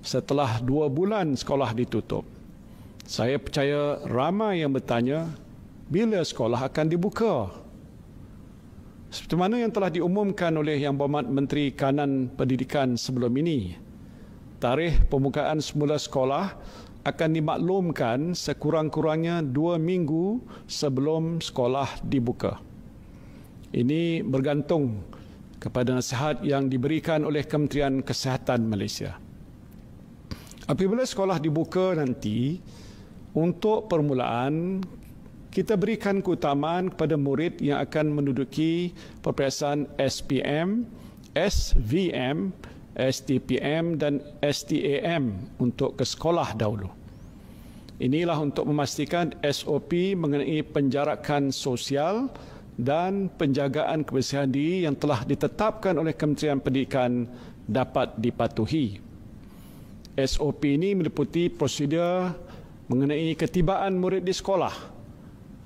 setelah 2 bulan sekolah ditutup. Saya percaya ramai yang bertanya, bila sekolah akan dibuka? Seperti mana yang telah diumumkan oleh Yang Berhormat Menteri Kanan Pendidikan sebelum ini, tarikh pembukaan semula sekolah akan dimaklumkan sekurang-kurangnya 2 minggu sebelum sekolah dibuka. Ini bergantung kepada nasihat yang diberikan oleh Kementerian Kesihatan Malaysia. Apabila sekolah dibuka nanti, untuk permulaan, kita berikan keutamaan kepada murid yang akan menduduki peperiksaan SPM, SVM, STPM dan STAM untuk ke sekolah dahulu. Inilah untuk memastikan SOP mengenai penjarakan sosial dan penjagaan kebersihan diri yang telah ditetapkan oleh Kementerian Pendidikan dapat dipatuhi. SOP ini meliputi prosedur mengenai ketibaan murid di sekolah,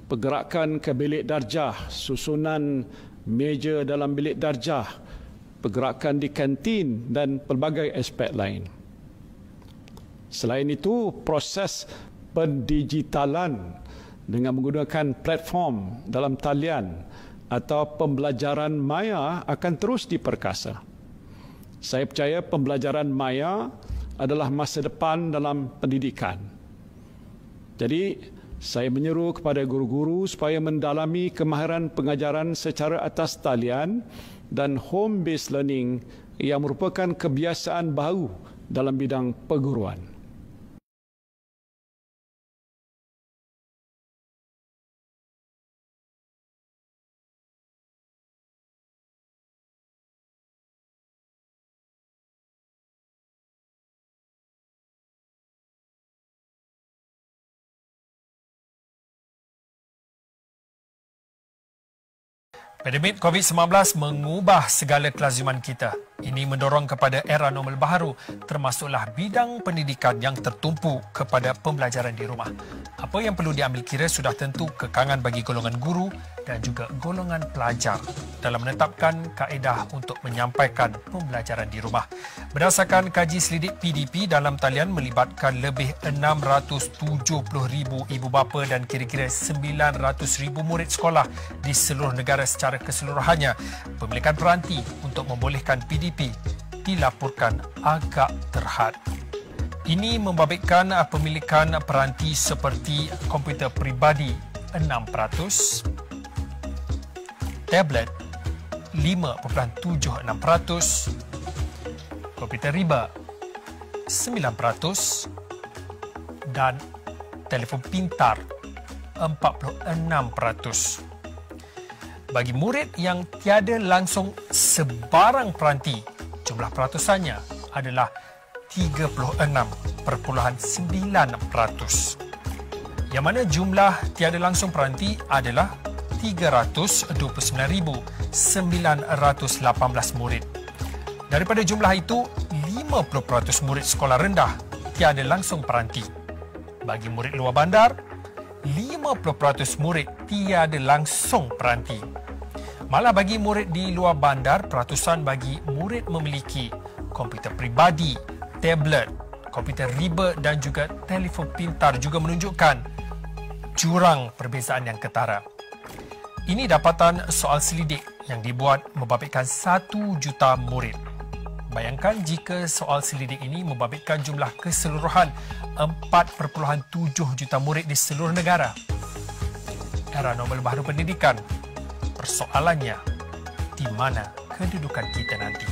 pergerakan ke bilik darjah, susunan meja dalam bilik darjah, pergerakan di kantin dan pelbagai aspek lain. Selain itu, proses pendigitalan dengan menggunakan platform dalam talian atau pembelajaran maya akan terus diperkasa. Saya percaya pembelajaran maya adalah masa depan dalam pendidikan. Jadi, saya menyeru kepada guru-guru supaya mendalami kemahiran pengajaran secara atas talian dan home-based learning yang merupakan kebiasaan baru dalam bidang perguruan. Pandemik COVID-19 mengubah segala kelaziman kita. Ini mendorong kepada era normal baharu, termasuklah bidang pendidikan yang tertumpu kepada pembelajaran di rumah. Apa yang perlu diambil kira sudah tentu kekangan bagi golongan guru dan juga golongan pelajar dalam menetapkan kaedah untuk menyampaikan pembelajaran di rumah. Berdasarkan kaji selidik PDP, dalam talian melibatkan lebih 670,000 ibu bapa dan kira-kira 900,000 murid sekolah di seluruh negara secara keseluruhannya. Pemilikan peranti untuk membolehkan PDP dilaporkan agak terhad. Ini membabitkan pemilikan peranti seperti komputer peribadi 6%, tablet 5.76%, komputer riba 9% dan telefon pintar 46%. Bagi murid yang tiada langsung sebarang peranti, jumlah peratusannya adalah 36.9%. Yang mana jumlah tiada langsung peranti adalah 329,918 murid. Daripada jumlah itu, 50% murid sekolah rendah tiada langsung peranti. Bagi murid luar bandar, 50% murid tiada langsung peranti. Malah bagi murid di luar bandar, peratusan bagi murid memiliki komputer peribadi, tablet, komputer riba dan juga telefon pintar juga menunjukkan jurang perbezaan yang ketara. Ini dapatan soal selidik yang dibuat membabitkan 1 juta murid. Bayangkan jika soal selidik ini membabitkan jumlah keseluruhan 4.7 juta murid di seluruh negara. Era normal baharu pendidikan, persoalannya di mana kedudukan kita nanti.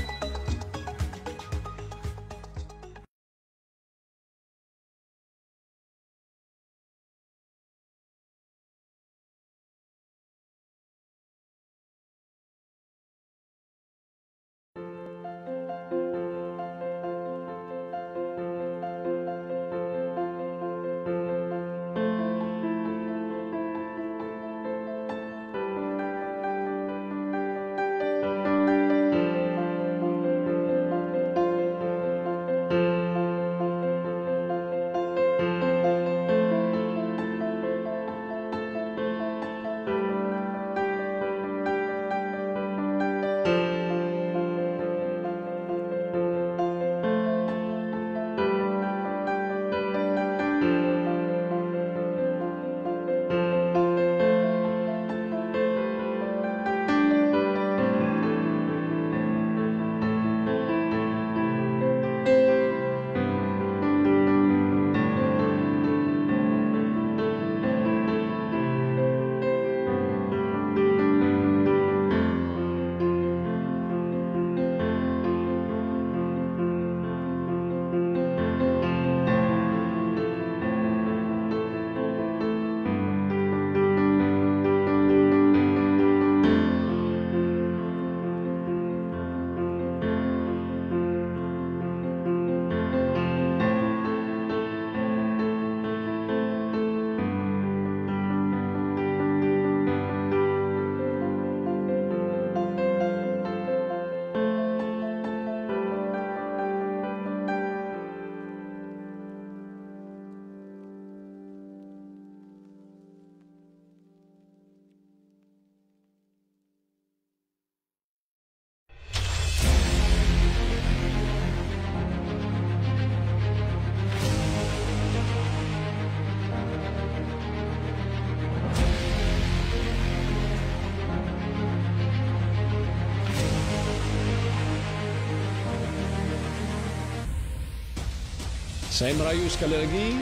Saya merayu sekali lagi,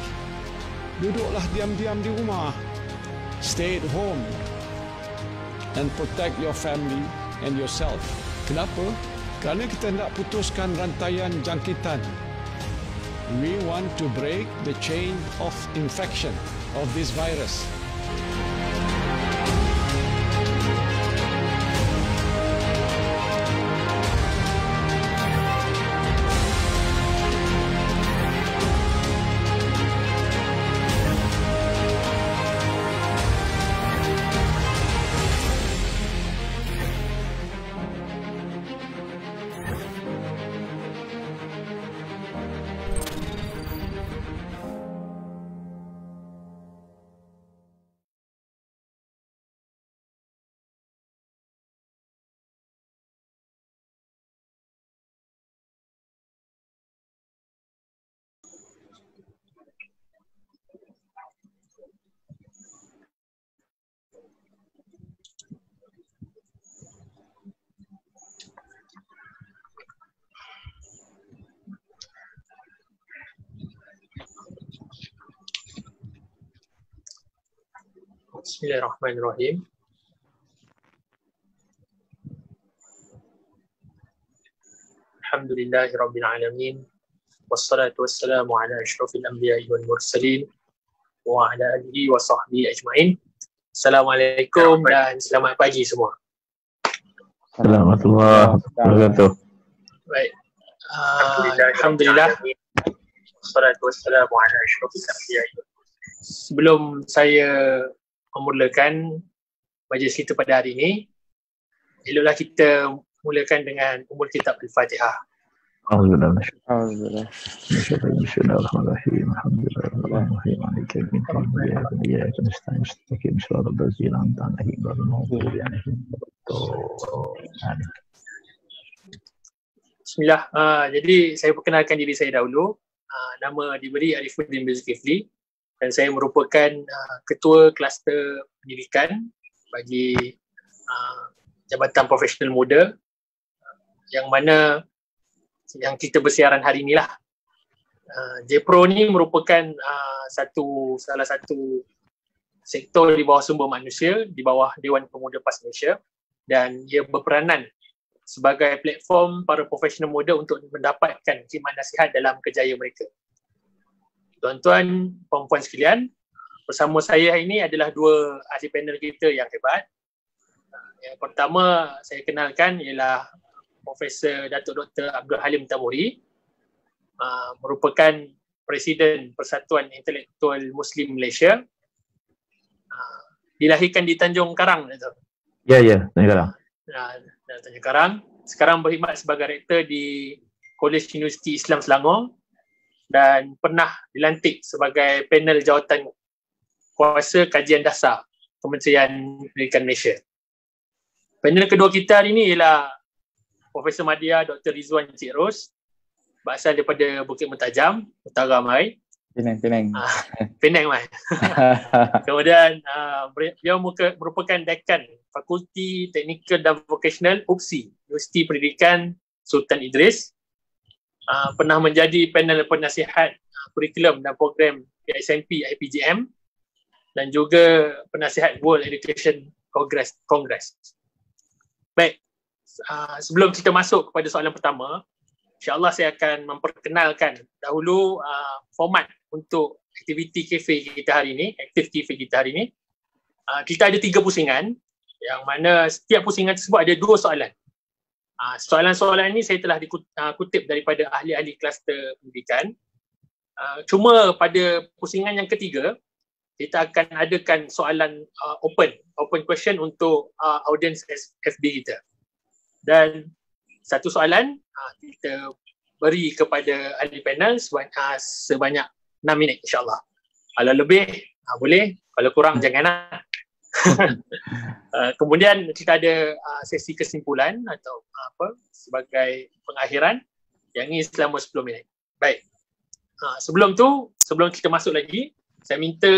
duduklah diam-diam di rumah. Stay at home and protect your family and yourself. Kenapa? Kerana kita hendak putuskan rantaian jangkitan. We want to break the chain of infection of this virus. Bismillahirrahmanirrahim. Alhamdulillahirabbil alamin. Wassalatu wassalamu ala asyrafil anbiya'i wal mursalin wa ala alihi wa sahbihi ajma'in. Assalamualaikum dan selamat pagi semua. Assalamualaikum warahmatullahi wabarakatuh. Baik. Alhamdulillah. Wassalatu wassalamu ala asyrafil anbiya'i. Sebelum saya memulakan majlis kita pada hari ini, eloklah kita mulakan dengan umul kitab Al-Fatihah. Bismillahirrahmanirrahim. Alhamdulillahirrahmanirrahim. Maliki yaumiddin. Iyyaka nasta'in ihdinash shiratal ladzina an'amta 'alaihim ghairil maghdubi 'alaihim waladdallin. Bismillah. Jadi saya perkenalkan diri saya dahulu. Nama diberi Arifuddin bin Zulkifli dan saya merupakan ketua kluster pendidikan bagi Jabatan Profesional Muda yang mana yang kita bersiaran hari inilah. JPRO ni merupakan salah satu sektor di bawah sumber manusia di bawah Dewan Pemuda PAS Malaysia, dan ia berperanan sebagai platform para profesional muda untuk mendapatkan khidmat nasihat dalam kerjaya mereka. Tuan-tuan, puan-puan sekalian, bersama saya hari ini adalah dua ahli panel kita yang hebat. Yang pertama saya kenalkan ialah Profesor Datuk Dr. Abdul Halim Tamuri, merupakan Presiden Persatuan Intelektual Muslim Malaysia. Dilahirkan di Tanjung Karang, Datuk. Ya, Tanjung Karang. Tanjung Karang. Sekarang berkhidmat sebagai rektor di Kolej Universiti Islam Selangor dan pernah dilantik sebagai panel jawatan kuasa kajian dasar Kementerian Pendidikan Malaysia. Panel kedua kita hari ini ialah Profesor Madya Dr. Rizwan Encik Ros, berasal daripada Bukit Mentajam, Utara Mai. Penang. Penang Mai. Kemudian beliau merupakan dekan Fakulti Teknikal dan Vocational UPSI, Universiti Pendidikan Sultan Idris. Pernah menjadi panel penasihat kurikulum dan program PSMP IPGM dan juga penasihat World Education Congress. Baik, sebelum kita masuk kepada soalan pertama, insyaAllah saya akan memperkenalkan dahulu format untuk aktiviti cafe kita hari ini, Kita ada 3 pusingan, yang mana setiap pusingan tersebut ada 2 soalan. Soalan-soalan ini saya telah dikutip daripada ahli-ahli kluster pendidikan. Cuma pada pusingan yang ketiga, kita akan adakan soalan open question untuk audiens FB kita. Dan satu soalan kita beri kepada ahli panel sebanyak 6 minit insyaAllah. Kalau lebih boleh, kalau kurang janganlah. Kemudian kita ada sesi kesimpulan atau sebagai pengakhiran, yang ini selama 10 minit. Baik. Sebelum kita masuk lagi, saya minta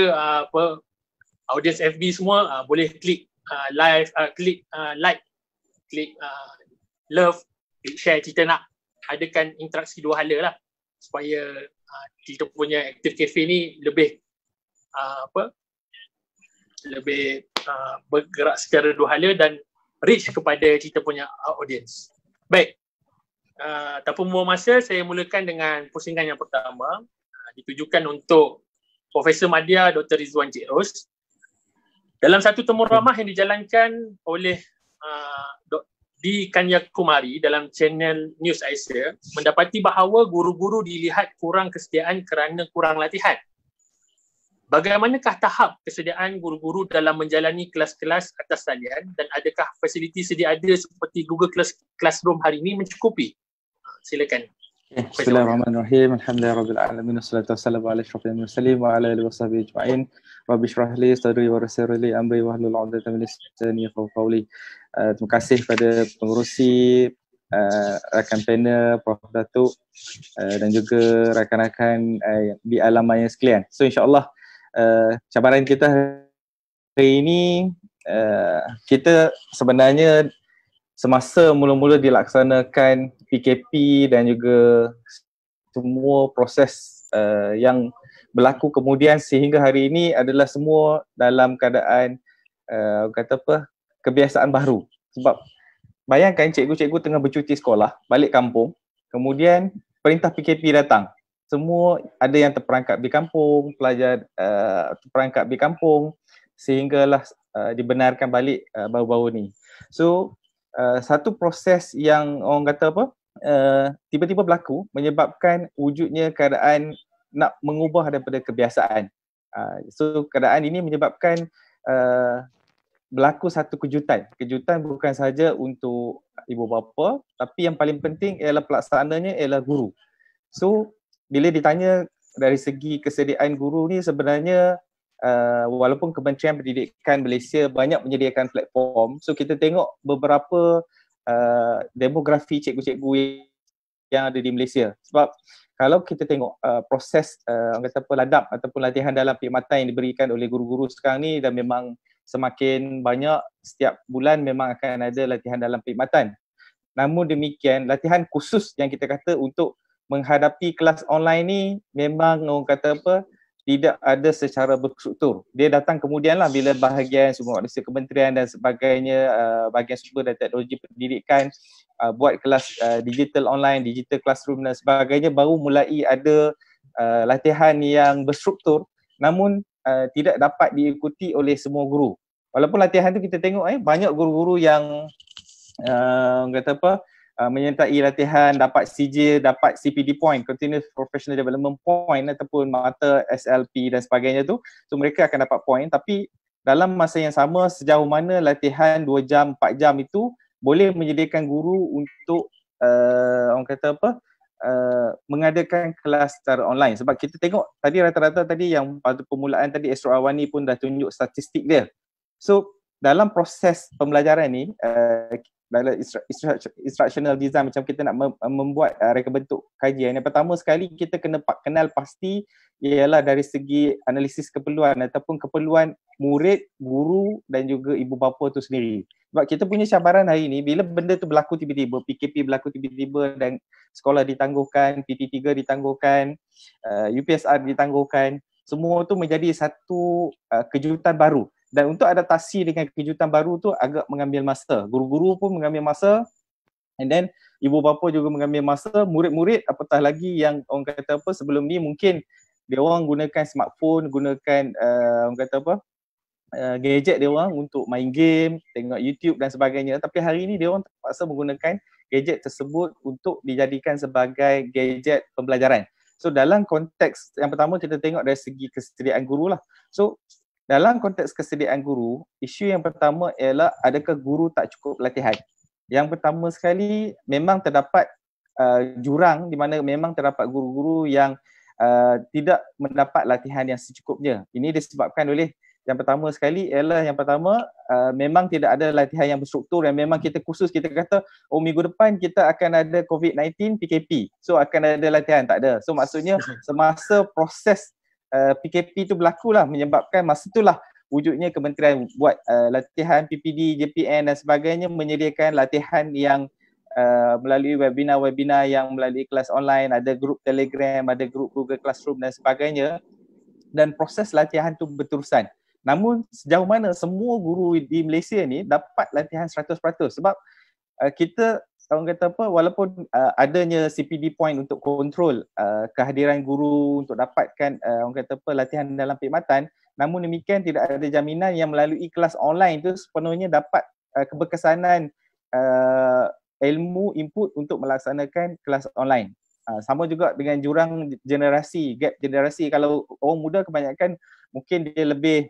audiens FB semua boleh klik like, klik love, klik share. Kita nak adakan interaksi 2 hala lah supaya kita punya Active Cafe ni lebih bergerak secara dua hala dan reach kepada kita punya audience. Baik, tanpa membuang masa, saya mulakan dengan pusingan yang pertama, ditujukan untuk Profesor Madya Dr. Rizwan Cik Ros. Dalam satu temu ramah yang dijalankan oleh di Kanyakumari dalam channel News Asia, mendapati bahawa guru-guru dilihat kurang kesediaan kerana kurang latihan. Bagaimanakah tahap kesediaan guru-guru dalam menjalani kelas-kelas atas talian dan adakah fasiliti sedia ada seperti Google Classroom hari ini mencukupi? Silakan. Bismillahirrahmanirrahim. Alhamdulillahirabbil alamin wassalatu wassalamu ala asyrafil mursalin wa ala alihi washabihi ajma'in. Rabbi shrah li sadri wa yassir li amri wahlul 'uqdatam min lisani yafqahu qawli. Terima kasih kepada pengerusi, rakan panel, Prof Datuk dan juga rakan-rakan di alam maya sekalian. So insya-Allah cabaran kita hari ini, kita sebenarnya semasa mula-mula dilaksanakan PKP dan juga semua proses yang berlaku kemudian sehingga hari ini adalah semua dalam keadaan kebiasaan baru. Sebab bayangkan cikgu-cikgu tengah bercuti sekolah, balik kampung, kemudian perintah PKP datang. Semua ada yang terperangkap di kampung, pelajar terperangkap di kampung sehinggalah dibenarkan balik baru-baru ni. So satu proses yang orang kata tiba-tiba berlaku menyebabkan wujudnya keadaan nak mengubah daripada kebiasaan. So keadaan ini menyebabkan berlaku satu kejutan. Kejutan bukan sahaja untuk ibu bapa, tapi yang paling penting ialah pelaksananya ialah guru. So bila ditanya dari segi kesediaan guru ni, sebenarnya walaupun Kementerian Pendidikan Malaysia banyak menyediakan platform, so kita tengok beberapa demografi cikgu-cikgu yang ada di Malaysia. Sebab kalau kita tengok proses orang kata ladap ataupun latihan dalam perkhidmatan yang diberikan oleh guru-guru sekarang ni, dan memang semakin banyak setiap bulan memang akan ada latihan dalam perkhidmatan. Namun demikian, latihan khusus yang kita kata untuk menghadapi kelas online ni memang orang kata tidak ada secara berstruktur. Dia datang kemudian lah bila bahagian semua manusia kementerian dan sebagainya, bahagian sumber dan teknologi pendidikan buat kelas digital online, digital classroom dan sebagainya, baru mulai ada latihan yang berstruktur, namun tidak dapat diikuti oleh semua guru. Walaupun latihan tu kita tengok banyak guru-guru yang menyertai latihan, dapat CJ, dapat CPD point, Continuous Professional Development point ataupun mata SLP dan sebagainya tu. So mereka akan dapat point, tapi dalam masa yang sama sejauh mana latihan 2 jam, 4 jam itu boleh menyediakan guru untuk mengadakan kelas secara online. Sebab kita tengok tadi rata-rata tadi yang pada permulaan tadi Astro Awani pun dah tunjuk statistik dia. So dalam proses pembelajaran ni, dalam instructional design, macam kita nak membuat reka bentuk kajian, yang pertama sekali kita kena kenal pasti ialah dari segi analisis keperluan ataupun keperluan murid, guru dan juga ibu bapa tu sendiri. Sebab kita punya cabaran hari ni, bila benda tu berlaku tiba-tiba, PKP berlaku tiba-tiba dan sekolah ditangguhkan, PT3 ditangguhkan, UPSR ditangguhkan, semua tu menjadi satu kejutan baru. Dan untuk adaptasi dengan kejutan baru tu agak mengambil masa. Guru-guru pun mengambil masa, and then ibu bapa juga mengambil masa, murid-murid apatah lagi yang orang kata sebelum ni mungkin dia orang gunakan smartphone, gunakan gadget dia orang untuk main game, tengok YouTube dan sebagainya, tapi hari ini dia orang terpaksa menggunakan gadget tersebut untuk dijadikan sebagai gadget pembelajaran. So dalam konteks yang pertama kita tengok dari segi kesediaan guru lah. So dalam konteks kesediaan guru, isu yang pertama ialah adakah guru tak cukup latihan. Yang pertama sekali memang terdapat jurang di mana memang terdapat guru-guru yang tidak mendapat latihan yang secukupnya. Ini disebabkan oleh yang pertama sekali ialah memang tidak ada latihan yang berstruktur, yang memang kita khusus kita kata minggu depan kita akan ada COVID-19 PKP. So akan ada latihan, tak ada. So maksudnya semasa proses PKP tu berlaku lah, menyebabkan masa itulah wujudnya kementerian buat latihan PPD, JPN dan sebagainya, menyediakan latihan yang melalui webinar-webinar yang melalui kelas online, ada grup Telegram, ada grup Google Classroom dan sebagainya, dan proses latihan tu berterusan. Namun sejauh mana semua guru di Malaysia ni dapat latihan 100%, sebab kita orang kata apa, walaupun adanya CPD point untuk kontrol kehadiran guru untuk dapatkan orang kata apa, latihan dalam perkhidmatan, namun demikian tidak ada jaminan yang melalui kelas online tu sepenuhnya dapat keberkesanan ilmu input untuk melaksanakan kelas online. Sama juga dengan jurang generasi, gap generasi. Kalau orang muda kebanyakan mungkin dia lebih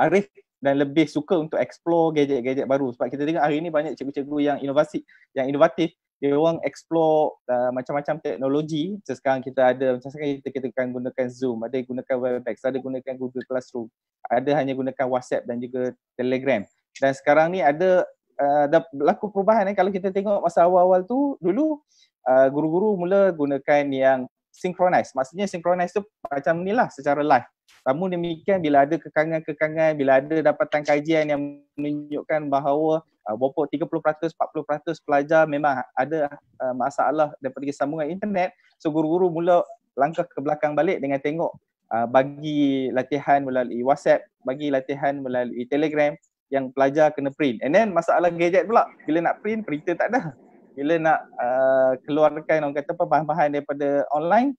arif dan lebih suka untuk explore gadget-gadget baru. Sebab kita tengok hari ini banyak cikgu-cikgu yang inovatif, dia orang explore macam-macam teknologi. Macam sekarang kita ada, macam sekarang kita akan gunakan Zoom, ada gunakan Webex, ada gunakan Google Classroom, ada hanya gunakan WhatsApp dan juga Telegram. Dan sekarang ni ada dah berlaku perubahan. Kalau kita tengok masa awal-awal tu, dulu guru-guru mula gunakan yang synchronize. Maksudnya synchronize tu macam ni lah, secara live. Namun demikian bila ada kekangan-kekangan, bila ada dapatan kajian yang menunjukkan bahawa berapa 30%, 40% pelajar memang ada masalah daripada sambungan internet, so guru-guru mula langkah ke belakang balik dengan tengok bagi latihan melalui WhatsApp, bagi latihan melalui Telegram yang pelajar kena print. And then masalah gadget pula, bila nak print, printer tak ada. Bila nak keluarkan orang kata apa, bahan-bahan daripada online,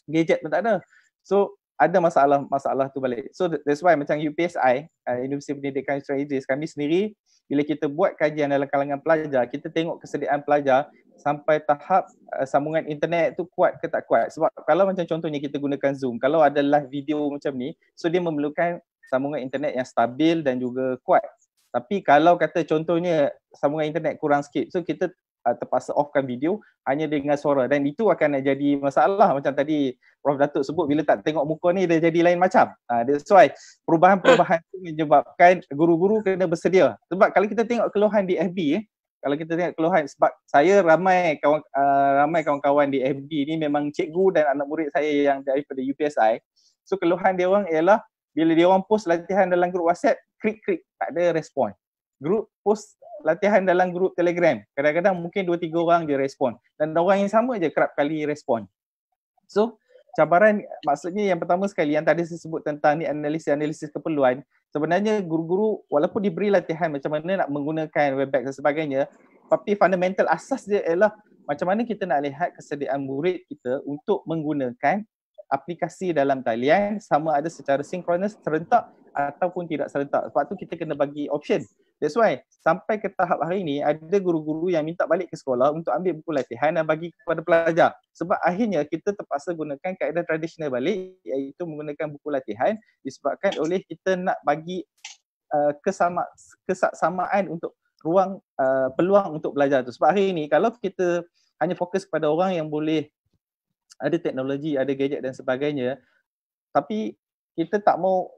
gadget pun tak ada. So ada masalah tu balik. So that's why macam UPSI, Universiti Pendidikan Australia Idris, kami sendiri bila kita buat kajian dalam kalangan pelajar, kita tengok kesediaan pelajar sampai tahap sambungan internet tu kuat ke tak kuat. Sebab kalau macam contohnya kita gunakan Zoom, kalau ada live video macam ni, so dia memerlukan sambungan internet yang stabil dan juga kuat. Tapi kalau kata contohnya sambungan internet kurang sikit, so kita terpaksa offkan video hanya dengan suara, dan itu akan jadi masalah. Macam tadi Prof Datuk sebut, bila tak tengok muka ni dia jadi lain macam. That's why perubahan-perubahan itu menyebabkan guru-guru kena bersedia. Sebab kalau kita tengok keluhan di FB, kalau kita tengok keluhan, sebab saya ramai kawan-kawan di FB ni memang cikgu dan anak murid saya yang daripada UPSI. So keluhan dia orang ialah bila dia orang post latihan dalam grup WhatsApp, klik-klik tak ada respon. Grup post latihan dalam grup Telegram, kadang-kadang mungkin 2-3 orang je respon, dan orang yang sama je kerap kali respon. So cabaran, maksudnya yang pertama sekali yang tadi saya sebut tentang ni analisis keperluan, sebenarnya guru-guru walaupun diberi latihan macam mana nak menggunakan Webex dan sebagainya, tapi fundamental asas dia ialah macam mana kita nak lihat kesediaan murid kita untuk menggunakan aplikasi dalam talian, sama ada secara sinkronus, serentak ataupun tidak serentak. Sebab tu kita kena bagi option. That's why sampai ke tahap hari ini ada guru-guru yang minta balik ke sekolah untuk ambil buku latihan dan bagi kepada pelajar. Sebab akhirnya kita terpaksa gunakan kaedah tradisional balik, iaitu menggunakan buku latihan, disebabkan oleh kita nak bagi kesamaan untuk ruang peluang untuk belajar tu. Sebab hari ini kalau kita hanya fokus kepada orang yang boleh ada teknologi, ada gadget dan sebagainya, tapi kita tak mau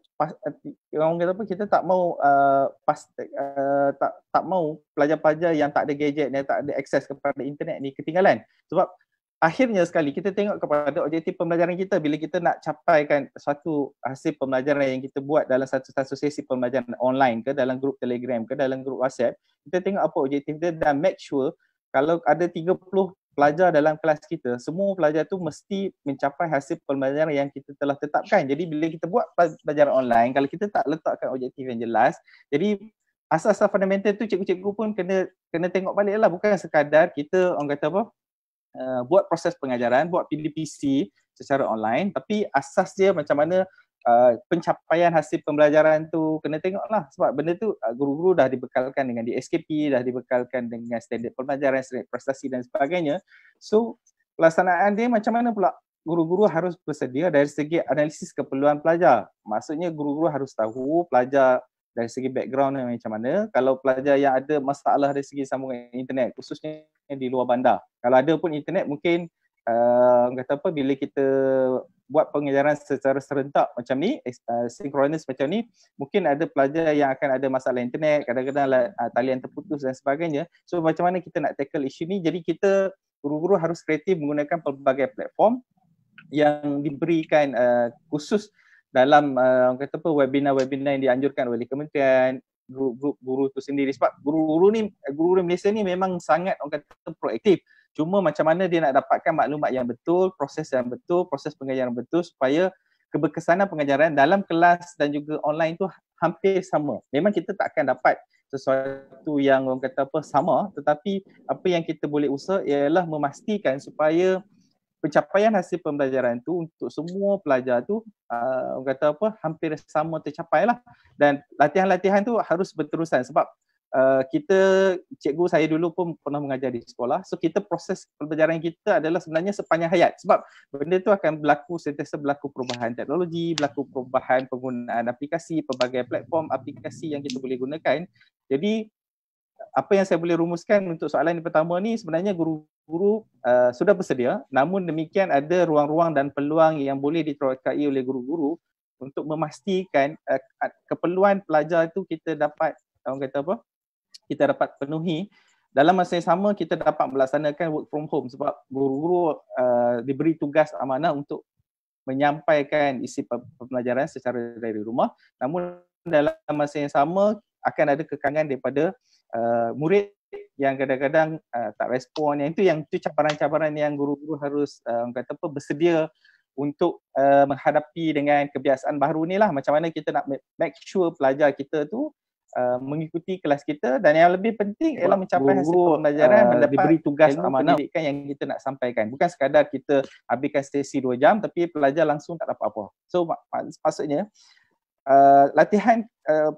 orang kata apa, kita tak mau tak mau pelajar-pelajar yang tak ada gadget, yang tak ada akses kepada internet ni ketinggalan. Sebab akhirnya sekali kita tengok kepada objektif pembelajaran kita, bila kita nak capaikan satu hasil pembelajaran yang kita buat dalam satu sesi pembelajaran online ke, dalam grup Telegram ke, dalam grup WhatsApp, kita tengok apa objektif dia dan make sure kalau ada 30 pelajar dalam kelas kita, semua pelajar tu mesti mencapai hasil pembelajaran yang kita telah tetapkan. Jadi bila kita buat pelajaran online, kalau kita tak letakkan objektif yang jelas, jadi asas-asas fundamental tu cikgu-cikgu pun kena tengok balik lah. Bukan sekadar kita orang kata apa, buat proses pengajaran, buat PDPC secara online, tapi asas dia macam mana pencapaian hasil pembelajaran tu kena tengok lah. Sebab benda tu guru-guru dah dibekalkan dengan DSKP, dah dibekalkan dengan standard pembelajaran, standard prestasi dan sebagainya. So pelaksanaan dia macam mana pula? Guru-guru harus bersedia dari segi analisis keperluan pelajar. Maksudnya guru-guru harus tahu pelajar dari segi background yang macam mana. Kalau pelajar yang ada masalah dari segi sambungan internet, khususnya di luar bandar, kalau ada pun internet, mungkin kata apa, bila kita buat pengajaran secara serentak macam ni, sinkronus macam ni, mungkin ada pelajar yang akan ada masalah internet, kadang-kadang talian terputus dan sebagainya. So macam mana kita nak tackle isu ni? Jadi kita guru-guru harus kreatif menggunakan pelbagai platform yang diberikan khusus dalam kata apa, webinar-webinar yang dianjurkan oleh kementerian, grup guru tu sendiri. Sebab guru-guru Malaysia ni memang sangat orang kata proaktif. Cuma macam mana dia nak dapatkan maklumat yang betul, proses pengajaran betul supaya keberkesanan pengajaran dalam kelas dan juga online tu hampir sama. Memang kita tak akan dapat sesuatu yang orang kata sama, tetapi apa yang kita boleh usaha ialah memastikan supaya pencapaian hasil pembelajaran tu untuk semua pelajar tu orang kata hampir sama tercapai lah. Dan latihan-latihan tu harus berterusan sebab cikgu saya dulu pun pernah mengajar di sekolah. So kita proses pembelajaran kita adalah sebenarnya sepanjang hayat sebab benda tu akan sentiasa berlaku perubahan teknologi, berlaku perubahan penggunaan aplikasi, pelbagai platform aplikasi yang kita boleh gunakan. Jadi apa yang saya boleh rumuskan untuk soalan yang pertama ni, sebenarnya guru-guru sudah bersedia, namun demikian ada ruang-ruang dan peluang yang boleh diterokai oleh guru-guru untuk memastikan keperluan pelajar itu kita dapat kita dapat penuhi. Dalam masa yang sama kita dapat melaksanakan work from home sebab guru-guru diberi tugas amanah untuk menyampaikan isi pembelajaran secara dari rumah, namun dalam masa yang sama akan ada kekangan daripada murid yang kadang-kadang tak respon. Yang itu cabaran-cabaran yang guru-guru harus bersedia untuk menghadapi dengan kebiasaan baru ni lah. Macam mana kita nak make sure pelajar kita tu mengikuti kelas kita, dan yang lebih penting ialah mencapai hasil pembelajaran, diberi tugas amanah pendidikan yang kita nak sampaikan. Bukan sekadar kita habiskan sesi 2 jam tapi pelajar langsung tak dapat apa. So maksudnya latihan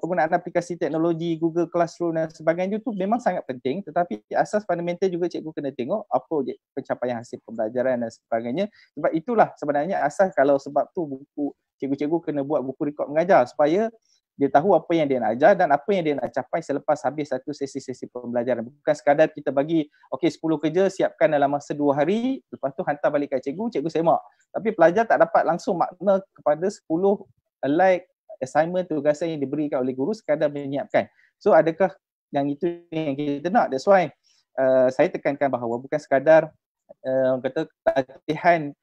penggunaan aplikasi teknologi, Google Classroom dan sebagainya itu memang sangat penting, tetapi asas fundamental juga cikgu kena tengok apa pencapaian hasil pembelajaran dan sebagainya. Sebab itulah sebenarnya asas, kalau sebab tu buku cikgu-cikgu kena buat buku rekod mengajar supaya dia tahu apa yang dia nak ajar dan apa yang dia nak capai selepas habis satu sesi-sesi pembelajaran. Bukan sekadar kita bagi 10 kerja siapkan dalam masa 2 hari, lepas tu hantar balik kat cikgu semak. Tapi pelajar tak dapat langsung makna kepada 10 like assignment, tugasan yang diberikan oleh guru, sekadar menyiapkan. So adakah yang itu yang kita nak? That's why saya tekankan bahawa bukan sekadar latihan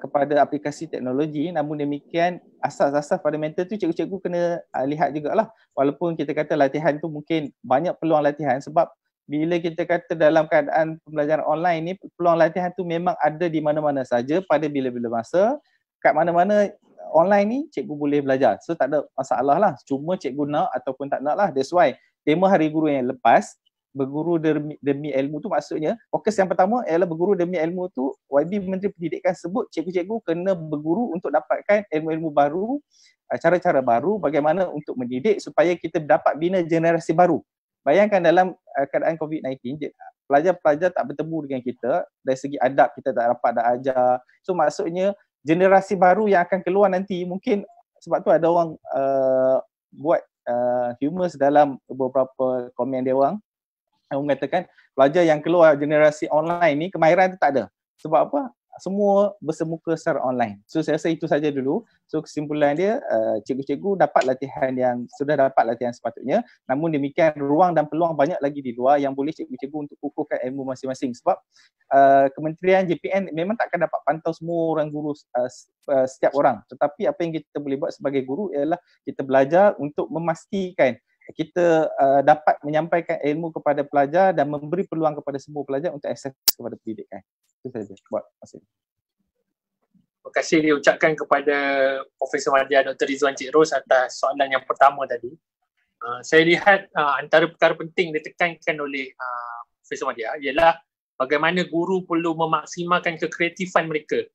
kepada aplikasi teknologi, namun demikian asas-asas fundamental tu cikgu-cikgu kena lihat jugalah. Walaupun kita kata latihan tu mungkin banyak peluang latihan, sebab bila kita kata dalam keadaan pembelajaran online ni, peluang latihan tu memang ada di mana-mana saja pada bila-bila masa. Kat mana-mana online ni cikgu boleh belajar. So tak ada masalah lah. Cuma cikgu nak ataupun tak nak lah. That's why tema Hari Guru yang lepas, berguru demi ilmu tu, maksudnya fokus yang pertama ialah berguru demi ilmu tu. YB Menteri Pendidikan sebut cikgu-cikgu kena berguru untuk dapatkan ilmu-ilmu baru, cara-cara baru bagaimana untuk mendidik supaya kita dapat bina generasi baru. Bayangkan dalam keadaan COVID-19, pelajar-pelajar tak bertemu dengan kita, dari segi adab kita tak dapat dah ajar. So maksudnya generasi baru yang akan keluar nanti, mungkin sebab tu ada orang buat humorous dalam beberapa komen dia orang mengatakan pelajar yang keluar generasi online ni kemahiran tu tak ada. Sebab apa? Semua bersemuka secara online. So saya rasa itu saja dulu. So kesimpulan dia, cikgu-cikgu dapat latihan yang sudah dapat latihan sepatutnya, namun demikian ruang dan peluang banyak lagi di luar yang boleh cikgu-cikgu untuk kukuhkan ilmu masing-masing. Sebab Kementerian JPN memang takkan dapat pantau semua orang guru, setiap orang. Tetapi apa yang kita boleh buat sebagai guru ialah kita belajar untuk memastikan kita dapat menyampaikan ilmu kepada pelajar dan memberi peluang kepada semua pelajar untuk akses kepada pendidikan. Itu saja buat masa ini. Terima kasih diucapkan kepada Profesor Madya Dr. Rizwan Cik Ros atas soalan yang pertama tadi. Saya lihat antara perkara penting ditekankan oleh Profesor Madya ialah bagaimana guru perlu memaksimalkan kekreatifan mereka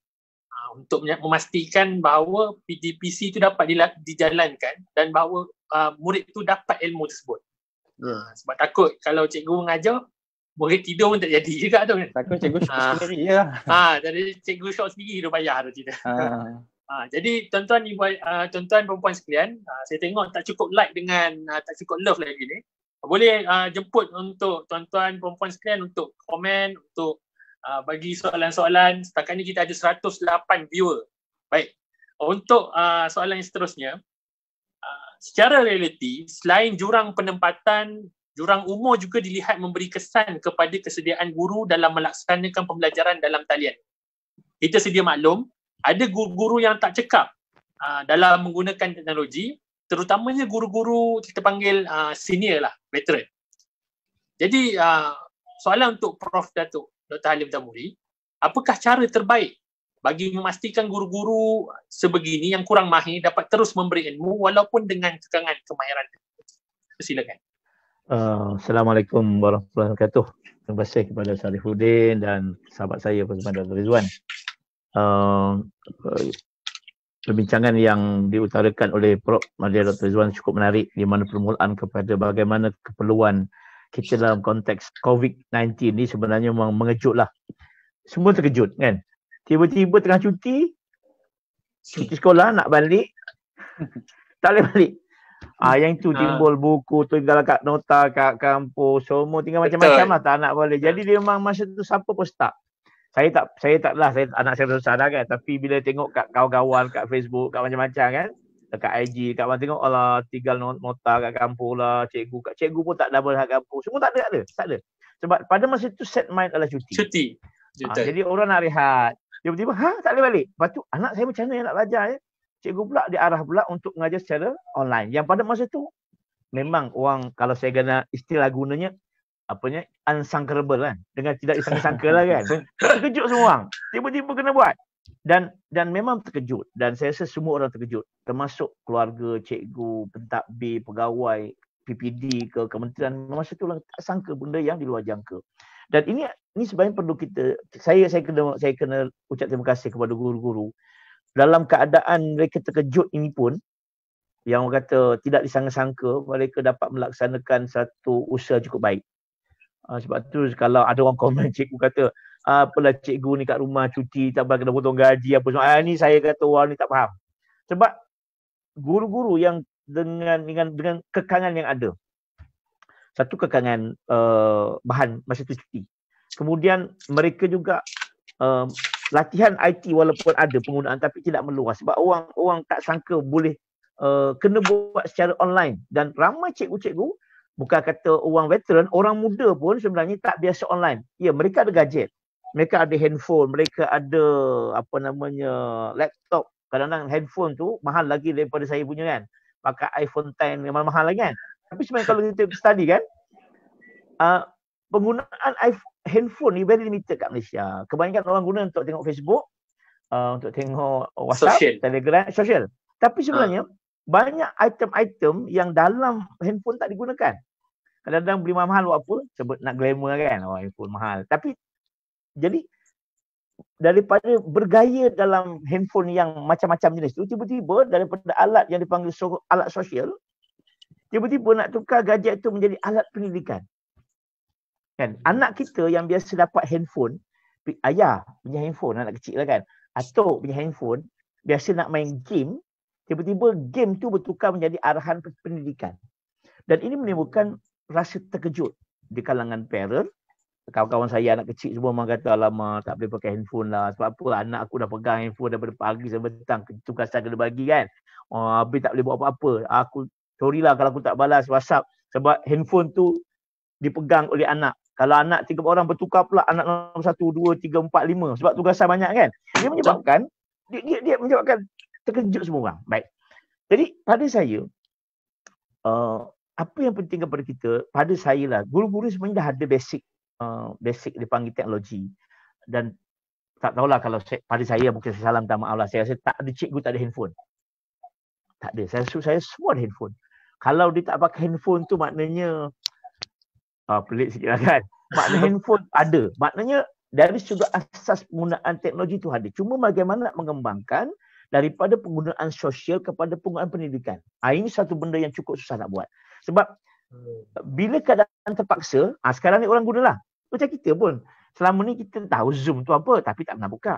untuk memastikan bahawa PDPC itu dapat dijalankan dan bahawa murid itu dapat ilmu tersebut. Sebab takut kalau cikgu mengajar, murid tidur pun tak jadi juga tu kan. Takut cikgu shock sendiri je lah. Jadi cikgu shock sendiri tu payah tu tidak. Jadi tuan-tuan perempuan sekalian, saya tengok tak cukup like dengan tak cukup love lagi ni. Boleh jemput untuk tuan-tuan perempuan sekalian untuk komen, untuk bagi soalan-soalan. Setakat ni kita ada 108 viewer. Baik. Untuk soalan yang seterusnya, secara realiti, selain jurang penempatan, jurang umur juga dilihat memberi kesan kepada kesediaan guru dalam melaksanakan pembelajaran dalam talian. Kita sedia maklum, ada guru-guru yang tak cekap dalam menggunakan teknologi terutamanya guru-guru kita panggil senior lah, veteran. Jadi soalan untuk Prof Datuk Dr. Halim Tamuri, apakah cara terbaik bagi memastikan guru-guru sebegini yang kurang mahir dapat terus memberi ilmu walaupun dengan kekangan kemahiran? Silakan. Assalamualaikum warahmatullahi wabarakatuh. Terima kasih kepada Sarifuddin dan sahabat saya bersama Dr. Rizwan. Perbincangan yang diutarakan oleh Prof. Madia Dr. Rizwan cukup menarik, di mana permulaan kepada bagaimana keperluan kita dalam konteks COVID-19 ni sebenarnya memang mengejutlah. Semua terkejut kan. Tiba-tiba tengah cuti sekolah nak balik, tak boleh balik. Yang tu timbul buku tinggal kat nota kat kampus, semua tinggal macam-macam lah, tak nak boleh. Jadi dia memang masa tu siapa pun stuck. Saya taklah, anak saya besar dah kan, tapi bila tengok kat kawan-kawan kat Facebook, kat macam-macam kan, dekat IG, kat mana tengok alah tinggal nota kat kampus lah, cikgu pun tak double kat kampus, semua tak ada. Sebab pada masa tu set mind adalah cuti. Jadi orang nak rehat. Tiba-tiba tak boleh balik. Lepas tu anak saya macam mana yang nak belajar ya? Cikgu pula diarah pula untuk mengajar secara online. Yang pada masa tu memang orang, kalau saya guna istilah gunanya unsangkable kan, dengan tidak disangka-sangka lah kan. Terkejut semua orang, tiba-tiba kena buat, dan memang terkejut, dan saya rasa semua orang terkejut, termasuk keluarga, cikgu, pentadbir, pegawai PPD ke kementerian. Masa tu orang tak sangka benda yang di luar jangka. Dan ini sebenarnya perlu kita, saya kena ucap terima kasih kepada guru-guru dalam keadaan mereka terkejut ini pun, yang orang kata tidak disangka-sangka, mereka dapat melaksanakan satu usaha cukup baik. Sebab tu kalau ada orang komen, cikgu kata apalah cikgu ni kat rumah cuti, tak kena potong gaji apa semua. Ni saya kata orang ni tak faham. Sebab guru-guru yang dengan kekangan yang ada. Satu kekangan bahan masa tu cuti. Kemudian mereka juga latihan IT walaupun ada penggunaan tapi tidak meluas. Sebab orang tak sangka boleh kena buat secara online. Dan ramai cikgu-cikgu, bukan kata orang veteran, orang muda pun sebenarnya tak biasa online. Ya, mereka ada gadget, mereka ada handphone, mereka ada laptop. Kadang-kadang handphone tu mahal lagi daripada saya punya kan. Pakai iPhone 10 memang mahal lagi kan. Tapi sebenarnya kalau kita study kan, penggunaan handphone ni very limited kat Malaysia. Kebanyakan orang guna untuk tengok Facebook, untuk tengok WhatsApp, Telegram, sosial. Tapi sebenarnya banyak item-item yang dalam handphone tak digunakan. Kadang-kadang beli mahal buat apa? Sebut nak glamour kan, handphone mahal. Tapi jadi daripada bergaya dalam handphone yang macam-macam jenis tu, tiba-tiba daripada alat yang dipanggil alat sosial, tiba-tiba nak tukar gadget tu menjadi alat pendidikan. Kan? Anak kita yang biasa dapat handphone, ayah punya handphone, anak kecil lah kan, atau punya handphone, biasa nak main game, tiba-tiba game tu bertukar menjadi arahan pendidikan. Dan ini menimbulkan rasa terkejut di kalangan parent. Kawan-kawan saya anak kecil semua memang kata, alamak tak boleh pakai handphone lah. Sebab apa? Anak aku dah pegang handphone daripada pagi sampai petang. Tugasan kena bagi kan. Habis tak boleh buat apa-apa. Sorry lah kalau aku tak balas WhatsApp. Sebab handphone tu dipegang oleh anak. Kalau anak 3 orang bertukar pula, anak nombor 1, 2, 3, 4, 5. Sebab tugasan banyak kan. Dia menyebabkan, dia menyebabkan terkejut semua orang. Baik. Jadi pada saya, apa yang penting kepada kita, pada saya lah, guru-guru sebenarnya dah ada basic dipanggil teknologi. Dan tak tahulah kalau pada saya, mungkin saya salah minta maaf lah, saya rasa tak ada cikgu tak ada handphone. Tak ada. Saya semua ada handphone. Kalau dia tak pakai handphone tu maknanya pelik sikit lah kan. Maknanya handphone ada. Maknanya dari sudut asas penggunaan teknologi tu ada. Cuma bagaimana nak mengembangkan daripada penggunaan sosial kepada penggunaan pendidikan. Ini satu benda yang cukup susah nak buat. Sebab bila keadaan terpaksa, sekarang ni orang gunalah. Macam kita pun. Selama ni kita tahu Zoom tu apa, tapi tak pernah buka.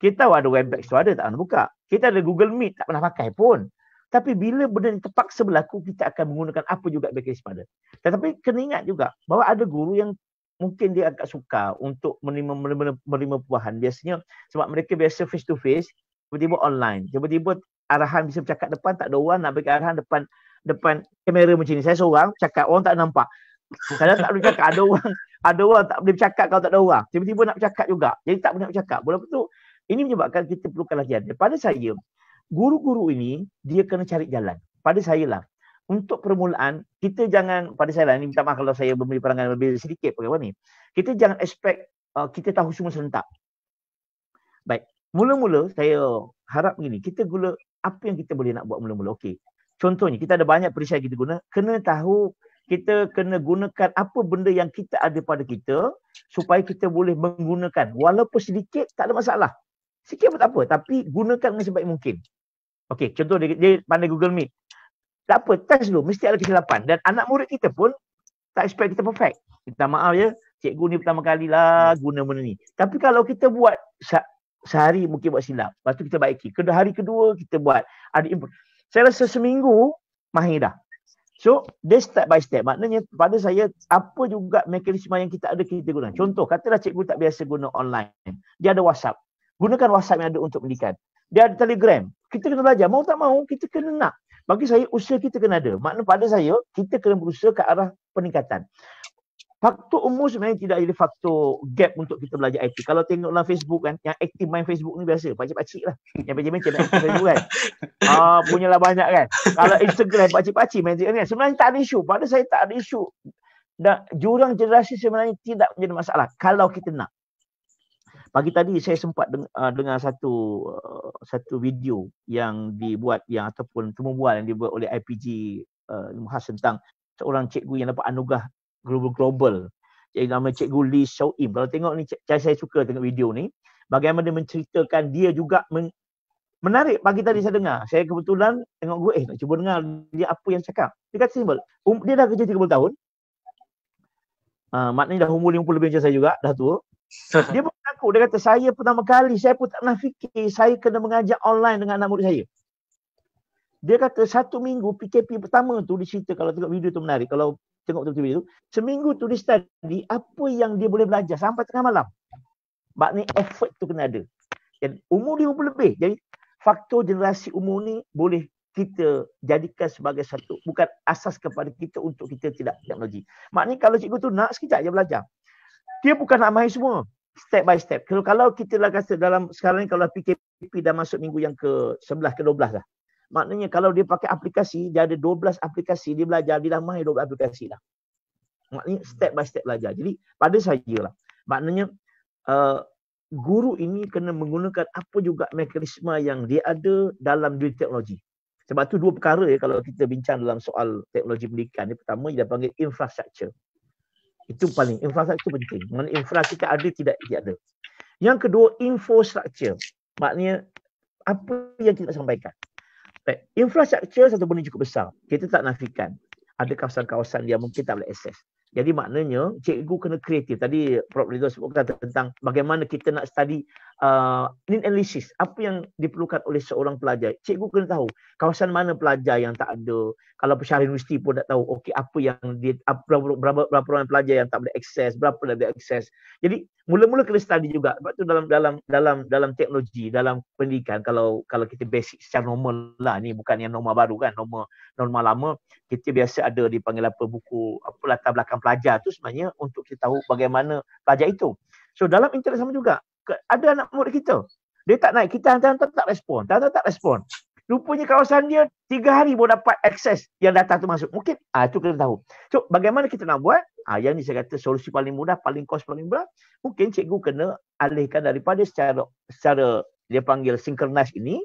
Kita tahu ada Webex tu ada, tak pernah buka. Kita ada Google Meet, tak pernah pakai pun. Tapi bila benda ni terpaksa berlaku, kita akan menggunakan apa juga bagi sepada. Tetapi kena ingat juga bahawa ada guru yang mungkin dia agak suka untuk menerima puahan. Biasanya sebab mereka biasa face to face, tiba-tiba online. Tiba-tiba arahan bisa bercakap depan, tak ada orang nak bagi arahan depan kamera macam ni. Saya seorang cakap, orang tak nampak. Kadang tak boleh cakap, ada orang tak boleh bercakap kalau tak ada orang. Tiba-tiba nak bercakap juga. Jadi tak boleh bercakap. Walaupun tu, ini menyebabkan kita perlukan latihan. Pada saya, guru-guru ini, dia kena cari jalan. pada saya lah, untuk permulaan, kita jangan, pada saya lah, ni minta maaf kalau saya memberi pandangan lebih sedikit perkara ni. Kita jangan expect kita tahu semua serentak. Baik, mula-mula saya harap begini, kita guna apa yang kita boleh nak buat mula-mula. Okey. Contohnya, kita ada banyak perisai kita guna, kena tahu, kita kena gunakan apa benda yang kita ada pada kita supaya kita boleh menggunakan. Walaupun sedikit, tak ada masalah. Sikit pun tak apa, tapi gunakan dengan sebaik mungkin. Okey, contoh dia pandai Google Meet. Tak apa, test dulu. Mesti ada kesilapan. Dan anak murid kita pun tak expect kita perfect. Kita maaf ya, cikgu ni pertama kali lah guna benda ni. Tapi kalau kita buat sehari mungkin buat silap. Lepas tu kita baiki. Hari kedua kita buat. Ada input. Saya rasa seminggu mahir dah. So, dia step by step. Maknanya pada saya, apa juga mekanisme yang kita ada kita guna. Contoh, katalah cikgu tak biasa guna online. Dia ada WhatsApp. Gunakan WhatsApp yang ada untuk pendidikan. Dia ada Telegram. Kita kena belajar. Mau tak mau, kita kena nak. Bagi saya, usaha kita kena ada. Maknanya pada saya, kita kena berusaha ke arah peningkatan. Faktor umur sebenarnya tidak jadi faktor gap untuk kita belajar IT. Kalau tengok dalam Facebook kan, yang aktif main Facebook ni biasa. Pakcik-pakcik lah. Yang mencik-mencik main Facebook kan. Punyalah banyak kan. Kalau Instagram, pakcik-pakcik main Facebook kan. Sebenarnya tak ada isu. Pada saya tak ada isu. Dan jurang generasi sebenarnya tidak menjadi masalah. Kalau kita nak. Pagi tadi saya sempat dengar satu video yang dibuat ataupun temubual yang dibuat oleh IPG membahas tentang seorang cikgu yang dapat anugerah global. Jadi nama cikgu Lee Shaw-im. Kalau tengok ni, saya suka tengok video ni. Bagaimana dia menceritakan, dia juga menarik. Pagi tadi saya dengar. Saya kebetulan tengok gue, nak cuba dengar dia apa yang cakap. Dia kata simple. Dia dah kerja 30 tahun. Maknanya dah umur 50 lebih macam saya juga, dah tua. Dia pun mengaku, dia kata saya pertama kali, saya pun tak pernah fikir saya kena mengajar online dengan anak murid saya. Dia kata 1 minggu PKP pertama tu, dia cerita, kalau tengok video tu menarik, kalau tengok video tu, seminggu tu dia study apa yang dia boleh belajar sampai tengah malam. Maknanya effort tu kena ada. Dan umur 50 lebih. Jadi faktor generasi umur ni boleh kita jadikan sebagai satu, bukan asas kepada kita untuk kita tidak teknologi. Maknanya kalau cikgu tu nak, sekejap je belajar. Dia bukan nak mahir semua. Step by step. Kalau kita lah kata dalam sekarang ni, kalau PKP dah masuk minggu yang ke-11 ke-12 lah. Maknanya kalau dia pakai aplikasi, dia ada 12 aplikasi, dia belajar, dia dah mahir 12 aplikasi lah. Maknanya step by step belajar. Jadi pada saya lah. Maknanya guru ini kena menggunakan apa juga mekanisme yang dia ada dalam dunia teknologi. Sebab tu dua perkara ya kalau kita bincang dalam soal teknologi pendidikan. Yang pertama dia panggil infrastruktur. Itu paling, infrastruktur penting. Mana infrastruktur ada, tidak ada. Yang kedua, infrastruktur. Maknanya, apa yang kita sampaikan. Baik, infrastruktur satu benda cukup besar. Kita tak nafikan. Ada kawasan-kawasan yang mungkin tak boleh akses. Jadi maknanya, cikgu kena kreatif. Tadi Prof. Rizal sebut tentang bagaimana kita nak study need analysis. Apa yang diperlukan oleh seorang pelajar. Cikgu kena tahu kawasan mana pelajar yang tak ada. Kalau pesyarah universiti pun tak tahu, okey apa yang dia, berapa orang pelajar yang tak boleh akses, berapa dah boleh akses. Jadi mula-mula kena study juga. Sebab tu dalam teknologi, dalam pendidikan, kalau kita basic secara normal lah, ni bukan yang norma baru kan, norma lama, kita biasa ada dipanggil apa buku, apa latar belakang pelajar tu sebenarnya untuk kita tahu bagaimana pelajar itu. So dalam internet sama juga. Ada anak murid kita, dia tak naik, kita hantar tak respon. Rupanya kawasan dia 3 hari baru dapat akses yang data tu masuk. Mungkin itu kena tahu. So bagaimana kita nak buat? Yang ni saya kata solusi paling mudah, paling kos paling murah. Mungkin cikgu kena alihkan daripada secara dia panggil synchronize ini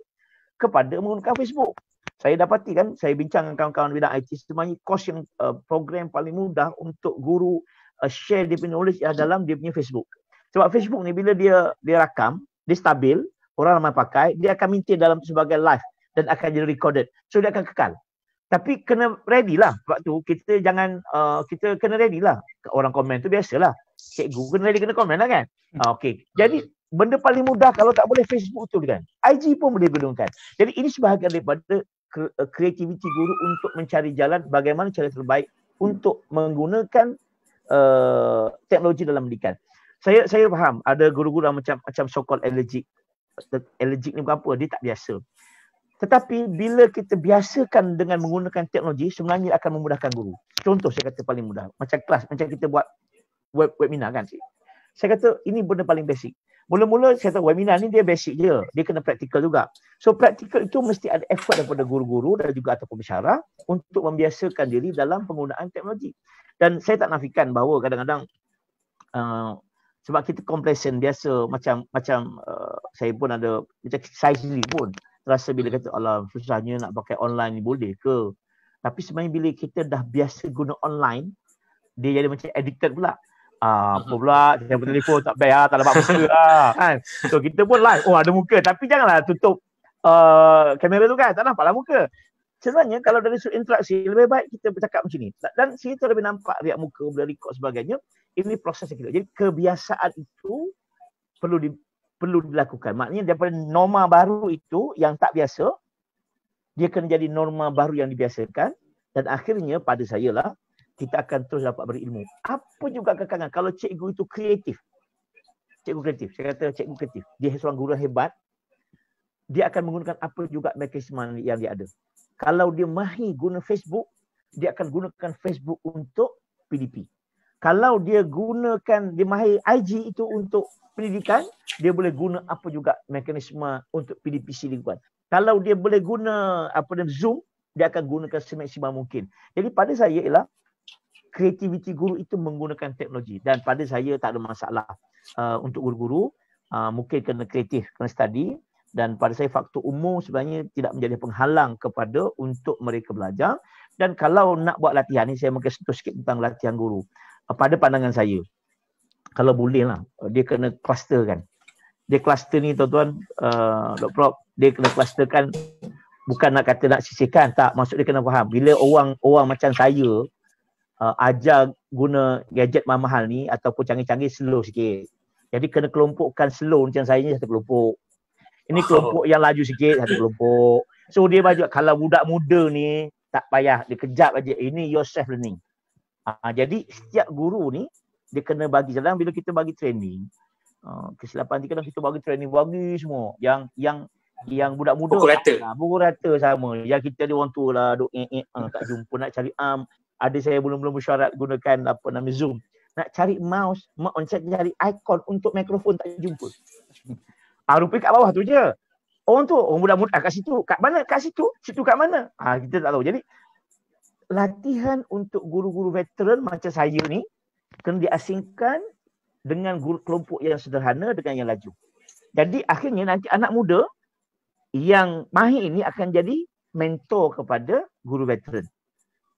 kepada menggunakan Facebook. Saya dapati kan, saya bincang dengan kawan-kawan bidang IT, sebenarnya kos yang program paling mudah untuk guru share dia punya knowledge dalam dia punya Facebook. Sebab Facebook ni bila dia rakam, dia stabil, orang ramai pakai, dia akan maintain dalam sebagai live dan akan jadi recorded. So dia akan kekal. Tapi kena ready lah. Sebab tu kita jangan, kita kena ready lah. Orang komen tu biasalah. Cikgu kena ready, kena komen lah kan. Okay. Jadi benda paling mudah kalau tak boleh Facebook tu kan. IG pun boleh gunakan. Jadi ini sebahagian daripada kreativiti guru untuk mencari jalan bagaimana cara terbaik untuk menggunakan teknologi dalam pendidikan. Saya faham ada guru-guru macam so-called allergic. Allergic ni bukan apa, dia tak biasa. Tetapi bila kita biasakan dengan menggunakan teknologi, sebenarnya akan memudahkan guru. Contoh saya kata paling mudah, macam kelas, macam kita buat webinar kan. Saya kata ini benda paling basic. Mula-mula saya tahu webinar ni dia basic je. Dia kena praktikal juga. So praktikal itu mesti ada effort daripada guru-guru dan juga atau pensyarah untuk membiasakan diri dalam penggunaan teknologi. Dan saya tak nafikan bahawa kadang-kadang sebab kita complacent biasa macam saya pun ada macam saya sendiri pun rasa bila kata alah susahnya nak pakai online ni boleh ke. Tapi sebenarnya bila kita dah biasa guna online, dia jadi macam addicted pula. Apa pula, saya pun telefon tak bayar, tak dapat muka lah kan. So kita pun live, oh ada muka. Tapi janganlah tutup kamera tu kan, tak nampaklah muka. Sebenarnya kalau dari sudut interaksi, lebih baik kita bercakap macam ni. Dan kita lebih nampak riak muka, boleh record sebagainya. Ini proses yang kita. Jadi kebiasaan itu perlu dilakukan. Maknanya daripada norma baru itu yang tak biasa, dia kena jadi norma baru yang dibiasakan. Dan akhirnya pada saya lah, kita akan terus dapat berilmu. Apa juga kekangan kalau cikgu itu kreatif. Cikgu kreatif. Saya kata cikgu kreatif. Dia seorang guru hebat. Dia akan menggunakan apa juga mekanisme yang dia ada. Kalau dia mahir guna Facebook, dia akan gunakan Facebook untuk PDP. Kalau dia mahir IG itu untuk pendidikan, dia boleh guna apa juga mekanisme untuk PDPC lingkungan. Kalau dia boleh guna Zoom, dia akan gunakan semaksimal mungkin. Jadi pada saya ialah kreativiti guru itu menggunakan teknologi dan pada saya tak ada masalah untuk guru-guru mungkin kena kreatif, kena study dan pada saya faktor umur sebenarnya tidak menjadi penghalang kepada untuk mereka belajar dan kalau nak buat latihan ni saya mungkin sentuh sikit tentang latihan guru. Pada pandangan saya kalau boleh lah dia kena clusterkan. Dia cluster ni tuan-tuan Dr. Prof dia kena clusterkan bukan nak kata nak sisihkan tak maksud dia kena faham bila orang macam saya ajar guna gadget mahal ni ataupun canggih-canggih slow sikit. Jadi kena kelompokkan slow macam saya ni satu kelompok. Ini kelompok yang laju sikit satu kelompok. So dia baju kalau budak muda ni tak payah dia kejap aja ini your self learning. Jadi setiap guru ni dia kena bagi jalan bila kita bagi training. Kesilapan kita kita bagi training bagi semua yang budak muda pukul rata sama. Yang kita dia orang tua lah tak jumpa nak cari ada saya belum bersyarat gunakan Zoom. Nak cari mouse, cari ikon untuk mikrofon tak jumpa. Rupanya kat bawah tu je. Orang budak muda kat situ. Kat mana? Kat situ. Situ kat mana? Kita tak tahu. Jadi latihan untuk guru-guru veteran macam saya ni kena diasingkan dengan guru kelompok yang sederhana dengan yang laju. Jadi akhirnya nanti anak muda yang mahir ini akan jadi mentor kepada guru veteran.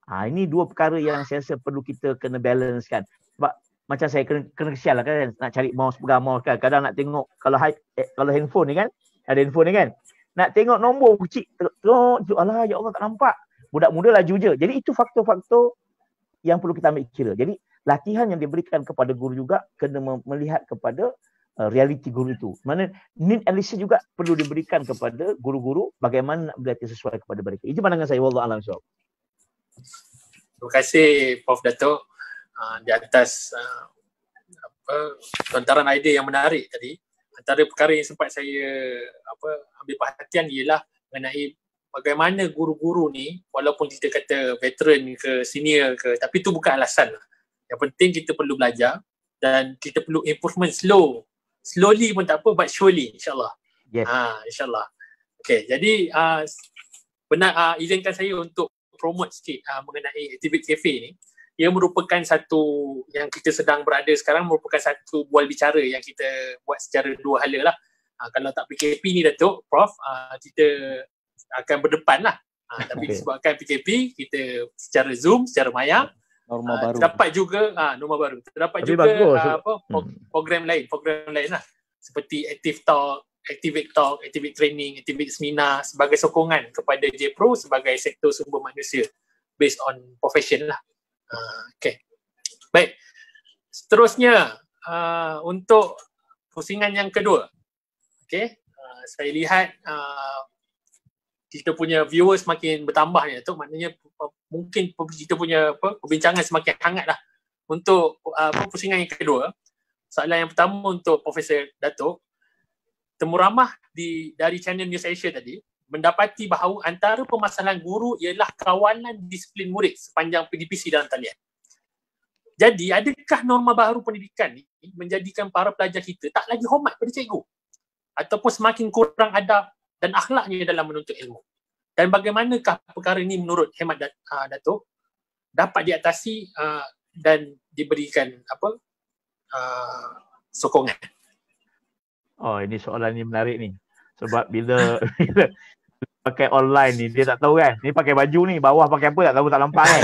Ini dua perkara yang saya rasa perlu kita kena balance kan. Sebab macam saya kena kesian lah kan nak cari mouse, pegang mouse kan. Kadang nak tengok kalau handphone ni kan, ada handphone ni kan. Nak tengok nombor kecil, alah ya Allah tak nampak. Budak muda laju je. Jadi itu faktor-faktor yang perlu kita ambil kira. Jadi latihan yang diberikan kepada guru juga kena melihat kepada realiti guru itu. Mana need analysis juga perlu diberikan kepada guru-guru bagaimana nak berlatih sesuai kepada mereka. Itu pandangan saya. Wallahu a'lam bishawab. Terima kasih Prof Dato' di atas lontaran idea yang menarik tadi. Antara perkara yang sempat saya ambil perhatian ialah mengenai bagaimana guru-guru ni walaupun kita kata veteran ke senior ke tapi itu bukan alasan. Yang penting kita perlu belajar dan kita perlu improvement slowly pun tak apa but surely insyaAllah. Yes. InsyaAllah. Okay, jadi benar izinkan saya untuk promote sikit mengenai Activate Cafe ni. Ia merupakan satu yang kita sedang berada sekarang merupakan satu bual bicara yang kita buat secara dua hala lah. Kalau tak PKP ni Datuk, Prof, kita akan berdepan lah. Tapi disebabkan PKP, kita secara Zoom, secara maya, norma baru. Terdapat juga norma baru. Terdapat tapi juga program lain lah. Seperti Active Talk, Activate Talk, Activate Training, Activate Seminar sebagai sokongan kepada JPRO sebagai sektor sumber manusia based on profession lah. Okay. Baik. Seterusnya untuk pusingan yang kedua. Okay. Saya lihat kita punya viewers makin bertambah ni tu maknanya mungkin kita punya perbincangan semakin hangat lah. Untuk pusingan yang kedua, soalan yang pertama untuk Profesor Dato'. Temu ramah dari channel News Asia tadi mendapati bahawa antara permasalahan guru ialah kawalan disiplin murid sepanjang PDPC dalam talian. Jadi adakah norma baru pendidikan ni menjadikan para pelajar kita tak lagi hormat pada cikgu ataupun semakin kurang adab dan akhlaknya dalam menuntut ilmu. Dan bagaimanakah perkara ini menurut hemat Datuk dapat diatasi dan diberikan sokongan? Oh, ini soalan ni menarik ni. Sebab bila pakai online ni, dia tak tahu kan. Ni pakai baju ni, bawah pakai apa tak tahu, tak nampak kan.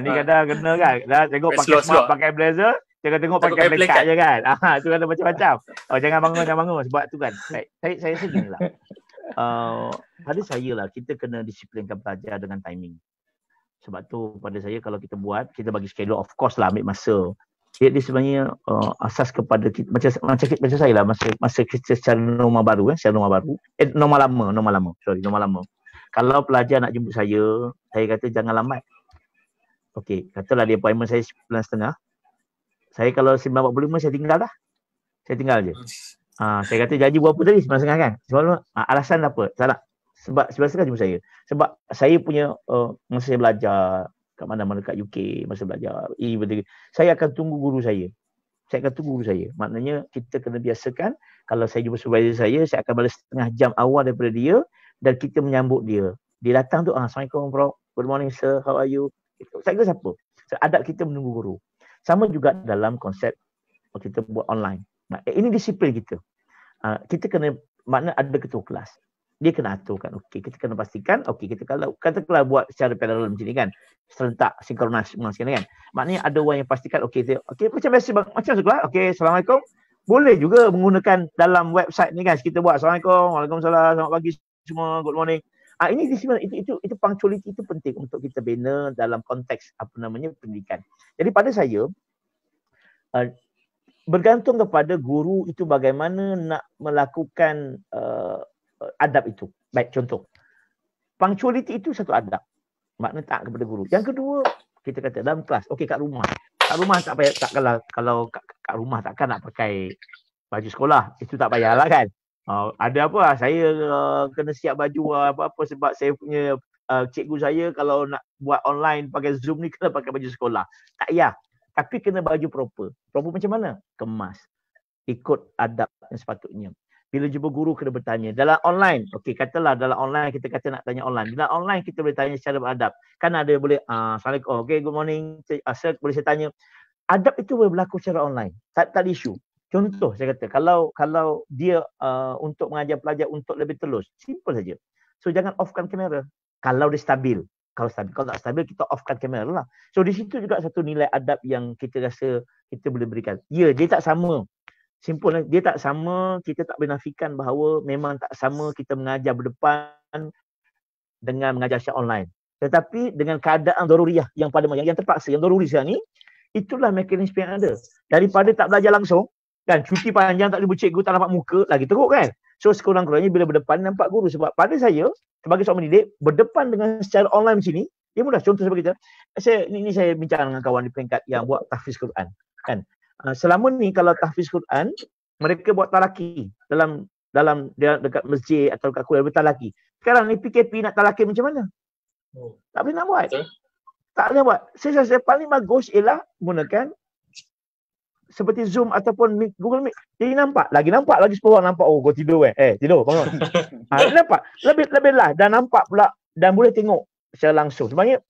Ni kadang kena kan. Dah tengok pakai smart, pakai blazer, jangan tengok pakai black je kan. Tu ada macam-macam. Oh, jangan bangun. Sebab tu kan. Saya rasa gini lah. Pada saya lah, kita kena disiplinkan pelajar dengan timing. Sebab tu pada saya kalau kita buat, kita bagi schedule, of course lah ambil masa. Dia sebenarnya asas kepada kita, macam saya lah, masa kita secara norma baru norma lama. Kalau pelajar nak jemput saya kata jangan lambat. Okey, katalah dia appointment saya 9.30. Saya kalau 9.45 saya tinggal dah. Saya tinggal je. Saya kata janji buat apa tadi 9.30 kan? Sebab alasan apa? Salah. Sebab 9.30 jemput saya. Sebab saya punya masa saya belajar kat mana-mana kat UK, masa belajar saya akan tunggu guru saya. Maknanya kita kena biasakan kalau saya jumpa supervisor saya akan balik setengah jam awal daripada dia dan kita menyambut dia. Dia datang tu, Assalamualaikum Prof, good morning sir, how are you? Saya kata siapa? Adab kita menunggu guru. Sama juga dalam konsep kita buat online. Ini disiplin kita. Kita kena, makna ada ketua kelas. Dia kena aturkan. Okey, kita kena pastikan, kita kalau katakanlah buat secara paralel macam ni kan, serentak, sinkronis semua kan. Maknanya ada orang yang pastikan, okey macam biasa macam sekolah. Okey, Assalamualaikum. Boleh juga menggunakan dalam website ni kan, kita buat Assalamualaikum, Waalaikumsalam, selamat pagi semua, good morning. Ini disiplin, itu punctuality itu penting untuk kita bina dalam konteks pendidikan. Jadi pada saya bergantung kepada guru itu bagaimana nak melakukan adab itu. Baik, contoh. Punctuality itu satu adab. Makna taat kepada guru. Yang kedua, kita kata dalam kelas, kat rumah. Kat rumah tak payah, kalau kat rumah takkan nak pakai baju sekolah. Itu tak payahlah kan. Ada apa? Saya kena siap baju apa-apa sebab saya punya cikgu saya kalau nak buat online pakai Zoom ni kena pakai baju sekolah. Tak payah. Tapi kena baju proper. Proper macam mana? Kemas. Ikut adab yang sepatutnya. Bila jumpa guru kena bertanya. Dalam online, katalah dalam online kita kata nak tanya online. Dalam online kita boleh tanya secara beradab. Kan ada boleh, Assalamualaikum, good morning, sir, boleh saya tanya. Adab itu boleh berlaku secara online. Tak ada isu. Contoh saya kata, kalau dia untuk mengajar pelajar untuk lebih telus, simple saja. So jangan offkan kamera. Kalau dia stabil. Kalau tak stabil, kita offkan kamera lah. So di situ juga satu nilai adab yang kita rasa kita boleh berikan. Ya, dia tak sama. Simple, dia tak sama, kita tak boleh nafikan bahawa memang tak sama kita mengajar berdepan dengan mengajar secara online. Tetapi dengan keadaan daruriyah yang terpaksa, yang daruri sekarang ni, itulah mekanisme yang ada. Daripada tak belajar langsung, kan, cuti panjang tak ada cikgu, tak nampak muka, lagi teruk kan. So sekurang-kurangnya bila berdepan nampak guru. Sebab pada saya, sebagai seorang pendidik, berdepan dengan secara online macam ni, dia mudah. Contoh sebagai kita, saya bincang dengan kawan di peringkat yang buat tahfiz Quran. Kan? Selama ni kalau tahfiz Quran, mereka buat talaki dalam dekat masjid atau dekat kuliah bertalaki. Sekarang ni PKP nak talaki macam mana? Tak boleh nak buat. Tak boleh buat. Saya rasa paling bagus ialah gunakan seperti Zoom ataupun Google Meet. Jadi nampak lagi 10 orang nampak, kau tidur tidur bangun. Nampak lebih lah dan nampak pula dan boleh tengok secara langsung. Sebenarnya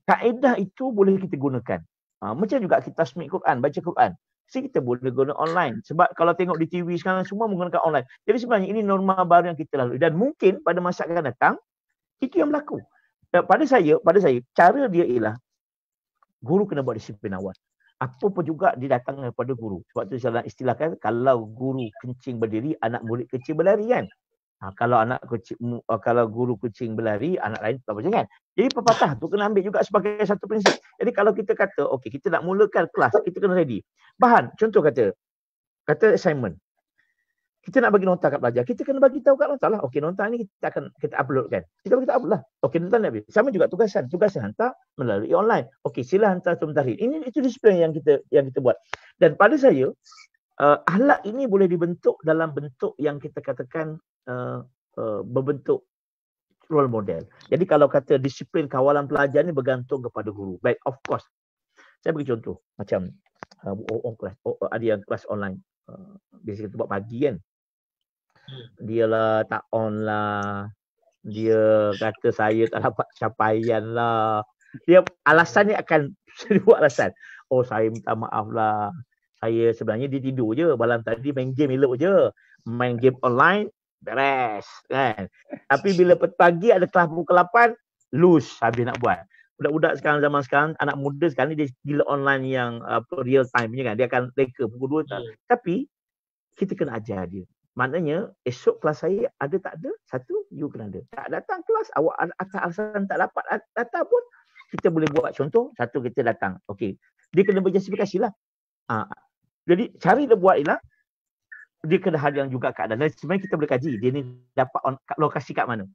kaedah itu boleh kita gunakan. Macam juga kita tasmid Quran, baca Quran. Kita boleh guna online. Sebab kalau tengok di TV sekarang semua menggunakan online. Jadi sebenarnya ini norma baru yang kita lalui. Dan mungkin pada masa akan datang, itu yang berlaku. Pada saya, cara dia ialah guru kena buat disiplin awal. Apa pun juga dia datang daripada guru. Sebab tu dalam istilah kan, kalau guru kencing berdiri, anak murid kecil berlari kan. Kalau guru kucing berlari, anak lain tak macam kan. Jadi pepatah tu kena ambil juga sebagai satu prinsip. Jadi kalau kita kata, kita nak mulakan kelas, kita kena ready. Bahan, contoh kata assignment. Kita nak bagi nota kat pelajar, kita kena bagi tahu kat nota lah. Nota ni kita upload kan. Kita upload lah. Nota nak habis. Sama juga tugasan hantar melalui online. Sila hantar sebentar. Itu disiplin yang kita buat. Dan pada saya, akhlak ini boleh dibentuk dalam bentuk yang kita katakan berbentuk role model. Jadi kalau kata disiplin kawalan pelajar ni bergantung kepada guru. Baik, of course. Saya bagi contoh. Macam orang kelas, ada yang kelas online. Biasa kita buat pagi kan. Dia lah tak on lah. Dia kata saya tak dapat capaian lah. Dia alasannya akan buat alasan. Oh, saya minta maaf lah. Saya sebenarnya dia tidur je. Malam tadi main game elok je. Main game online, beres. Kan? Tapi bila pagi ada kelas pukul 8, lose habis nak buat. Budak-budak sekarang, zaman sekarang, anak muda sekarang ni dia gila online yang real time punya kan. Dia akan reka pukul 2. Tapi kita kena ajar dia. Maknanya esok kelas saya ada tak ada, satu, you kena ada. Tak datang kelas, awak atas alasan tak dapat datang pun, kita boleh buat contoh, satu kita datang. Okey. Dia kena berjustifikasi lah. Jadi cari dia buat ialah, dia kena hadang juga keadaan. Dan sebenarnya kita boleh kaji, dia ni dapat lokasi kat mana.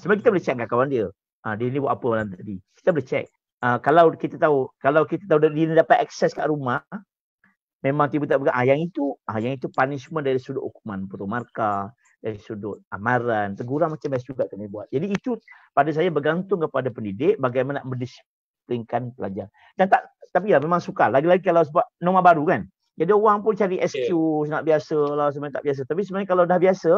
Sebenarnya kita boleh check kat kawan dia. Dia ni buat apa malam tadi. Kita boleh check. Kalau kita tahu dia ni dapat akses kat rumah, memang tiba-tiba yang itu punishment dari sudut hukuman, potong markah, dari sudut amaran, teguran macam biasa juga kena buat. Jadi itu pada saya bergantung kepada pendidik bagaimana mendisiplinkan pelajar. Dan tapi ya memang sukar. Lagi-lagi kalau sebab norma baru kan. Jadi orang pun cari excuse nak biasa lah, sebenarnya tak biasa. Tapi sebenarnya kalau dah biasa,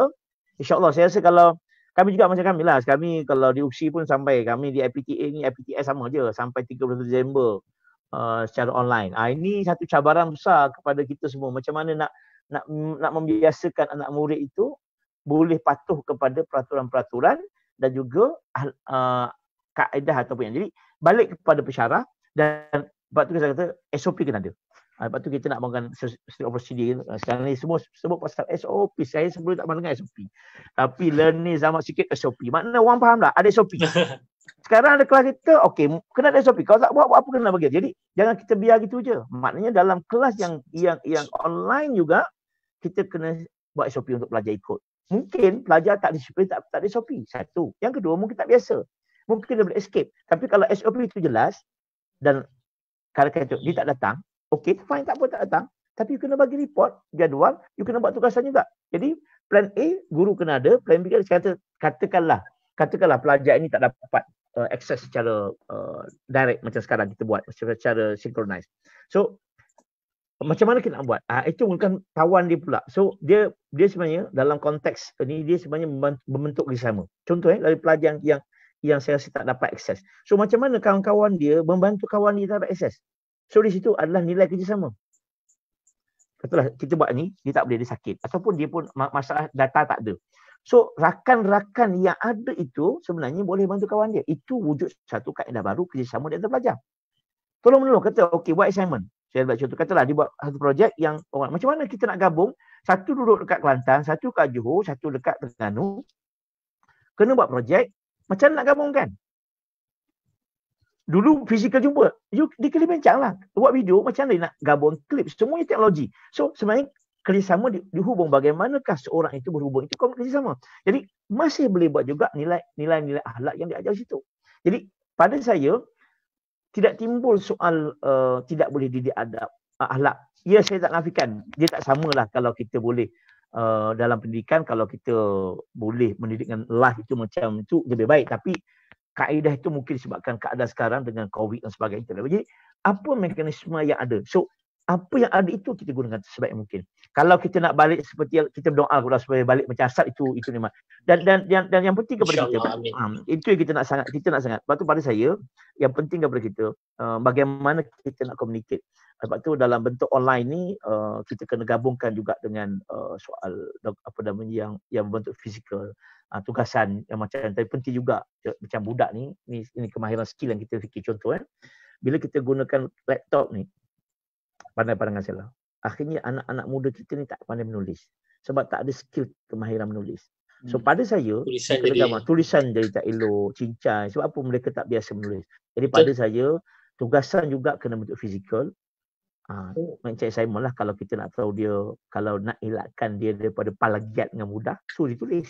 insya-Allah saya rasa kalau kami juga macam kami lah. Kami kalau di UPSI pun sampai kami di IPTA ni, IPTS sama je sampai 31 Disember secara online. Ini satu cabaran besar kepada kita semua. Macam mana nak membiasakan anak murid itu boleh patuh kepada peraturan-peraturan dan juga kaedah ataupun yang. Jadi balik kepada pensyarah dan sebab tu saya kata SOP kena ada. Lepas tu kita nak bangun state of procedure. Sekarang ni semua sebut pasal SOP. Saya sebelum tak pandang SOP. Tapi learning zaman sikit SOP. Maknanya orang faham tak? Ada SOP. Sekarang ada kelas kita, okey, kena ada SOP. Kalau tak buat apa kena bagi. Jadi jangan kita biar gitu je. Maknanya dalam kelas yang online juga, kita kena buat SOP untuk pelajar ikut. Mungkin pelajar tak disiplin, tak ada SOP. Satu. Yang kedua, mungkin tak biasa. Mungkin dia boleh escape. Tapi kalau SOP itu jelas, dan kalau dia tak datang, okey, fine, tak apa tak datang. Tapi you kena bagi report, jadual, you kena buat tugasan juga. Jadi, plan A, guru kena ada. Plan B, katakanlah pelajar ini tak dapat akses secara direct macam sekarang kita buat, secara synchronize. So, macam mana kita nak buat? Itu bukan tawan dia pula. So, dia sebenarnya dalam konteks ini, dia sebenarnya membentuk kerjasama. Contoh dari pelajar yang saya rasa tak dapat akses. So, macam mana kawan-kawan dia membantu kawan dia tak dapat akses? So, di situ adalah nilai kerjasama. Setelah kita buat ni, dia tak boleh, dia sakit. Ataupun dia pun masalah data tak ada. So, rakan-rakan yang ada itu sebenarnya boleh bantu kawan dia. Itu wujud satu kaedah baru kerjasama di antara pelajar. Tolong-menolong, kata, okey, buat assignment. Saya buat contoh, katalah dia buat satu projek yang orang, macam mana kita nak gabung, satu duduk dekat Kelantan, satu dekat Johor, satu dekat Terengganu, kena buat projek, macam mana nak gabungkan? Dulu fizikal jumpa, dia kena bincanglah. Buat video, macam mana nak gabung klip, semuanya teknologi. So, sebenarnya kerjasama dihubung bagaimanakah seorang itu berhubung, itu kerjasama. Jadi, masih boleh buat juga nilai-nilai akhlak yang diajar situ. Jadi, pada saya, tidak timbul soal tidak boleh didik adab akhlak. Ya, saya tak nafikan. Dia tak samalah kalau kita boleh dalam pendidikan, kalau kita boleh mendidikkan live itu macam itu lebih baik. Tapi kaedah itu mungkin disebabkan keadaan sekarang dengan COVID dan sebagainya. Jadi apa mekanisme yang ada? So apa yang ada itu kita gunakan sebaik mungkin. Kalau kita nak balik seperti yang kita berdoa kepada supaya balik macam asal itu memang. Dan yang penting kepada kita, itu yang kita nak sangat. Lepas tu pada saya yang penting kepada kita bagaimana kita nak communicate. Lepas tu dalam bentuk online ni kita kena gabungkan juga dengan soal apa namanya yang bentuk fizikal. Tugasan yang macam tadi penting juga macam budak ni kemahiran skill yang kita fikir contoh bila kita gunakan laptop ni pandai-pandai salah. Akhirnya anak-anak muda kita ni tak pandai menulis sebab tak ada skill kemahiran menulis. So pada saya tulisan jadi tak elok, cincai sebab apa mereka tak biasa menulis. Jadi pada saya tugasan juga kena bentuk fizikal. Macam saya malah kalau kita nak tahu dia, kalau nak elakkan dia daripada plagiat dengan mudah, suruh ditulis.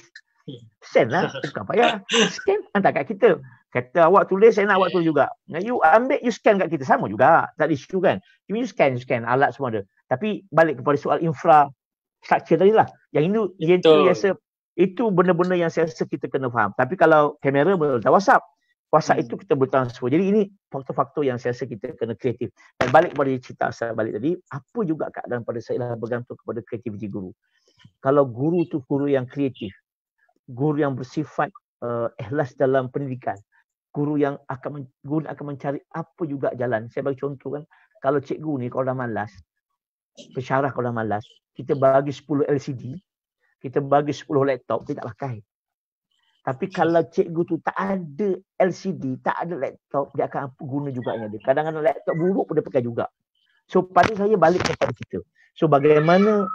Send lah, bukan payah. Scan, hantar kat kita. Kata awak tulis, saya nak awak tulis juga. You ambil, you scan kat kita. Sama juga. Tak ada isu kan. You scan, alat semua ada. Tapi balik kepada soal infrastructure tadi lah. Yang itu biasa, itu benda-benda yang saya rasa kita kena faham. Tapi kalau kamera boleh letak WhatsApp. WhatsApp itu kita boleh transfer. Jadi ini faktor-faktor yang saya rasa kita kena kreatif. Dan balik pada cerita asal balik tadi, apa juga keadaan pada saya adalah bergantung kepada kreativiti guru. Kalau guru tu guru yang kreatif, guru yang bersifat ikhlas dalam pendidikan, guru akan mencari apa juga jalan. Saya bagi contoh kan, kalau cikgu ni kalau dah malas, pensyarah kalau dah malas, kita bagi 10 LCD, kita bagi 10 laptop, dia tak pakai. Tapi kalau cikgu tu tak ada LCD, tak ada laptop, dia akan apa guna juga dia. Kadang-kadang laptop buruk pun dia pakai juga. So pada saya balik kepada kita. So bagaimana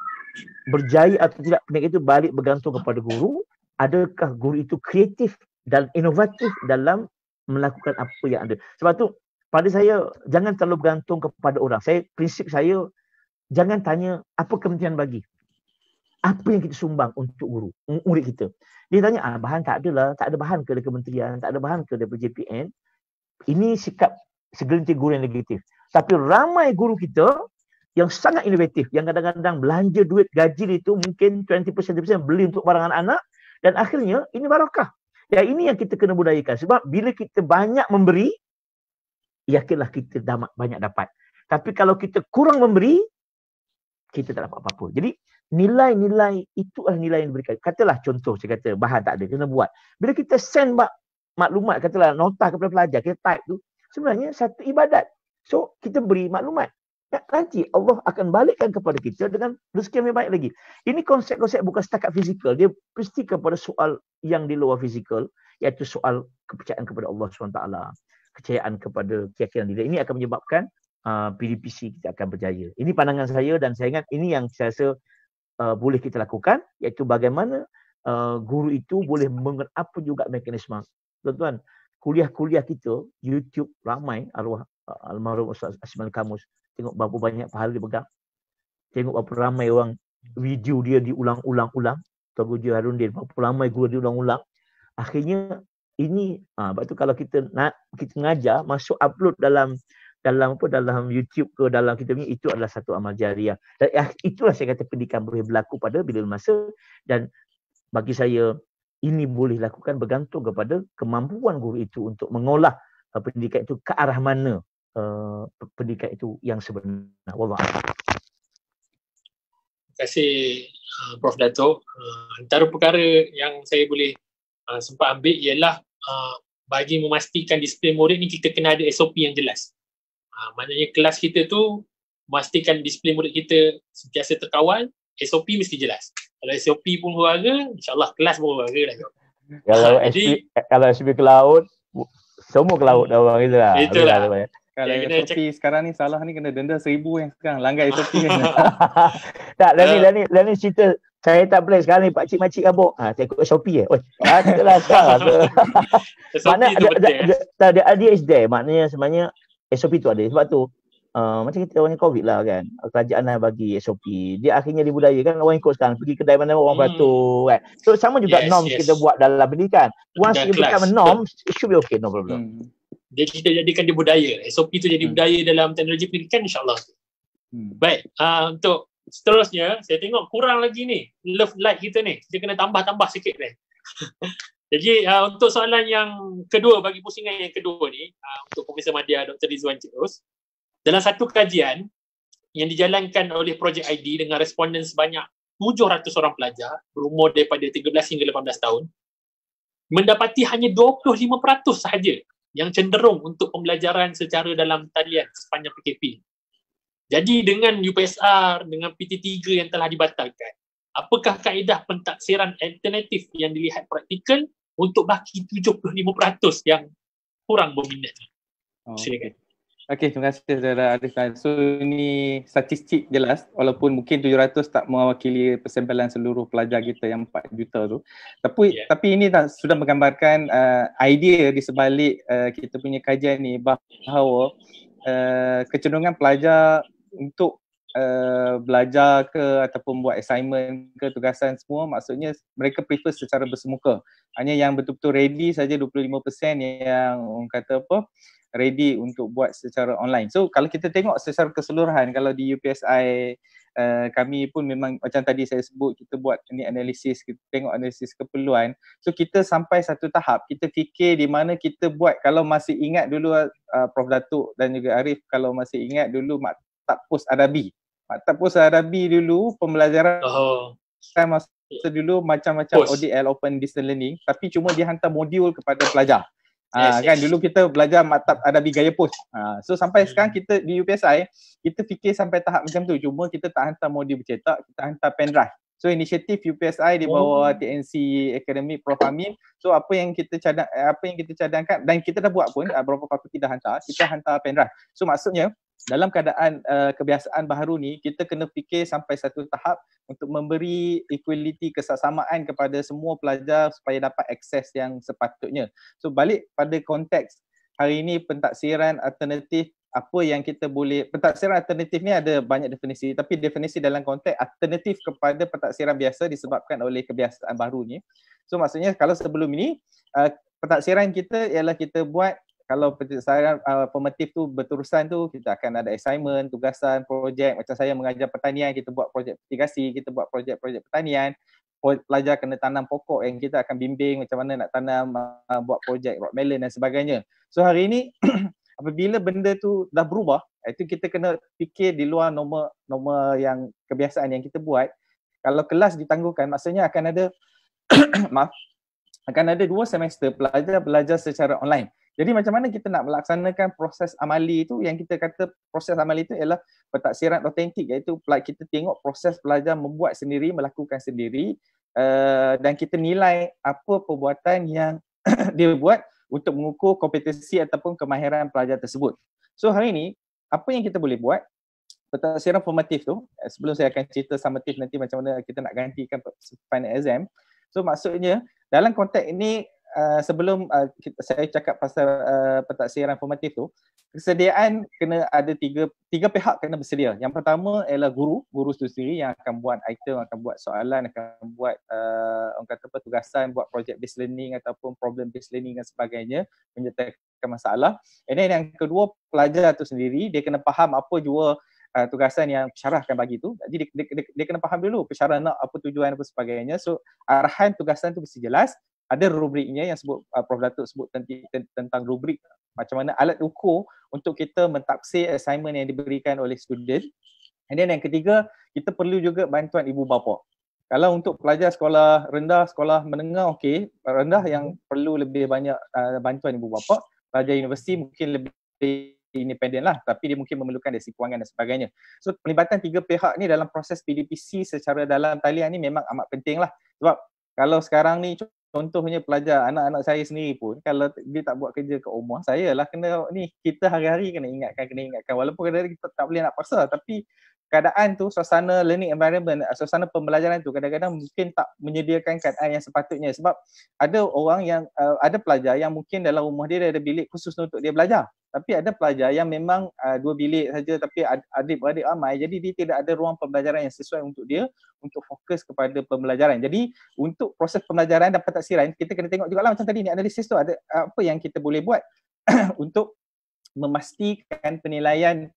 berjaya atau tidak pendidikan itu balik bergantung kepada guru. Adakah guru itu kreatif dan inovatif dalam melakukan apa yang ada. Sebab tu pada saya jangan terlalu bergantung kepada orang. Prinsip saya jangan tanya apa kementerian bagi. Apa yang kita sumbang untuk guru, murid kita. Dia tanya, bahan tak ada lah, tak ada bahan ke dari kementerian, tak ada bahan ke dari JPN. Ini sikap segelintir guru yang negatif. Tapi ramai guru kita yang sangat inovatif, yang kadang-kadang belanja duit gaji itu mungkin 20% beli untuk barang anak-anak, dan akhirnya ini barakah. Ya, ini yang kita kena budayakan. Sebab bila kita banyak memberi, yakinlah kita banyak dapat. Tapi kalau kita kurang memberi, kita tak dapat apa-apa. Jadi nilai-nilai itu adalah nilai yang diberikan. Katalah contoh, saya kata bahan tak ada, kena buat. Bila kita send maklumat, katalah nota kepada pelajar, kita type tu, sebenarnya satu ibadat. So, kita beri maklumat. Nanti Allah akan balikkan kepada kita dengan rezeki yang lebih baik lagi. Ini konsep-konsep bukan setakat fizikal. Dia mesti kepada soal yang di luar fizikal, iaitu soal kepercayaan kepada Allah SWT. Kepercayaan kepada keyakinan diri. Ini akan menyebabkan PDPC kita akan berjaya. Ini pandangan saya dan saya ingat ini yang saya rasa boleh kita lakukan, iaitu bagaimana guru itu boleh mengenal apa juga mekanisme. Tuan-tuan, kuliah-kuliah kita, YouTube ramai, arwah almarhum Ustaz Asman Kamus, tengok berapa banyak pahala dia pegang. Tengok berapa ramai orang video dia diulang-ulang-ulang. Tuan Guru Harundin, berapa ramai guru diulang-ulang. Akhirnya ini, sebab tu kalau kita ngajar, masuk upload dalam YouTube ke dalam kita punya, itu adalah satu amal jariah. Dan itulah saya kata pendidikan boleh berlaku pada bila masa, dan bagi saya ini boleh lakukan bergantung kepada kemampuan guru itu untuk mengolah pendidikan itu ke arah mana pendidikan itu yang sebenar. Wallah. Terima kasih Prof Dato'. Antara perkara yang saya boleh sempat ambil ialah bagi memastikan disiplin murid ni kita kena ada SOP yang jelas. Maknanya kelas kita tu memastikan disiplin murid kita sentiasa terkawal, SOP mesti jelas. Kalau SOP pun berwarga, insyaAllah kelas pun berwarga dah. Kalau SOP ke laut, semua ke laut dah orang itu lah. Itulah. Kalau SOP sekarang ni salah ni kena denda 1,000 yang sekarang. Langgar SOP kan. Tak, Lani cerita. Saya tak boleh sekarang ni pakcik-makcik kabuk. Saya ikut SOP itulah sekarang. Maknanya dia is there. Maknanya sebenarnya SOP tu ada. Sebab tu macam kita orang COVID lah kan. Kerajaan dah bagi SOP. Dia akhirnya dibudayakan orang ikut sekarang. Pergi kedai mana orang beratur kan. So sama juga norm kita buat dalam pendidikan. Once it become a norm, it should be okay, no problem. Jadi kita jadikan dia budaya. SOP tu jadi budaya dalam teknologi pendidikan, insyaAllah. Baik, untuk seterusnya, saya tengok kurang lagi ni. Love like kita ni. Kita kena tambah-tambah sikit ni. Jadi untuk soalan yang kedua, bagi pusingan yang kedua ni, untuk Profesor Madya Dr. Rizwan Cik Ros, dalam satu kajian yang dijalankan oleh Projek ID dengan responden sebanyak 700 orang pelajar berumur daripada 13 hingga 18 tahun, mendapati hanya 25% sahaja yang cenderung untuk pembelajaran secara dalam talian sepanjang PKP. Jadi dengan UPSR, dengan PT3 yang telah dibatalkan, apakah kaedah pentaksiran alternatif yang dilihat praktikal untuk baki 75% yang kurang berminat? Silakan. Okey, terima kasih Saudara Arif. So ini statistik jelas, walaupun mungkin 700 tak mewakili persembalan seluruh pelajar kita yang 4 juta tu. Tapi ini sudah menggambarkan idea di sebalik kita punya kajian ni, bahawa kecenderungan pelajar untuk belajar ke ataupun buat assignment ke tugasan semua, maksudnya mereka prefer secara bersemuka. Hanya yang betul-betul ready saja 25% yang orang kata ready untuk buat secara online. So kalau kita tengok secara keseluruhan, kalau di UPSI kami pun memang macam tadi saya sebut, kita buat ni analisis, kita tengok analisis keperluan. So kita sampai satu tahap kita fikir di mana kita buat, kalau masih ingat dulu Prof Datuk dan juga Arif, kalau masih ingat dulu maktab post Arabi. Maktab post Arabi dulu pembelajaran masa dulu macam-macam ODL, Open Distance Learning, tapi cuma dia hantar modul kepada pelajar. Kan dulu kita belajar maktab Arabi gaya post. So sampai sekarang kita di UPSI kita fikir sampai tahap macam tu, cuma kita tak hantar modul bercetak, kita hantar pen drive. So inisiatif UPSI di bawah TNC Academic Prof Amin. So apa yang kita cadangkan dan kita dah buat pun, beberapa fakulti dah hantar, kita hantar pen drive. So maksudnya dalam keadaan kebiasaan baharu ni, kita kena fikir sampai satu tahap untuk memberi equality, kesamaan kepada semua pelajar supaya dapat akses yang sepatutnya. So balik pada konteks hari ini, pentaksiran alternatif, apa yang kita boleh, pentaksiran alternatif ni ada banyak definisi, tapi definisi dalam konteks alternatif kepada pentaksiran biasa disebabkan oleh kebiasaan baru ni. So maksudnya kalau sebelum ini pentaksiran kita ialah kita buat, kalau pentaksiran formatif tu berterusan tu, kita akan ada assignment, tugasan, projek. Macam saya mengajar pertanian, kita buat projek mitigasi, kita buat projek-projek pertanian. Pelajar kena tanam pokok yang kita akan bimbing macam mana nak tanam, buat projek rock melon dan sebagainya. So hari ini apabila benda tu dah berubah, itu kita kena fikir di luar norma yang kebiasaan yang kita buat. Kalau kelas ditangguhkan, maksudnya akan ada akan ada 2 semester pelajar belajar secara online. Jadi macam mana kita nak melaksanakan proses amali itu, yang kita kata proses amali itu ialah pentaksiran autentik, iaitu kita tengok proses pelajar membuat sendiri, melakukan sendiri, dan kita nilai apa perbuatan yang dia buat untuk mengukur kompetensi ataupun kemahiran pelajar tersebut. So hari ini, apa yang kita boleh buat, pentaksiran formatif tu, sebelum saya akan cerita summative nanti macam mana kita nak gantikan final exam. So maksudnya dalam konteks ini, sebelum saya cakap pasal pentaksiran formatif tu, kesediaan kena ada tiga pihak kena bersedia. Yang pertama ialah guru tu sendiri yang akan buat item, akan buat soalan, akan buat orang kata apa, tugasan, buat project based learning ataupun problem based learning dan sebagainya, menyelesaikan masalah. And then yang kedua, pelajar tu sendiri dia kena faham apa jua tugasan yang pensyarah akan bagi tu. Jadi dia kena faham dulu pensyarah nak apa tujuan apa sebagainya. So arahan tugasan tu mesti jelas. Ada rubriknya yang sebut Prof Datuk sebut tentang rubrik, macam mana alat ukur untuk kita mentaksir assignment yang diberikan oleh student. And then yang ketiga, kita perlu juga bantuan ibu bapa. Kalau untuk pelajar sekolah rendah, sekolah menengah, okey, rendah yang perlu lebih banyak bantuan ibu bapa. Pelajar universiti mungkin lebih independen lah, tapi dia mungkin memerlukan dari kewangan dan sebagainya. So pelibatan 3 pihak ni dalam proses PDPC secara dalam talian ni memang amat penting lah. Sebab kalau sekarang ni contohnya pelajar, anak-anak saya sendiri pun kalau dia tak buat kerja kat rumah, saya lah kena ni, kita hari-hari kena ingatkan. Walaupun kadang-kadang kita tak boleh nak paksa, tapi keadaan tu, suasana learning environment, suasana pembelajaran tu kadang-kadang mungkin tak menyediakan keadaan yang sepatutnya. Sebab ada orang yang, ada pelajar yang mungkin dalam rumah dia ada bilik khusus untuk dia belajar. Tapi ada pelajar yang memang 2 bilik saja tapi adik-beradik ramai, jadi dia tidak ada ruang pembelajaran yang sesuai untuk dia untuk fokus kepada pembelajaran. Jadi untuk proses pembelajaran dan pentaksiran, kita kena tengok juga lah macam tadi ni analisis tu, ada apa yang kita boleh buat untuk memastikan penilaian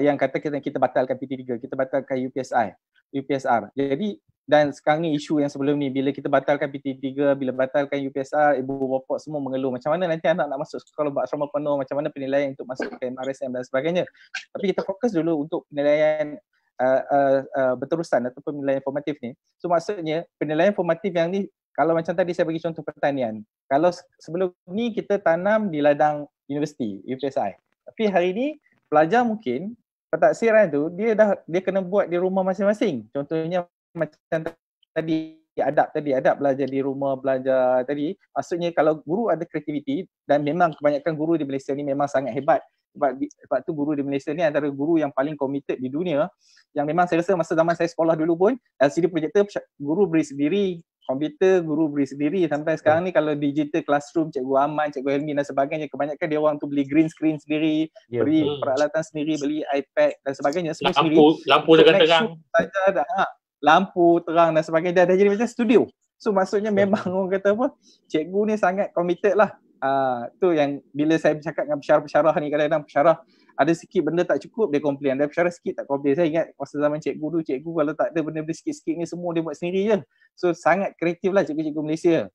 yang kata kita batalkan PT3, kita batalkan UPSR. Jadi dan sekarang ni isu yang sebelum ni, bila kita batalkan PT3, bila batalkan UPSR, ibu bapa semua mengeluh macam mana nanti anak nak masuk sekolah berasrama penuh, macam mana penilaian untuk masuk ke MRSM dan sebagainya. Tapi kita fokus dulu untuk penilaian berterusan atau penilaian formatif ni. So maksudnya penilaian formatif yang ni, kalau macam tadi saya bagi contoh pertanian, kalau sebelum ni kita tanam di ladang universiti, UPSI, tapi hari ni pelajar mungkin pentaksiran tu dia kena buat di rumah masing-masing. Contohnya macam tadi adab belajar di rumah, belajar tadi. Maksudnya kalau guru ada kreativiti, dan memang kebanyakan guru di Malaysia ni memang sangat hebat. Sebab tu guru di Malaysia ni antara guru yang paling committed di dunia, yang memang saya rasa masa zaman saya sekolah dulu pun LCD projector guru beri sendiri, komputer guru beri sendiri. Sampai sekarang ni kalau digital classroom, Cikgu Aman, Cikgu Helmi dan sebagainya, kebanyakan dia orang tu beli green screen sendiri, beli peralatan sendiri, beli iPad dan sebagainya semua sendiri. Lampu terang-terang, lampu terang dan sebagainya, dah jadi macam studio. So maksudnya memang orang kata apa, cikgu ni sangat committed lah. Tu yang bila saya bercakap dengan pensyarah-pensyarah ni, kadang-kadang pensyarah Ada sikit benda tak cukup, dia komplain. Ada persyarah sikit tak komplain. Saya ingat masa zaman cikgu dulu, cikgu kalau tak ada benda-benda sikit-sikit ni semua dia buat sendiri je. So sangat kreatif lah cikgu-cikgu Malaysia.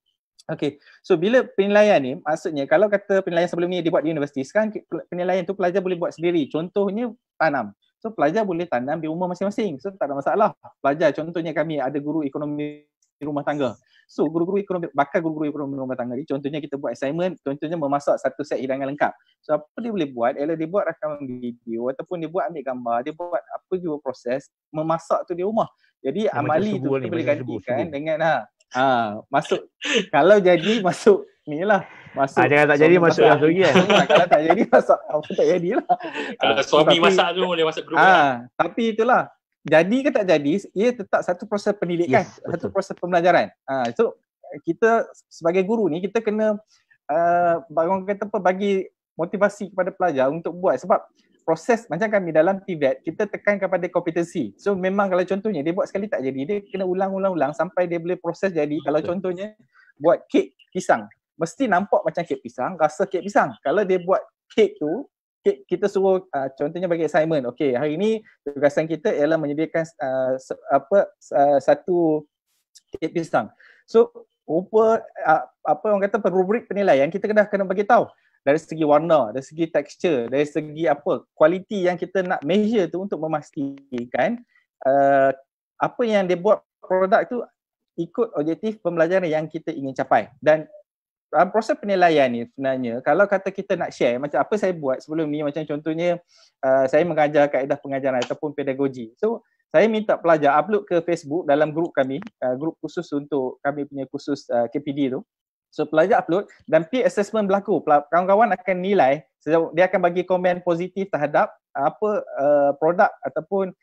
Okay, so bila penilaian ni, maksudnya kalau kata penilaian sebelum ni dibuat di universiti, sekarang penilaian tu pelajar boleh buat sendiri. Contohnya tanam. So pelajar boleh tanam di rumah masing-masing. So tak ada masalah. Pelajar, contohnya kami ada guru ekonomi rumah tangga. So guru-guru ekonomi, bakal guru-guru ekonomi rumah tangga ni, contohnya kita buat assignment, contohnya memasak satu set hidangan lengkap. So apa dia boleh buat, ialah dia buat rakaman video ataupun dia buat ambil gambar, dia buat apa juga proses memasak tu di rumah. Jadi amali tu kita boleh gantikan dengan masuk, kalau jadi masuk ni lah, masuk jangan tak jadi masuk dalam story kan. Kalau tak jadi masuk apa tak jadilah. Kalau suami masak tu boleh masuk grup. Tapi itulah, jadi ke tak jadi, ia tetap satu proses pendidikan, satu proses pembelajaran. So kita sebagai guru ni kita kena orang kata apa, bagi motivasi kepada pelajar untuk buat, sebab proses macam kami dalam TVET, kita tekan kepada kompetensi. So memang kalau contohnya dia buat sekali tak jadi, dia kena ulang-ulang sampai dia boleh proses jadi. Kalau contohnya buat kek pisang, mesti nampak macam kek pisang, rasa kek pisang. Kalau dia buat kek tu, kek kita suruh contohnya bagi assignment, okey, hari ni tugasan kita ialah menyediakan satu kek pisang. So rupa orang kata rubrik penilaian kita kena bagi tahu dari segi warna, dari segi tekstur, dari segi kualiti yang kita nak measure tu untuk memastikan apa yang dia buat produk tu ikut objektif pembelajaran yang kita ingin capai. Dan dalam proses penilaian ni sebenarnya, kalau kata kita nak share macam apa saya buat sebelum ni, macam contohnya saya mengajar kaedah pengajaran ataupun pedagogi. So saya minta pelajar upload ke Facebook dalam grup kami, grup khusus untuk kami punya khusus KPD tu. So pelajar upload dan peer assessment berlaku. Kawan-kawan akan nilai, dia akan bagi komen positif terhadap produk ataupun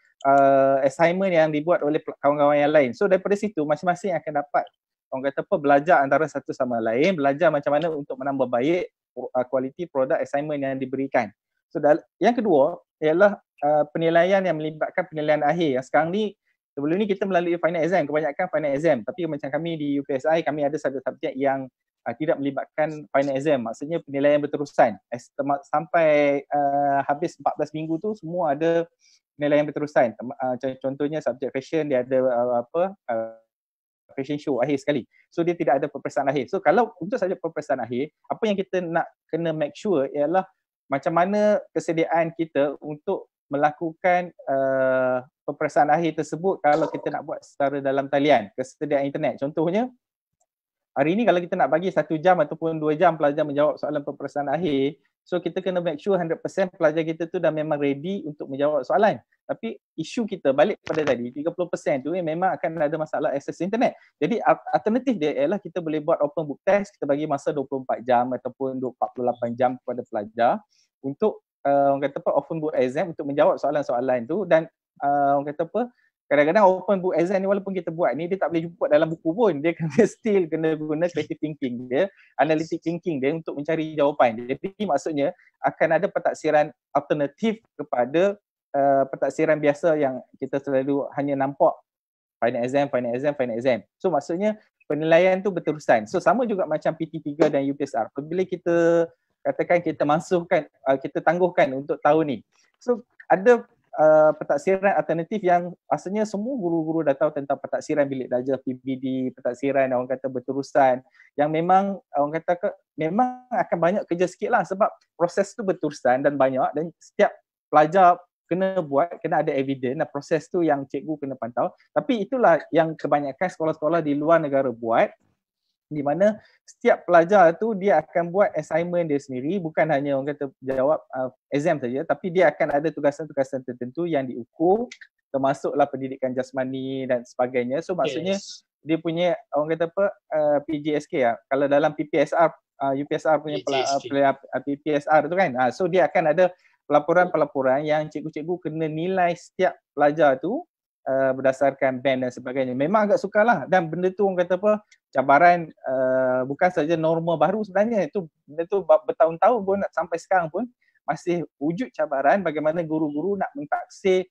assignment yang dibuat oleh kawan-kawan yang lain. So daripada situ masing-masing akan dapat orang kata belajar antara satu sama lain, belajar macam mana untuk menambah baik kualiti produk assignment yang diberikan. So yang kedua ialah penilaian yang melibatkan penilaian akhir. Yang sekarang ni, sebelum ni kita melalui final exam, kebanyakan final exam, tapi macam kami di UPSI, kami ada satu subjek yang tidak melibatkan final exam, maksudnya penilaian berterusan. Sampai habis 14 minggu tu semua ada penilaian berterusan. Contohnya subjek fashion, dia ada fashion show akhir sekali. So dia tidak ada peperiksaan akhir. So kalau untuk saja peperiksaan akhir, apa yang kita nak kena make sure ialah macam mana kesediaan kita untuk melakukan peperiksaan akhir tersebut kalau kita nak buat secara dalam talian, kesediaan internet. Contohnya, hari ni kalau kita nak bagi 1 jam ataupun 2 jam pelajar menjawab soalan peperiksaan akhir, so kita kena make sure 100% pelajar kita tu dah memang ready untuk menjawab soalan. Tapi isu kita balik pada tadi, 30% tu memang akan ada masalah akses internet. Jadi alternatif dia ialah kita boleh buat open book test, kita bagi masa 24 jam ataupun 48 jam kepada pelajar untuk orang kata open book exam untuk menjawab soalan-soalan tu. Dan orang kata kadang-kadang open book exam ni walaupun kita buat ni, dia tak boleh jumpa dalam buku pun. Dia kena guna creative thinking dia, analytic thinking dia untuk mencari jawapan. Jadi maksudnya akan ada pentaksiran alternatif kepada pentaksiran biasa yang kita selalu hanya nampak final exam. So maksudnya penilaian tu berterusan. So sama juga macam PT3 dan UPSR. Apabila kita katakan kita masukkan, kita tangguhkan untuk tahun ni. So ada pentaksiran alternatif yang asalnya semua guru-guru dah tahu tentang pentaksiran bilik darjah PBD, pentaksiran orang kata berterusan, yang memang orang kata memang akan banyak kerja sikit lah sebab proses tu berterusan dan banyak, dan setiap pelajar kena buat, kena ada evidence dan proses tu yang cikgu kena pantau. Tapi itulah yang kebanyakan sekolah-sekolah di luar negara buat, di mana setiap pelajar tu dia akan buat assignment dia sendiri, bukan hanya orang kata jawab exam saja, tapi dia akan ada tugasan-tugasan tertentu yang diukur, termasuklah pendidikan jasmani dan sebagainya. So maksudnya dia punya orang kata PGSK lah. Kalau dalam PPSR, UPSR punya PPSR tu kan. So dia akan ada pelaporan-pelaporan yang cikgu-cikgu kena nilai setiap pelajar tu berdasarkan band dan sebagainya. Memang agak sukarlah, dan benda tu orang kata cabaran bukan saja norma baru sebenarnya, itu benda tu bertahun-tahun pun sampai sekarang pun masih wujud cabaran bagaimana guru-guru nak mentaksir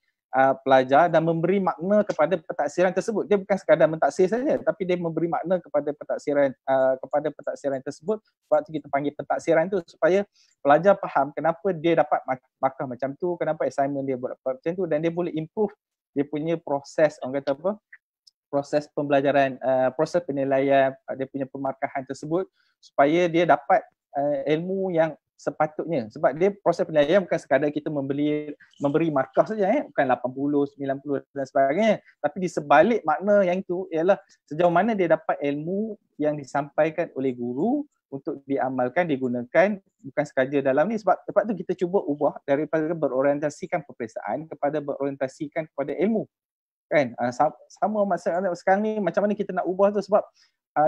pelajar dan memberi makna kepada pentaksiran tersebut. Dia bukan sekadar mentaksir saja, tapi dia memberi makna kepada pentaksiran tersebut. Sebab tu kita panggil pentaksiran tu, supaya pelajar faham kenapa dia dapat markah macam tu, kenapa assignment dia buat macam tu, dan dia boleh improve dia punya proses, orang kata apa, proses pembelajaran, proses penilaian, dia punya pemarkahan tersebut, supaya dia dapat ilmu yang sepatutnya. Sebab dia proses penilaian bukan sekadar kita memberi markah saja, bukan 80, 90 dan sebagainya, tapi di sebalik makna yang itu ialah sejauh mana dia dapat ilmu yang disampaikan oleh guru untuk diamalkan, digunakan, bukan sekadar dalam ni. Sebab tu kita cuba ubah daripada berorientasikan peperiksaan kepada berorientasikan kepada ilmu. Kan? Sama masa sekarang ni, macam mana kita nak ubah tu, sebab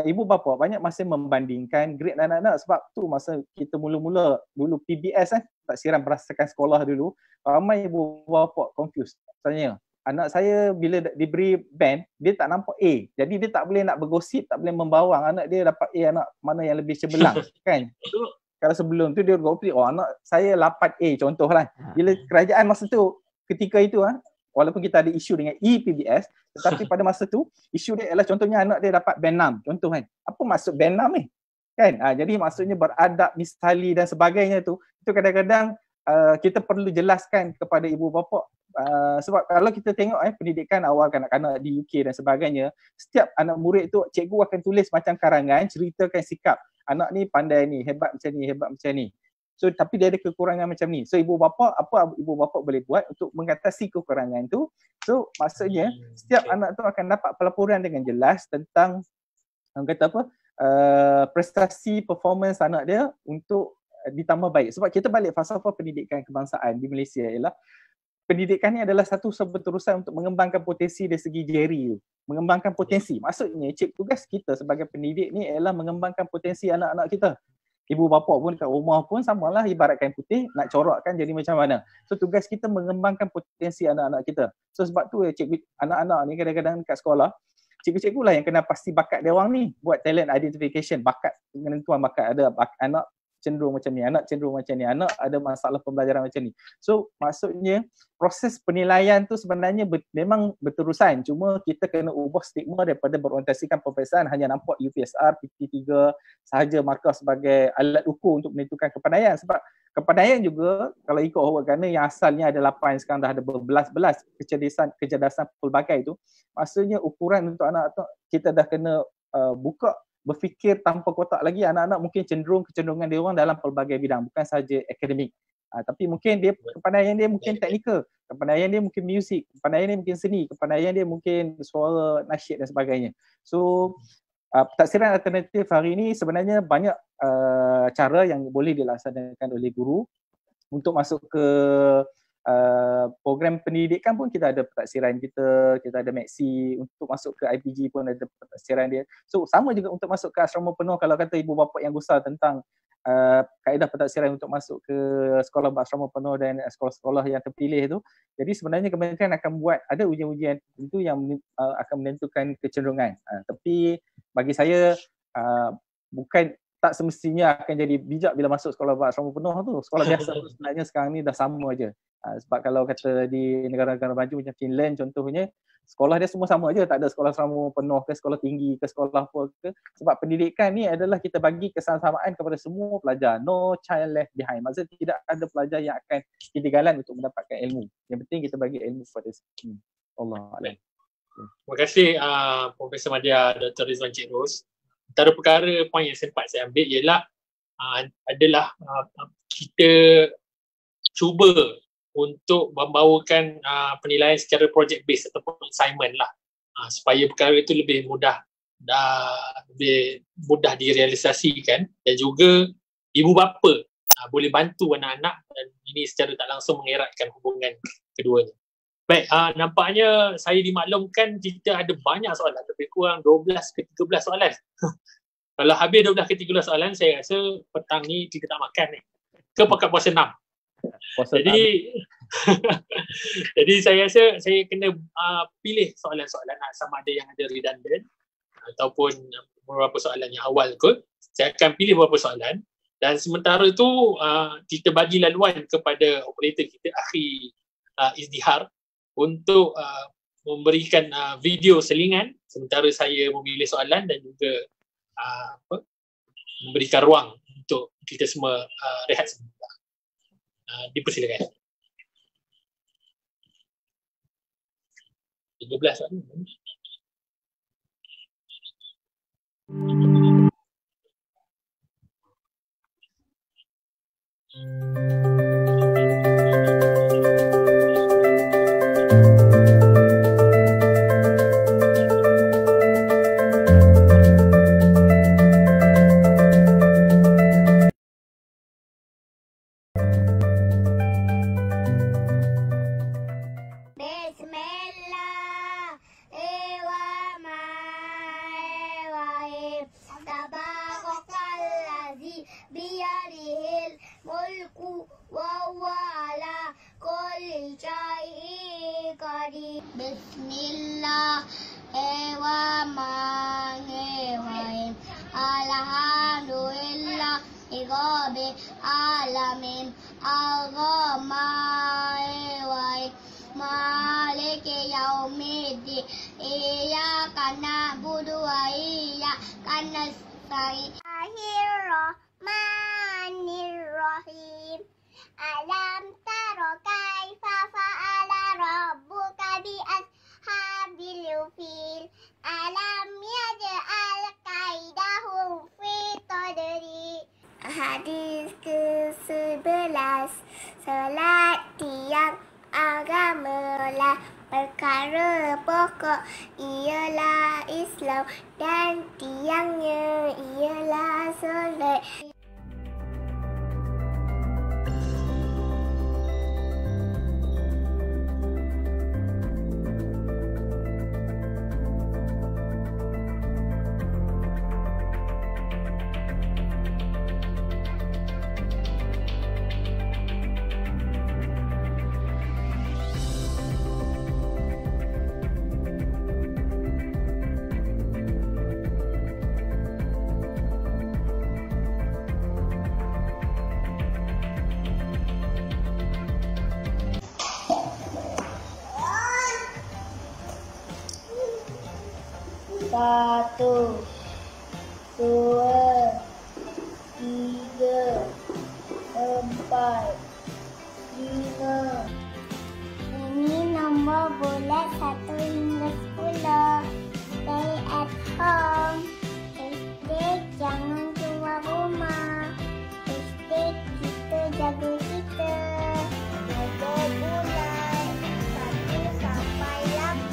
ibu bapa banyak masih membandingkan grade anak-anak. Sebab tu masa kita mula-mula dulu PBS pentaksiran berdasarkan sekolah dulu, ramai ibu bapa confused. Misalnya anak saya bila diberi band, dia tak nampak A, jadi dia tak boleh nak bergosip, tak boleh membawang anak dia dapat A, anak mana yang lebih cemerlang. Kan? Kalau sebelum tu dia bergosip, anak saya 8A contohlah. Bila kerajaan masa tu, ketika itu walaupun kita ada isu dengan EPBS, tetapi pada masa tu isu dia adalah contohnya anak dia dapat band 6 contoh kan. Apa maksud band 6 ni? Kan? Jadi maksudnya beradab, mistali dan sebagainya tu, itu kadang-kadang kita perlu jelaskan kepada ibu bapa. Sebab kalau kita tengok pendidikan awal kanak-kanak di UK dan sebagainya, setiap anak murid tu cikgu akan tulis macam karangan, ceritakan sikap anak ni pandai ni, hebat macam ni, hebat macam ni. So tapi dia ada kekurangan macam ni. So ibu bapa, apa ibu bapa boleh buat untuk mengatasi kekurangan tu? So maksudnya setiap anak tu akan dapat pelaporan dengan jelas tentang kata apa, prestasi performance anak dia untuk ditambah baik. Sebab kita balik falsafah pendidikan kebangsaan di Malaysia ialah pendidikan ni adalah satu sebeturusan untuk mengembangkan potensi dari segi jeri tu. Mengembangkan potensi. Maksudnya tugas kita sebagai pendidik ni ialah mengembangkan potensi anak-anak kita. Ibu bapa pun kat rumah pun samalah, ibarat kain putih nak corakkan jadi macam mana. So tugas kita mengembangkan potensi anak-anak kita. So sebab tu cikgu anak-anak ni kadang-kadang kat sekolah, cikgu-cikgu lah yang kena pasti bakat dia orang ni, buat talent identification, bakat, penentuan bakat. Ada anak cenderung macam ni, anak cenderung macam ni, anak ada masalah pembelajaran macam ni. So maksudnya proses penilaian tu sebenarnya memang berterusan, cuma kita kena ubah stigma daripada berorientasikan peperiksaan hanya nampak UPSR, PT3 sahaja markah sebagai alat ukur untuk menentukan kepandaian. Sebab kepandaian juga kalau ikut Howard yang asalnya ada 8, sekarang dah ada berbelas-belas kecerdasan pelbagai tu, maksudnya ukuran untuk anak tu kita dah kena buka, berfikir tanpa kotak lagi. Anak-anak mungkin kecenderungan dia orang dalam pelbagai bidang, bukan sahaja akademik. Tapi mungkin dia kepandaian dia mungkin teknikal, kepandaian dia mungkin muzik, kepandaian dia mungkin seni, kepandaian dia mungkin suara nasyid dan sebagainya. So pentaksiran alternatif hari ini sebenarnya banyak cara yang boleh dilaksanakan oleh guru. Untuk masuk ke program pendidikan pun kita ada pentaksiran kita ada Maxi. Untuk masuk ke IPG pun ada pentaksiran dia. So sama juga untuk masuk ke asrama penuh, kalau kata ibu bapa yang gusar tentang kaedah pentaksiran untuk masuk ke sekolah berasrama penuh dan sekolah-sekolah yang terpilih tu. Jadi sebenarnya kementerian akan buat ada ujian-ujian itu yang akan menentukan kecenderungan. Tapi bagi saya bukan tak semestinya akan jadi bijak bila masuk sekolah berasrama penuh tu. Sekolah biasa tu sebenarnya sekarang ni dah sama aja. Sebab kalau kata di negara-negara maju macam Finland contohnya, sekolah dia semua sama aja, tak ada sekolah asrama penuh ke sekolah tinggi ke sekolah apa ke. Sebab pendidikan ni adalah kita bagi kesamaan kepada semua pelajar. No child left behind. Maksudnya tidak ada pelajar yang akan ketinggalan untuk mendapatkan ilmu. Yang penting kita bagi ilmu kepada semua. Allahuakbar. Terima kasih Profesor Madya Dr. Rizwan Cik Ros. Antara perkara poin yang sempat saya ambil ialah adalah kita cuba untuk membawakan penilaian secara project based ataupun assignment lah, supaya perkara itu lebih mudah direalisasikan, dan juga ibu bapa boleh bantu anak-anak, dan ini secara tak langsung mengeratkan hubungan keduanya. Baik, nampaknya saya dimaklumkan kita ada banyak soalan, lebih kurang 12 ke 13 soalan. Kalau habis 12 ke 13 soalan, saya rasa petang ni kita tak makan ni. Ke pakat puasa 6. Jadi saya rasa saya kena pilih soalan-soalan sama ada yang ada redundant ataupun beberapa soalan yang awal kot. Saya akan pilih beberapa soalan, dan sementara tu kita bagi laluan kepada operator kita, Akhi Izdihar, untuk memberikan video selingan sementara saya memilih soalan dan juga memberikan ruang untuk kita semua rehat sebentar. Dipersilakan. 13 soalan. Bismillahirrahmanirrahim. Alhamdulillah Rabbil alamin. Ar-Rahmanir-Rahim. Maliki yaumiddin. Iyyaka na'budu wa iyyaka nasta'in. Bismillahirrahmanirrahim. Alam taro kaifa fa'ala rabbuka bi ashabil fil. Alam yaj'al kaidahum fi tadri. Hadis ke-11. Salat tiang agama lah perkara pokok ialah Islam dan tiangnya ialah solat. Satu, dua, tiga, empat, lima. Ini nombor bulat 1 hingga 10. Stay at home. Stay jangan keluar rumah. Stay kita jaga kita. Nombor bulat 1 sampai 8.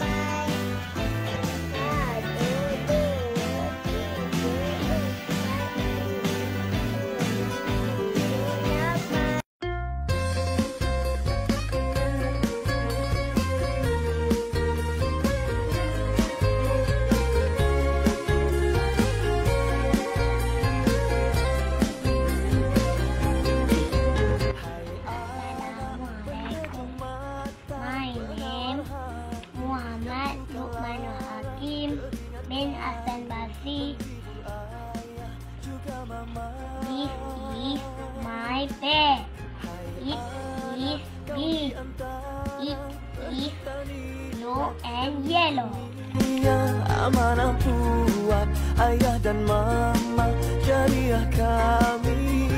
This is my bed. It is big. It is blue and yellow. Amanah buat ayah dan mama jadilah kami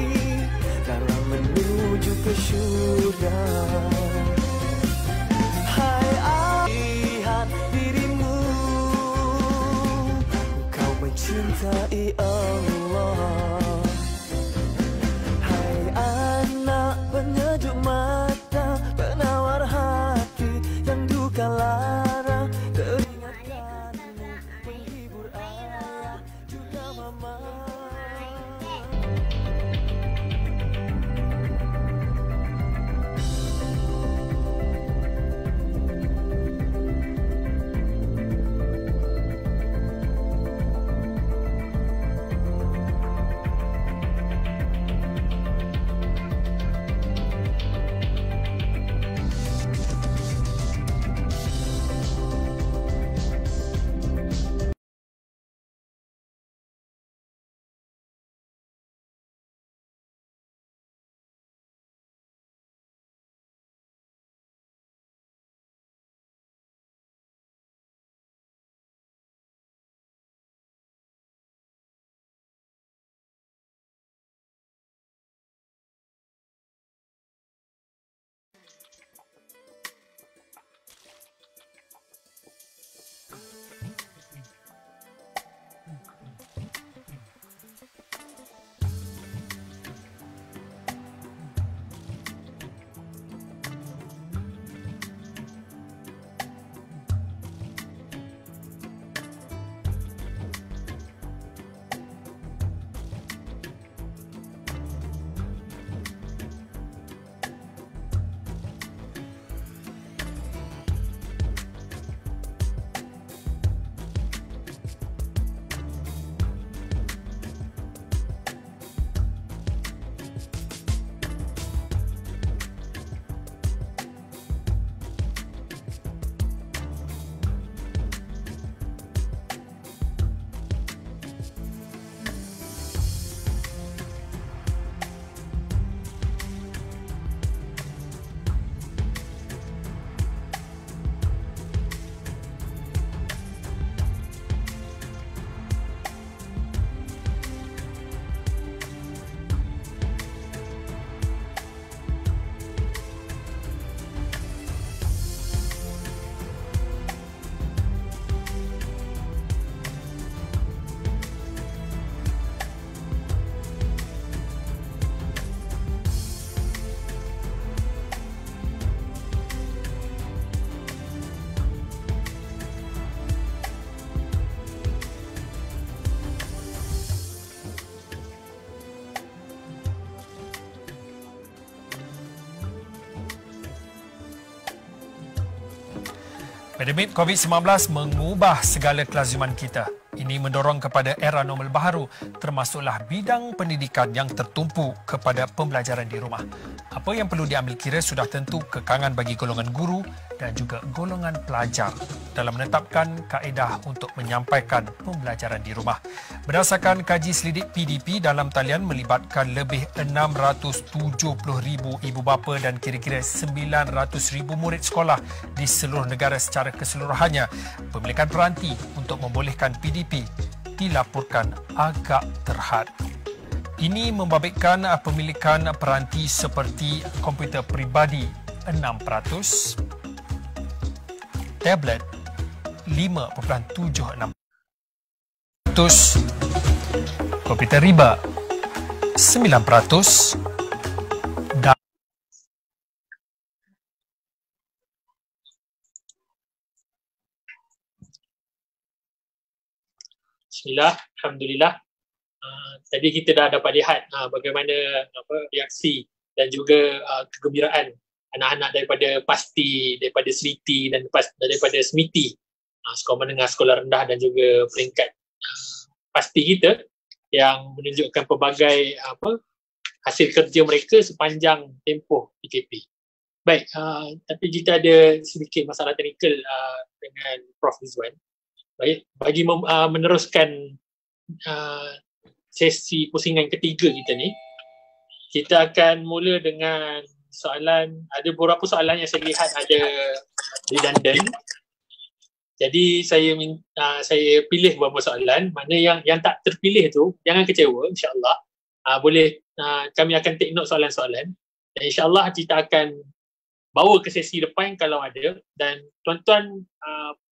dalam menuju ke syurga. Hai lihat dirimu, kau mencintai Allah. Hai anak penyejuk mata, penawar hati yang duka lara. Pandemik COVID-19 mengubah segala kelaziman kita. Ini mendorong kepada era normal baharu, termasuklah bidang pendidikan yang tertumpu kepada pembelajaran di rumah. Apa yang perlu diambil kira sudah tentu kekangan bagi golongan guru dan juga golongan pelajar dalam menetapkan kaedah untuk menyampaikan pembelajaran di rumah. Berdasarkan kaji selidik PDP, dalam talian melibatkan lebih 670,000 ibu bapa dan kira-kira 900,000 murid sekolah di seluruh negara secara keseluruhannya. Pemilikan peranti untuk membolehkan PDP dilaporkan agak terhad. Ini membabitkan pemilikan peranti seperti komputer peribadi 6%, tablet 5.76%, komputer riba 9%, dan Bismillah, Alhamdulillah. Tadi kita dah dapat lihat bagaimana reaksi dan juga kegembiraan anak-anak daripada PASTI, daripada SLITI dan daripada SMITI, sekolah menengah, sekolah rendah dan juga peringkat PASTI kita yang menunjukkan pelbagai hasil kerja mereka sepanjang tempoh PKP. Baik, tapi kita ada sedikit masalah teknikal dengan Prof. Rizwan. Baik, bagi meneruskan sesi pusingan ketiga kita ni, kita akan mula dengan soalan. Ada beberapa soalan yang saya lihat ada redundant. Jadi saya pilih beberapa soalan. Mana yang tak terpilih tu, jangan kecewa, insya-Allah. Boleh kami akan take note soalan-soalan dan insya-Allah kita akan bawa ke sesi depan kalau ada, dan tuan-tuan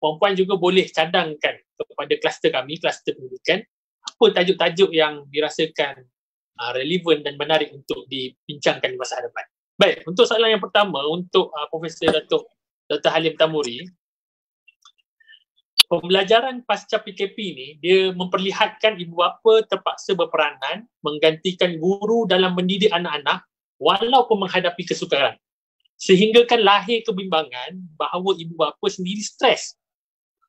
puan-puan juga boleh cadangkan kepada kluster kami, kluster pendidikan, apa tajuk-tajuk yang dirasakan relevan dan menarik untuk dibincangkan di masa hadapan. Baik, untuk soalan yang pertama untuk Profesor Dr. Halim Tamuri. Pembelajaran pasca PKP ni dia memperlihatkan ibu bapa terpaksa berperanan menggantikan guru dalam mendidik anak-anak walaupun menghadapi kesukaran. Sehinggakan lahir kebimbangan bahawa ibu bapa sendiri stres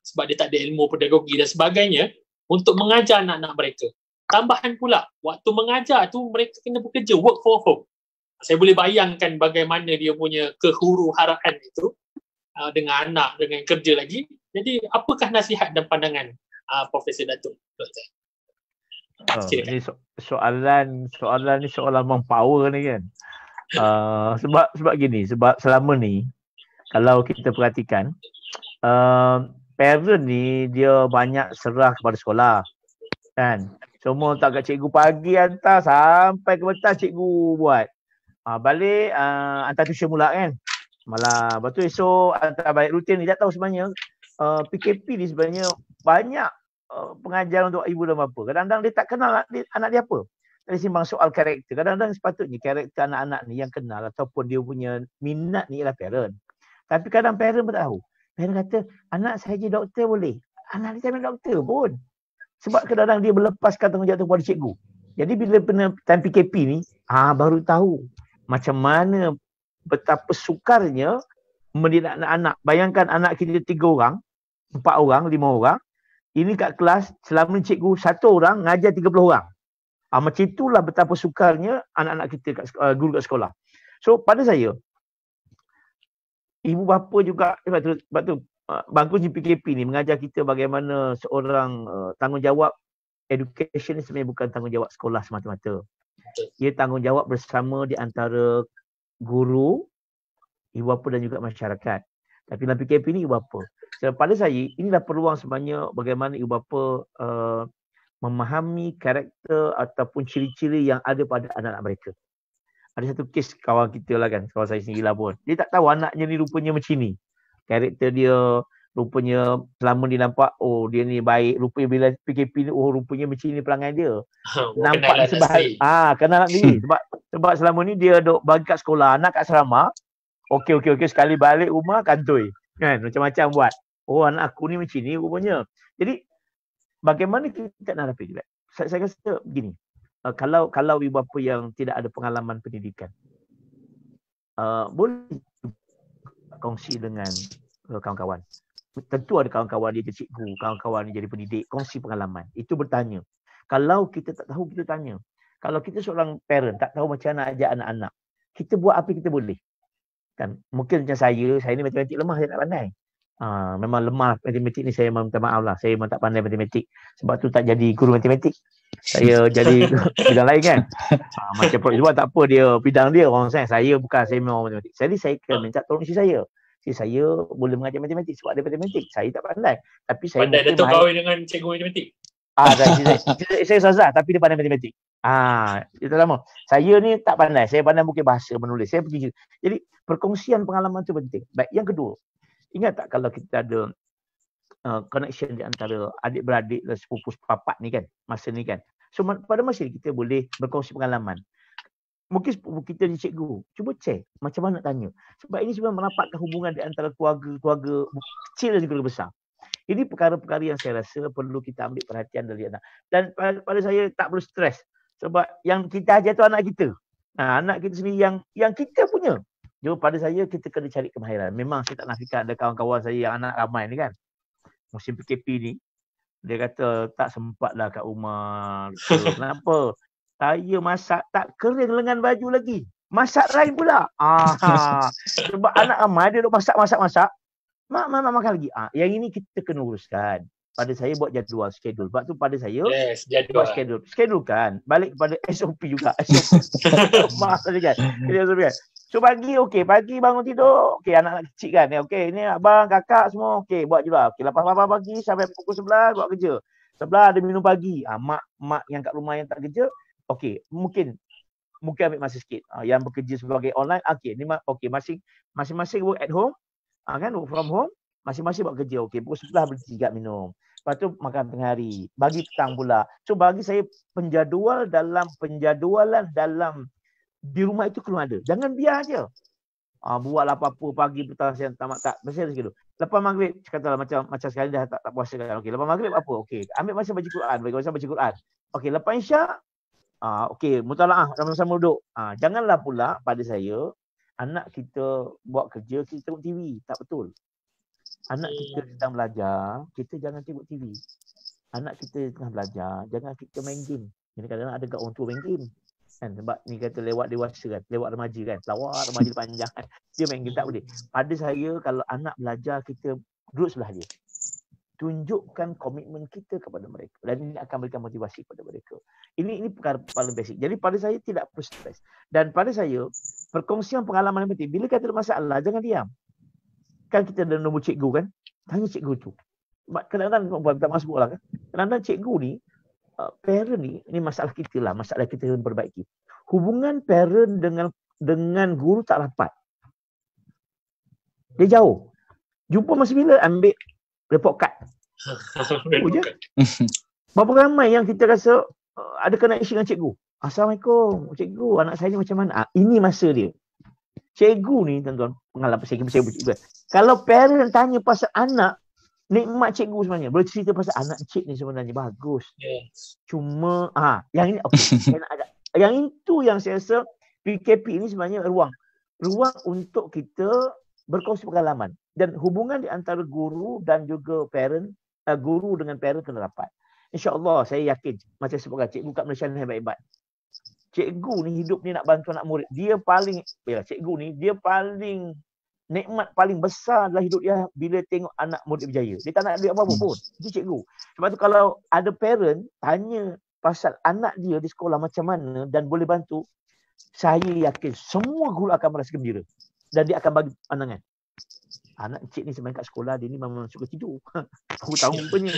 sebab dia tak ada ilmu pedagogi dan sebagainya untuk mengajar anak-anak mereka. Tambahan pula, waktu mengajar tu mereka kena bekerja, work for home. Saya boleh bayangkan bagaimana dia punya kehuru-haraan itu dengan anak, dengan kerja lagi. Jadi apakah nasihat dan pandangan Profesor Datuk? Ini soalan ni soalan mempower ni kan. Sebab gini, sebab selama ni kalau kita perhatikan parent ni dia banyak serah kepada sekolah kan. Semua tak kat cikgu pagi hantar sampai ke petang cikgu buat. Balik hantar tuition mula kan. Malah lepas tu esok hantar balik rutin ni. Tak tahu sebenarnya PKP ni sebenarnya banyak pengajar untuk ibu dan bapa. Kadang-kadang dia tak kenal anak dia apa. Dari simbang soal karakter. Kadang-kadang sepatutnya karakter anak-anak ni yang kenal ataupun dia punya minat ni ialah parent. Tapi kadang parent pun tak tahu. Parent kata, anak saya jadi doktor boleh. Anak dia tak main doktor pun. Sebab kadang-kadang dia melepaskan tanggungjawab tu kepada cikgu. Jadi bila time PKP ni, baru tahu macam mana betapa sukarnya mendidik anak-anak. Bayangkan anak kita 3 orang, 4 orang, 5 orang. Ini kat kelas, selama ni cikgu 1 orang ngajar 30 orang. Macam itulah betapa sukarnya anak-anak kita guru kat sekolah. So pada saya, ibu bapa juga, sebab tu bangku PKP ni mengajar kita bagaimana seorang tanggungjawab education ni sebenarnya bukan tanggungjawab sekolah semata-mata. Ia tanggungjawab bersama di antara guru, ibu bapa dan juga masyarakat. Tapi dalam PKP ni ibu bapa. So, pada saya, inilah peluang sebenarnya bagaimana ibu bapa memahami karakter ataupun ciri-ciri yang ada pada anak-anak mereka. Ada satu kes kawan kita lah kan, kawan saya sendiri lah pun. Dia tak tahu anaknya ni rupanya macam ni. Karakter dia rupanya selama dia nampak, dia ni baik. Rupanya bila PKP ni, rupanya macam ni perangai dia. Nampak sebab kenal anak ni. Sebab selama ni dia duk bagi kat sekolah, anak kat asrama. Okey, sekali balik rumah kantoi. Kan, macam-macam buat. Anak aku ni macam ni rupanya. Jadi, bagaimana kita nak hadapi juga? Saya rasa begini. Kalau ibu bapa yang tidak ada pengalaman pendidikan, boleh kongsi dengan kawan-kawan. tentu ada kawan-kawan dia jadi cikgu, kawan-kawan dia jadi pendidik, kongsi pengalaman. Itu bertanya. Kalau kita tak tahu, kita tanya. Kalau kita seorang parent tak tahu macam mana ajak anak-anak, kita buat apa kita boleh. Kan? Mungkin macam saya ni matematik lemah, saya tak pandai. Memang lemah matematik ni, saya memang minta maaf lah. Saya memang tak pandai matematik. Sebab tu tak jadi guru matematik. Saya jadi bidang lain kan. Macam Prof Izwan tak apa, dia bidang dia orang sains. Saya bukan, saya memang matematik. Jadi saya kena minta tolong isteri saya. Saya boleh mengajar matematik sebab ada matematik. Saya tak pandai. Tapi saya pandai Datuk kahwin dengan cikgu matematik. Saya Ustazah tapi dia pandai matematik. Itu lama. Saya ni tak pandai. Saya pandai mungkin bahasa, menulis. Saya pergi. Jadi perkongsian pengalaman tu penting. Baik, yang kedua. Ingat tak kalau kita ada connection di antara adik-beradik dan sepupu sepapat ni kan, masa ni kan. So pada masa ni kita boleh berkongsi pengalaman. Mungkin sepupu kita ni cikgu, cuba cek macam mana nak tanya. Sebab ini sebenarnya merapatkan hubungan di antara keluarga kecil dan keluarga besar. Ini perkara-perkara yang saya rasa perlu kita ambil perhatian dari anak. Dan pada saya tak perlu stres. Sebab yang kita ajar tu anak kita. Anak kita sendiri yang kita punya. Jadi pada saya kita kena cari kemahiran. Memang saya tak nafikan ada kawan-kawan saya yang anak ramai ni kan. Musim PKP ni, dia kata tak sempat lah kat rumah. Kenapa? Saya masak tak kering lengan baju lagi. Masak lain pula. Sebab anak ramai dia duk masak. Mak makan lagi. Yang ini kita kena uruskan. Pada saya buat jadual, schedule. Sebab tu pada saya buat schedule. Schedule kan. Balik kepada SOP juga. Maaf tadi kan. So pagi pagi bangun tidur, anak-anak kecil kan. Ni abang, kakak semua buat jadual. Lepas pagi sampai pukul 11 buat kerja. 11 ada minum pagi. Mak yang kat rumah yang tak kerja, mungkin ambil masa sikit. Yang bekerja sebagai online, ni masing-masing work at home. Kan work from home, masing-masing buat kerja. Pukul 11 berhenti kat minum. Lepas tu makan tengah hari. Bagi petang pula. So bagi saya penjadualan dalam di rumah itu kena ada. Jangan biar aja. Buatlah apa-apa pagi petang siang tamat tak. Mesti ada gitu. Lepas maghrib katalah macam sekali dah tak puasa kan. Lepas maghrib apa? Ambil masa baca Quran, bagi masa baca Quran. Lepas isyak mutalaah sama-sama duduk. Janganlah pula pada saya anak kita buat kerja, kita tengok TV. Tak betul. Anak kita sedang belajar, kita jangan tengok TV. Anak kita tengah belajar, jangan kita main game. Ini kadang-kadang ada kat orang tua main game. Kan? Sebab ni kata lewat dewasa kan, lewat remaja kan. Lawak remaja panjang kan. Dia main game tak boleh. Pada saya kalau anak belajar, kita duduk sebelah dia. Tunjukkan komitmen kita kepada mereka. Dan ini akan berikan motivasi kepada mereka. Ini perkara paling basic. Jadi pada saya tidak perlu stres. Dan pada saya, perkongsian pengalaman yang penting. Bila kata ada masalah, jangan diam. Kan kita ada nombor cikgu kan. Tanya cikgu tu. Kadang-kadang tak masuk lah kan. Kadang-kadang cikgu ni, parent ni masalah kita lah. Masalah kita yang perbaiki. Hubungan parent dengan guru tak rapat. Dia jauh. Jumpa masa bila ambil report card. Berapa ramai yang kita rasa ada connection dengan cikgu. Assalamualaikum, cikgu, anak saya ni macam mana? Ini masa dia. Cikgu ni, tuan-tuan, pengalaman saya cikgu. Kalau parent tanya pasal anak, nikmat cikgu sebenarnya. Boleh cerita pasal anak cik ni sebenarnya bagus. Yes. Cuma, yang ini, yang itu yang saya rasa PKP ini sebenarnya ruang untuk kita berkongsi pengalaman. Dan hubungan di antara guru dan juga parent, guru dengan parent kena rapat. InsyaAllah saya yakin, macam sebutkan cikgu kat Malaysia ni hebat-hebat. Cikgu ni hidup ni nak bantu anak murid. Cikgu ni dia paling nikmat paling besar dalam hidup dia bila tengok anak murid berjaya. Dia tak nak duit apa-apa pun. Itu cikgu. Sebab tu kalau ada parent tanya pasal anak dia di sekolah macam mana dan boleh bantu, saya yakin semua guru akan merasa gembira. Dan dia akan bagi pandangan. Anak cik ni sebenarnya kat sekolah dia ni memang suka tidur. Aku tahu rupanya.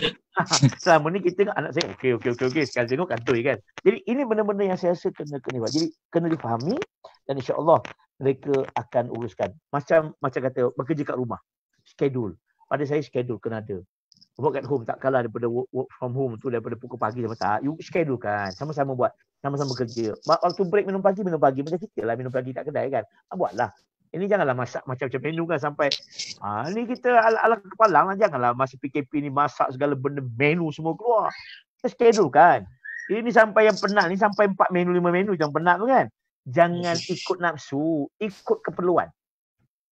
Selama ni kita tengok anak saya okey. Sekali tengok kantoi kan. Jadi ini benda-benda yang saya rasa kena buat. Jadi kena difahami dan insya-Allah mereka akan uruskan. Macam kata bekerja kat rumah. Schedule. Pada saya schedule kena ada. Work at home tak kalah daripada work from home tu daripada pukul pagi sampai tak. You schedule kan. Sama-sama buat. Sama-sama bekerja. Waktu break minum pagi. Macam kita lah minum pagi tak kedai kan. Buatlah. Ini janganlah masak macam-macam menu kan sampai ni kita ala kepalang lah. Janganlah masa PKP ni masak segala benda menu semua keluar. Kita schedule kan. Ini sampai yang penat ni sampai 4 menu 5 menu yang penat tu kan. Jangan ikut nafsu, ikut keperluan.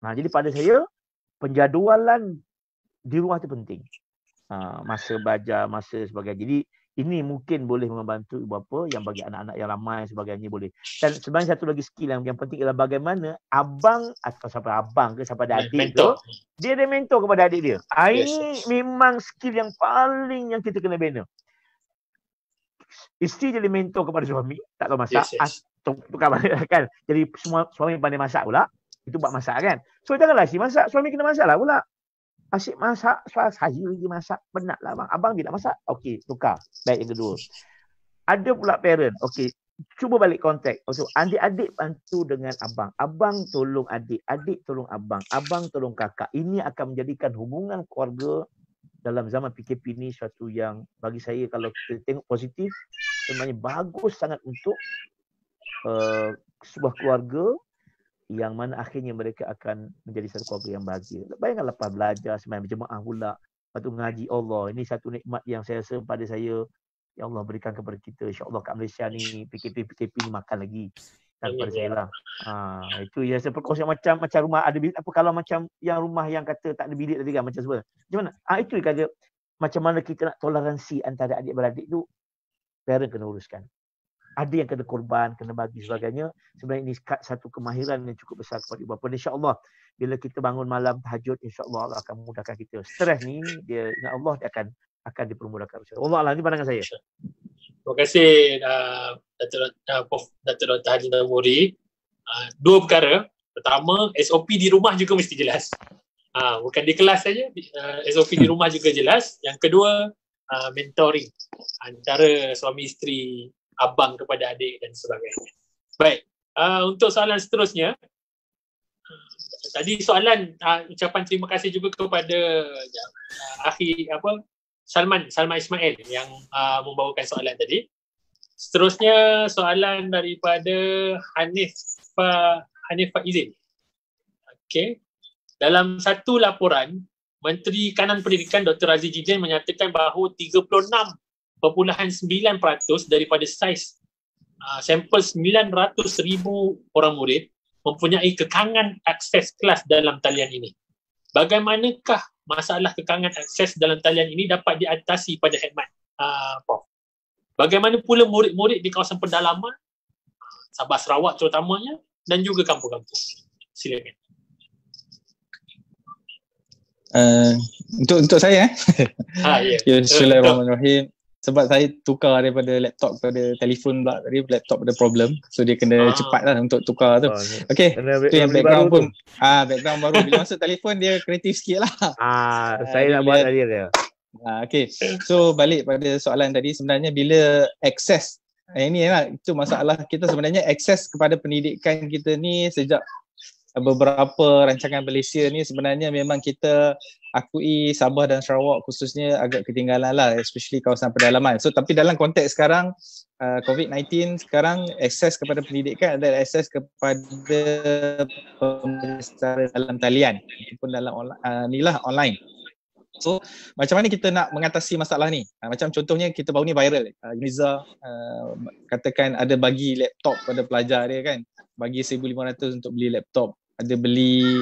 Jadi pada saya penjadualan di rumah tu penting. Masa belajar, masa sebagainya. Jadi ini mungkin boleh membantu ibu bapa yang bagi anak-anak yang ramai sebagainya boleh. Dan sebenarnya satu lagi skill yang penting ialah bagaimana abang atau siapa abang ke siapa adik tu, dia ada mentor kepada adik dia. Ini memang skill yang paling yang kita kena bina. Isteri jadi mentor kepada suami, tak tahu masak, tukar balik kan. Jadi semua suami pandai masak pula, itu buat masak kan. So janganlah si masak, suami kena masak lah pula. Asyik masak, soal saya lagi masak, penatlah abang. Abang dia nak masak, okey, tukar. Baik yang kedua. Ada pula parent, okey, cuba balik konteks. So, adik-adik bantu dengan abang. Abang tolong adik, adik tolong abang tolong kakak. Ini akan menjadikan hubungan keluarga dalam zaman PKP ni suatu yang bagi saya kalau kita tengok positif, sebenarnya bagus sangat untuk sebuah keluarga yang mana akhirnya mereka akan menjadi satu keluarga yang bahagia. Bayangkan lepas belajar sembahyang berjemaah pula, lepas tu ngaji Allah. Ini satu nikmat yang saya rasa pada saya, ya Allah berikan kepada kita. InsyaAllah kat Malaysia ni PKP ni makan lagi. Dan kepada saya lah. Itu ya saya perkongsian macam rumah ada bilik. Apa kalau macam yang rumah yang kata tak ada bilik tadi kan macam sebenarnya. Macam mana? Itu dia kata macam mana kita nak toleransi antara adik-beradik tu, parent kena uruskan. Ada yang kena korban, kena bagi sebagainya. Sebenarnya ini satu kemahiran yang cukup besar kepada ibu bapa. InsyaAllah bila kita bangun malam tahajud, insyaAllah Allah akan memudahkan kita. Stres ni, dia ingat Allah dia akan dipermudahkan. Allah Allah, ini pandangan saya. Terima kasih Datuk Dr. Haji Namuri. Dua perkara. Pertama, SOP di rumah juga mesti jelas. Bukan di kelas saja, SOP di rumah juga jelas. Yang kedua, mentoring antara suami isteri, abang kepada adik dan sebagainya. Baik, untuk soalan seterusnya, tadi soalan ucapan terima kasih juga kepada akhi Salman Ismail yang membawakan soalan tadi. Seterusnya soalan daripada Hanifah Izin. Okey. Dalam satu laporan, Menteri Kanan Pendidikan Dr. Aziz Jidin menyatakan bahawa 36.9% daripada saiz sampel 900,000 orang murid mempunyai kekangan akses kelas dalam talian ini. Bagaimanakah masalah kekangan akses dalam talian ini dapat diatasi pada khidmat Prof? Bagaimana pula murid-murid di kawasan pedalaman, Sabah Sarawak terutamanya, dan juga kampung-kampung? Silakan. Untuk saya Ya. Bismillahirrahmanirrahim. Sebab saya tukar daripada laptop kepada telefon pula tadi, laptop ada problem. So dia kena cepat lah untuk tukar tu. Okey, tu yang background pun. Background baru. Bila masuk telefon dia kreatif sikit lah. Saya nak buat tadi dia. Okey, so balik pada soalan tadi, sebenarnya bila akses, ini lah, itu masalah kita sebenarnya akses kepada pendidikan kita ni sejak beberapa rancangan Malaysia ni sebenarnya memang kita akui Sabah dan Sarawak khususnya agak ketinggalan lah, especially kawasan pedalaman. So tapi dalam konteks sekarang COVID-19 sekarang akses kepada pendidikan adalah akses kepada pembelajaran dalam talian ataupun dalam online. So macam mana kita nak mengatasi masalah ni? Macam contohnya kita baru ni viral, Uniza katakan ada bagi laptop pada pelajar dia kan, bagi 1,500 untuk beli laptop, ada beli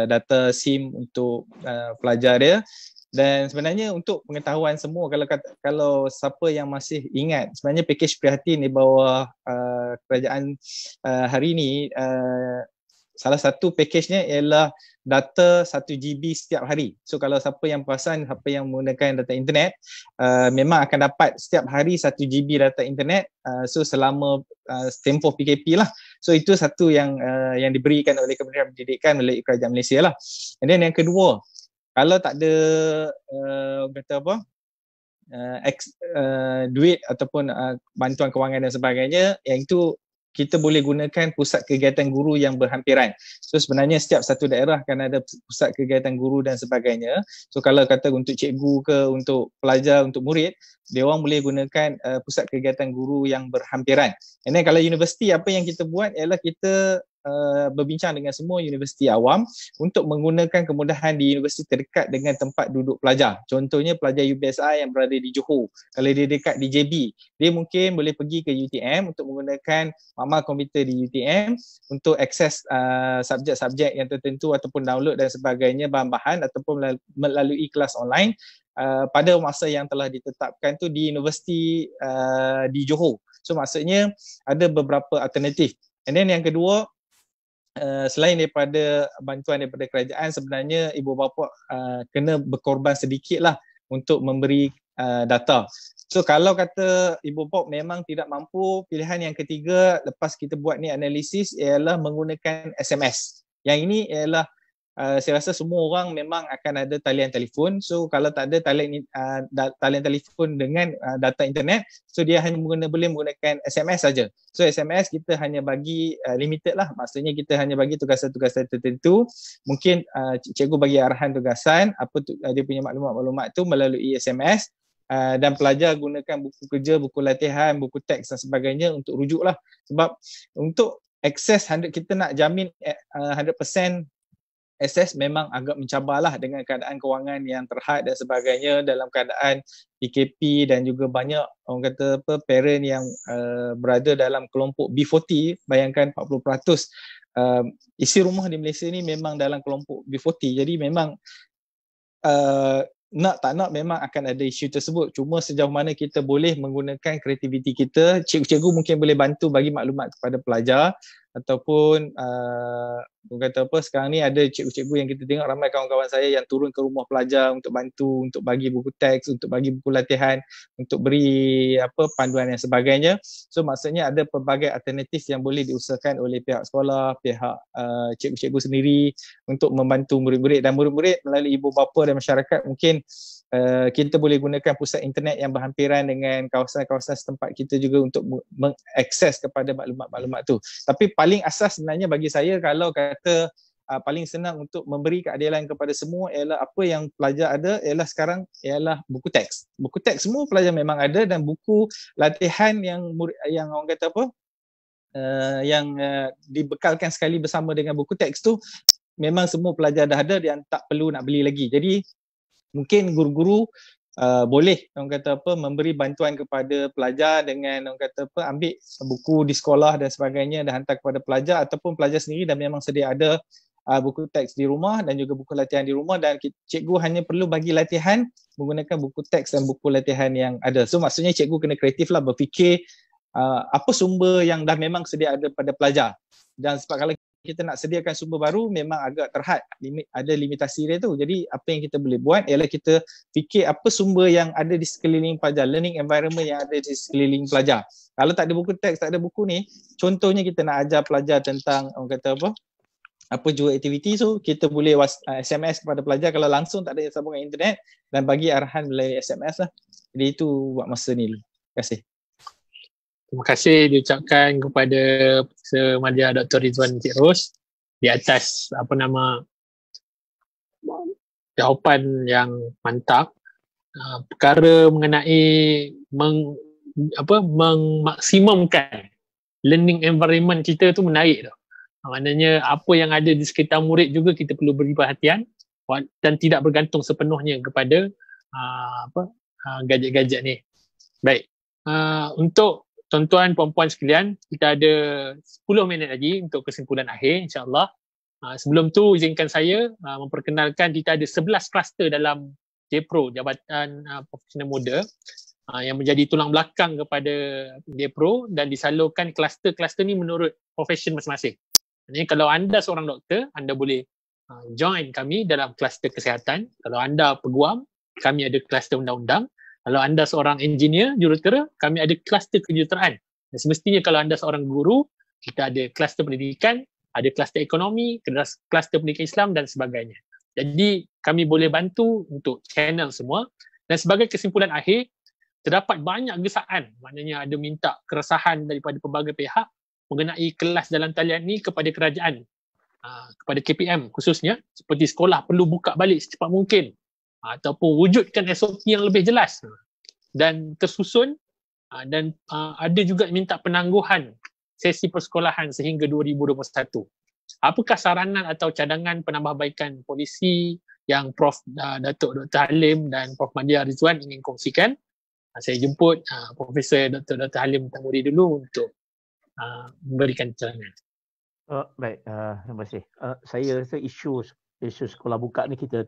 data SIM untuk pelajar dia. Dan sebenarnya untuk pengetahuan semua, kalau siapa yang masih ingat, sebenarnya pakej prihatin di bawah kerajaan hari ni, salah satu pakejnya ialah data 1 GB setiap hari. So kalau siapa yang perasan, siapa yang menggunakan data internet, memang akan dapat setiap hari 1 GB data internet, so selama tempoh PKP lah. So itu satu yang diberikan oleh Kementerian Pendidikan melalui Kerajaan Malaysia lah. And then yang kedua, kalau tak ada duit ataupun bantuan kewangan dan sebagainya, yang itu kita boleh gunakan pusat kegiatan guru yang berhampiran. So sebenarnya setiap satu daerah akan ada pusat kegiatan guru dan sebagainya. So kalau kata untuk cikgu ke, untuk pelajar, untuk murid, dia orang boleh gunakan pusat kegiatan guru yang berhampiran. And then kalau universiti, apa yang kita buat ialah kita berbincang dengan semua universiti awam untuk menggunakan kemudahan di universiti terdekat dengan tempat duduk pelajar. Contohnya pelajar UBSI yang berada di Johor, kalau dia dekat di JB, dia mungkin boleh pergi ke UTM untuk menggunakan makmal komputer di UTM untuk akses subjek-subjek yang tertentu ataupun download dan sebagainya, bahan-bahan ataupun melalui kelas online pada masa yang telah ditetapkan tu di universiti di Johor. So maksudnya ada beberapa alternatif. And then yang kedua, selain daripada bantuan daripada kerajaan, sebenarnya ibu bapa kena berkorban sedikit lah untuk memberi data. So kalau kata ibu bapa memang tidak mampu, pilihan yang ketiga lepas kita buat ni analisis ialah menggunakan SMS. Yang ini ialah saya rasa semua orang memang akan ada talian telefon. So kalau tak ada talian telefon dengan data internet, so dia hanya boleh menggunakan SMS saja. So SMS kita hanya bagi limited lah. Maksudnya kita hanya bagi tugasan-tugasan tertentu. Mungkin cikgu bagi arahan tugasan, apa dia punya maklumat-maklumat tu melalui SMS. Dan pelajar gunakan buku kerja, buku latihan, buku teks dan sebagainya untuk rujuk lah. Sebab untuk akses kita nak jamin 100% akses memang agak mencabarlah dengan keadaan kewangan yang terhad dan sebagainya, dalam keadaan PKP dan juga banyak orang kata parent yang berada dalam kelompok B40. Bayangkan 40% isi rumah di Malaysia ni memang dalam kelompok B40. Jadi memang nak tak nak memang akan ada isu tersebut. Cuma sejauh mana kita boleh menggunakan kreativiti kita, cikgu-cikgu mungkin boleh bantu bagi maklumat kepada pelajar ataupun kata apa, sekarang ni ada cikgu-cikgu yang kita tengok ramai kawan-kawan saya yang turun ke rumah pelajar untuk bantu, untuk bagi buku teks, untuk bagi buku latihan, untuk beri panduan dan sebagainya. So maksudnya ada pelbagai alternatif yang boleh diusahakan oleh pihak sekolah, pihak cikgu-cikgu sendiri untuk membantu murid-murid, dan murid-murid melalui ibu bapa dan masyarakat mungkin kita boleh gunakan pusat internet yang berhampiran dengan kawasan-kawasan setempat kita juga untuk mengakses kepada maklumat-maklumat tu. Tapi paling asas sebenarnya bagi saya, kalau kata paling senang untuk memberi keadilan kepada semua ialah apa yang pelajar ada ialah sekarang ialah buku teks. Buku teks semua pelajar memang ada, dan buku latihan yang orang kata apa, yang dibekalkan sekali bersama dengan buku teks tu memang semua pelajar dah ada dan tak perlu nak beli lagi. Jadi mungkin guru-guru boleh orang kata apa memberi bantuan kepada pelajar dengan orang kata apa ambil buku di sekolah dan sebagainya dan hantar kepada pelajar, ataupun pelajar sendiri dan memang sedia ada buku teks di rumah dan juga buku latihan di rumah, dan cikgu hanya perlu bagi latihan menggunakan buku teks dan buku latihan yang ada. So maksudnya cikgu kena kreatif lah, berfikir apa sumber yang dah memang sedia ada pada pelajar. Dan sebab kalau kita nak sediakan sumber baru memang agak terhad, ada limitasi dia tu. Jadi apa yang kita boleh buat ialah kita fikir apa sumber yang ada di sekeliling pelajar, learning environment yang ada di sekeliling pelajar. Kalau tak ada buku teks, tak ada buku ni, contohnya kita nak ajar pelajar tentang orang kata apa jua aktiviti, so kita boleh SMS kepada pelajar kalau langsung tak ada sambungan internet, dan bagi arahan melalui SMS lah. Jadi itu buat masa ni. Terima kasih. Terima kasih diucapkan kepada Profesor Madya Dr. Rizwan Encik Ros di atas jawapan yang mantap. Perkara mengenai memaksimumkan learning environment kita tu menarik tau. Maknanya apa yang ada di sekitar murid juga kita perlu beri perhatian dan tidak bergantung sepenuhnya kepada gadget-gadget ni. Baik. Untuk tuan-tuan, puan-puan sekalian, kita ada 10 minit lagi untuk kesimpulan akhir, insyaAllah. Sebelum tu, izinkan saya memperkenalkan kita ada 11 kluster dalam JPRO, Jabatan Profesional Muda, yang menjadi tulang belakang kepada JPRO, dan disalurkan kluster-kluster ni menurut profession masing-masing. Jadi kalau anda seorang doktor, anda boleh join kami dalam kluster kesihatan. Kalau anda peguam, kami ada kluster undang-undang. Kalau anda seorang engineer, jurutera, kami ada kluster kejuruteraan. Dan semestinya kalau anda seorang guru, kita ada kluster pendidikan, ada kluster ekonomi, kluster pendidikan Islam dan sebagainya. Jadi kami boleh bantu untuk channel semua. Dan sebagai kesimpulan akhir, terdapat banyak gesaan, maknanya ada minta keresahan daripada pelbagai pihak mengenai kelas dalam talian ni kepada kerajaan, kepada KPM khususnya, seperti sekolah perlu buka balik secepat mungkin, ataupun wujudkan SOP yang lebih jelas dan tersusun, dan ada juga minta penangguhan sesi persekolahan sehingga 2021. Apakah saranan atau cadangan penambahbaikan polisi yang Prof. Datuk Dr. Halim dan Prof. Madya Rizwan ingin kongsikan? Saya jemput Profesor Dr. Halim Tanguri dulu untuk memberikan cadangan. Baik, terima kasih. Saya rasa isu sekolah buka ni kita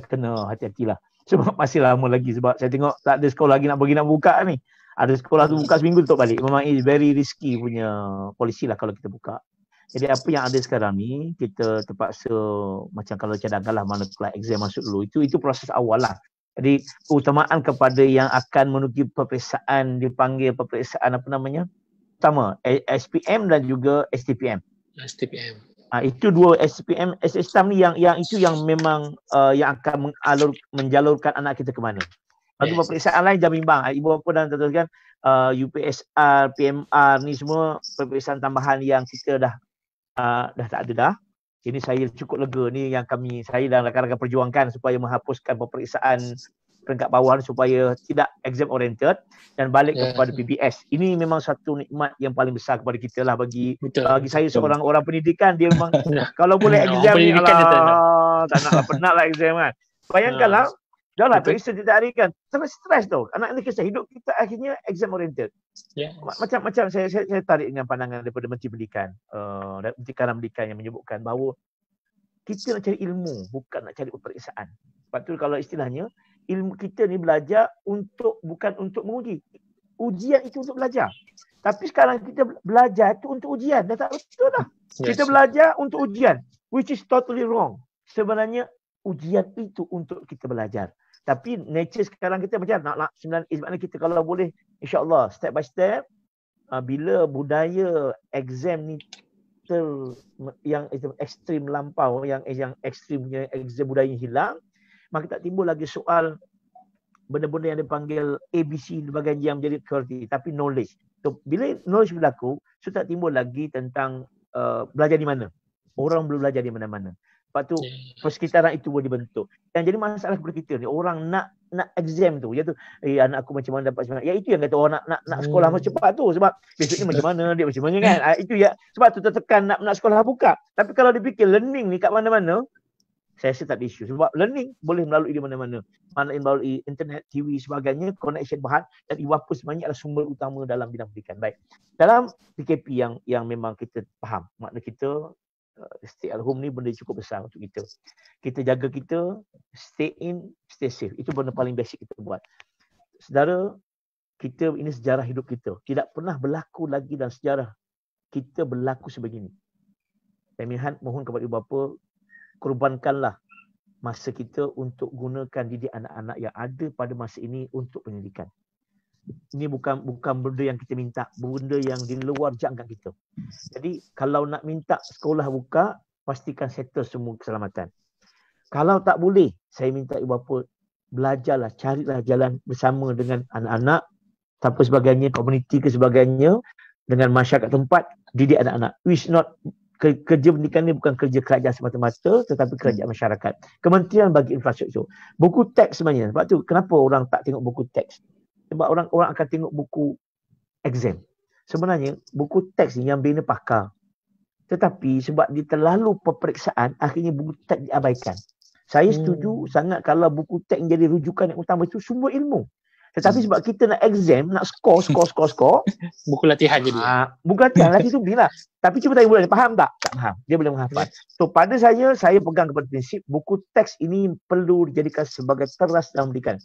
kena hati-hatilah. Sebab masih lama lagi, sebab saya tengok tak ada sekolah lagi nak buka ni. Ada sekolah tu buka seminggu tutup balik. Memang it's very risky punya polisi lah kalau kita buka. Jadi apa yang ada sekarang ni, kita terpaksa macam kalau cadangkan lah mana kelas exam masuk dulu. Itu proses awal lah. Jadi keutamaan kepada yang akan menuju peperiksaan, dipanggil peperiksaan pertama SPM dan juga STPM. Itu dua SPM, SSTM ni yang itu yang memang yang akan menjalurkan anak kita ke mana. Bagi peperiksaan lain jangan bimbang. Ibu bapa dan tuan-tuan UPSR, PMR ni semua peperiksaan tambahan yang kita dah tak ada dah. Ini saya cukup lega ni yang saya dan rakan-rakan perjuangkan supaya menghapuskan peperiksaan peringkat bawah supaya tidak exam oriented dan balik kepada PBS. Ini memang satu nikmat yang paling besar kepada kita lah bagi saya seorang orang pendidikan. Dia memang kalau boleh exam ni tak nak penatlah exam kan. Bayangkanlah dah lah periksa tidak harikan. Sampai stres tau. Anak ni kisah hidup kita akhirnya exam oriented. Macam saya tarik dengan pandangan daripada Menteri Pendidikan, Menteri Kanan Pendidikan yang menyebutkan bahawa kita nak cari ilmu, bukan nak cari peperiksaan. Sebab tu kalau istilahnya, ilmu kita ni belajar bukan untuk menguji. Ujian itu untuk belajar. Tapi sekarang kita belajar itu untuk ujian. Dah tak betul dah. Kita belajar untuk ujian, which is totally wrong. Sebenarnya ujian itu untuk kita belajar. Tapi nature sekarang kita macam nak 9 sebabnya kita kalau boleh insya-Allah step by step bila budaya exam ni yang ekstrim lampau, yang ekstrimnya exam budaya hilang, maka tak timbul lagi soal benda-benda yang dipanggil ABC bahagian yang menjadi priority, tapi knowledge. So bila knowledge berlaku, so tak timbul lagi tentang belajar di mana. Orang belum belajar di mana-mana. Lepas tu persekitaran itu boleh dibentuk. Yang jadi masalah kepada kita ni, orang nak exam tu, iaitu anak aku macam mana dapat macam mana. Ya itu yang kata orang nak sekolah macam cepat tu, sebab besoknya macam mana, dia macam mana kan. Itu ya, sebab tu tertekan nak sekolah buka. Tapi kalau dipikir learning ni kat mana-mana, saya rasa tak ada isu. Sebab learning boleh melalui di mana-mana. Melalui internet, TV sebagainya, connection bahan, dan ibu bapa sebenarnya adalah sumber utama dalam bidang pendidikan. Baik. Dalam PKP yang memang kita faham, makna kita stay at home ni benda cukup besar untuk kita. Kita jaga kita, stay in, stay safe. Itu benda paling basic kita buat. Saudara, kita ini sejarah hidup kita. Tidak pernah berlaku lagi dalam sejarah kita berlaku sebegini. Saya mohon kepada ibu bapa, korbankanlah masa kita untuk gunakan didik anak-anak yang ada pada masa ini untuk pendidikan. Ini bukan benda yang kita minta, benda yang di luar jangkaan kita. Jadi kalau nak minta sekolah buka, pastikan settle semua keselamatan. Kalau tak boleh, saya minta ibu bapa belajarlah, carilah jalan bersama dengan anak-anak, tanpa sebagainya, komuniti ke sebagainya, dengan masyarakat tempat, didik anak-anak. Which not kerja pendidikan ni bukan kerja kerajaan semata-mata, tetapi kerajaan masyarakat. Kementerian bagi infrastruktur. Buku teks sebenarnya. Sebab tu kenapa orang tak tengok buku teks? Sebab orang akan tengok buku exam. Sebenarnya buku teks ni yang bina pakar. Tetapi sebab dia terlalu peperiksaan, akhirnya buku teks diabaikan. Saya setuju sangat kalau buku teks jadi rujukan yang utama, itu sumber ilmu. Tetapi sebab kita nak exam, nak score. Buku latihan jadi. Buku latihan tu bila. Tapi cuba tanya bulan, faham tak? Tak faham. Dia boleh menghafal. So pada saya pegang kepada prinsip, buku teks ini perlu dijadikan sebagai teras dalam pendidikan.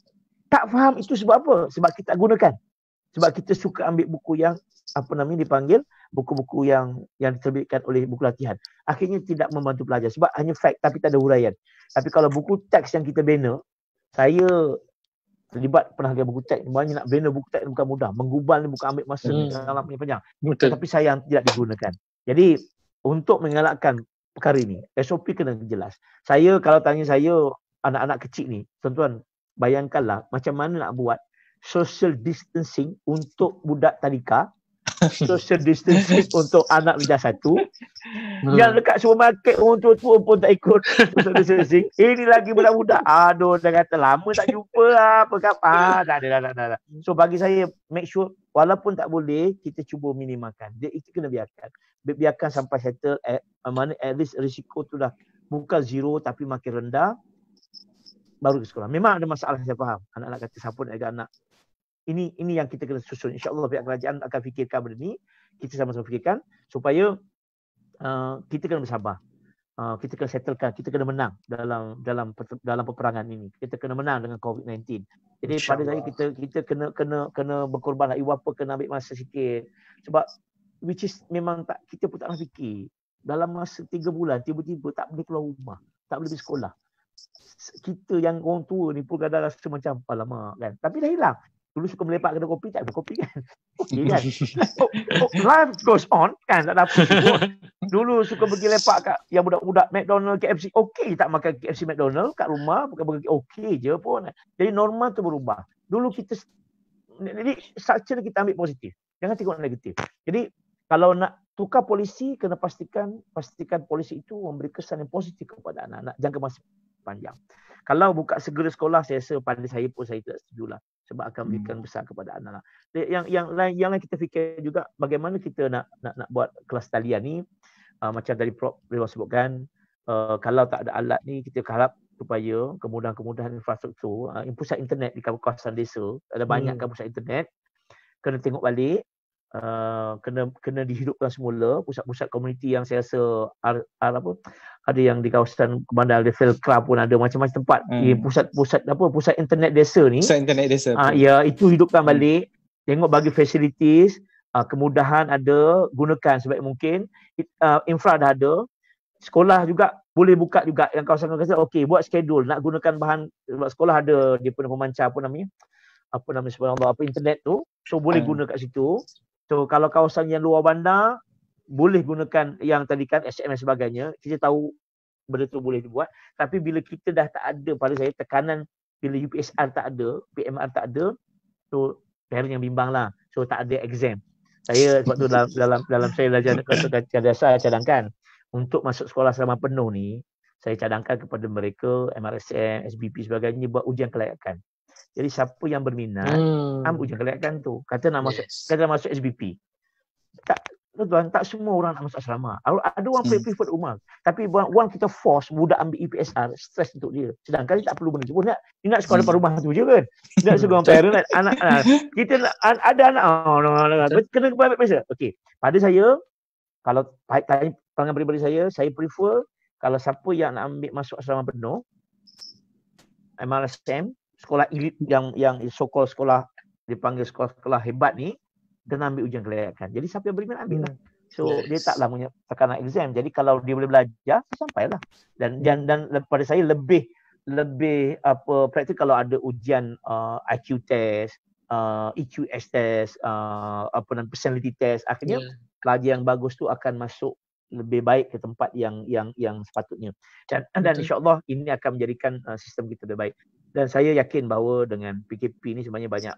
Tak faham itu sebab apa? Sebab kita gunakan. Sebab kita suka ambil buku yang dipanggil buku-buku yang diterbitkan oleh buku latihan. Akhirnya tidak membantu pelajar sebab hanya fact tapi tak ada huraian. Tapi kalau buku teks yang kita bina, saya terlibat pernah ada buku teks, banyak nak bina buku teks bukan mudah. Menggubal ni bukan ambil masa dalam panjang. Tapi sayang tidak digunakan. Jadi untuk mengelakkan perkara ini, SOP kena jelas. Saya kalau tanya saya anak-anak kecil ni, tuan-tuan bayangkanlah macam mana nak buat social distancing untuk budak tadika, social distancing untuk anak darjah 1. Yang dekat supermarket orang tua-tua pun tak ikut social distancing. Ini lagi budak-budak. Aduh, dah kata lama tak jumpa lah. Apa. Tak ada. So bagi saya, make sure walaupun tak boleh, kita cuba minimalkan. Dia itu kena biarkan. Biarkan sampai settle, mana at least risiko tu dah bukan zero tapi makin rendah, baru ke sekolah. Memang ada masalah, saya faham. Anak-anak kata siapa nak jaga anak. Ini yang kita kena susun. InsyaAllah pihak kerajaan akan fikirkan benda ni. Kita sama-sama fikirkan supaya kita kena bersabar. Kita kena settlekan, kita kena menang dalam peperangan ini. Kita kena menang dengan COVID-19. Jadi pada saya kita kena berkorban. Ibu bapa kena ambil masa sikit. Sebab which is memang tak, kita pun tak nak fikir. Dalam masa 3 bulan tiba-tiba tak boleh keluar rumah, tak boleh pergi sekolah. Kita yang orang tua ni pun kadang rasa macam alamak kan. Tapi dah hilang. Dulu suka melepak kedai kopi, tak ada kopi kan. Okey kan. Life goes on kan, tak ada apa pun. Dulu suka pergi lepak kat yang budak-budak McDonald, KFC. Okey tak makan KFC McDonald kat rumah, bukan pergi okey je pun. Jadi normal tu berubah. Dulu kita, jadi structure kita ambil positif. Jangan tengok negatif. Jadi kalau nak tukar polisi, kena pastikan polisi itu memberi kesan yang positif kepada anak-anak jangka masa panjang. Kalau buka segera sekolah, saya rasa pada saya pun saya tak setuju lah. Sebab akan berikan besar kepada anak-anak. Yang lain kita fikir juga bagaimana kita nak buat kelas talian ni. Macam tadi Prof Ridwan sebutkan, kalau tak ada alat ni, kita harap supaya kemudahan infrastruktur, pusat internet di kawasan desa, ada banyak kan pusat internet, kena tengok balik, kena dihidupkan semula pusat-pusat komuniti yang saya rasa ada yang di kawasan bandar Felcra pun ada macam-macam tempat pusat internet desa ni. Pusat internet desa. Ya, itu hidupkan balik, tengok bagi facilities, kemudahan ada, gunakan sebaik mungkin, infra dah ada, sekolah juga boleh buka juga yang kawasan-kawasan okey, buat schedule nak gunakan bahan, sebab sekolah ada dia punya pemancar subhanallah internet tu, so boleh guna kat situ. So kalau kawasan yang luar bandar boleh gunakan yang tadi kan SMS sebagainya, kita tahu benda tu boleh dibuat. Tapi bila kita dah tak ada, pada saya tekanan bila UPSR tak ada, PMR tak ada, so parent yang bimbang lah. So tak ada exam. Saya sebab tu dalam saya belajar dasar cadangkan untuk masuk sekolah selama penuh ni, saya cadangkan kepada mereka MRSM, SBP sebagainya buat ujian kelayakan. Jadi siapa yang berminat, ambil ujian kelayakan tu. Kata nak masuk SBP. Tak semua orang nak masuk asrama. Ada orang prefer rumah. Tapi one kita force budak ambil EPSR, stres untuk dia. Sedangkan dia tak perlu benda sebut. Dia nak sekolah depan rumah tu je kan. Dia nak suruh parent anak. Kita nak, ada anak. Kena ambil pressure. Okey. Pada saya, kalau pandangan peribadi saya prefer kalau siapa yang nak ambil masuk asrama penuh, MRSM, sekolah elit yang so-called sekolah dipanggil sekolah hebat ni, kena ambil ujian kelayakan. Jadi siapa yang berminat ambil lah. So dia taklah punya tekanan exam. Jadi kalau dia boleh belajar, sampailah. Dan pada saya lebih praktik kalau ada ujian IQ test, EQS test, personality test, akhirnya pelajar yang bagus tu akan masuk lebih baik ke tempat yang sepatutnya. Dan insya-Allah ini akan menjadikan sistem kita lebih baik. Dan saya yakin bahawa dengan PKP ni sebenarnya banyak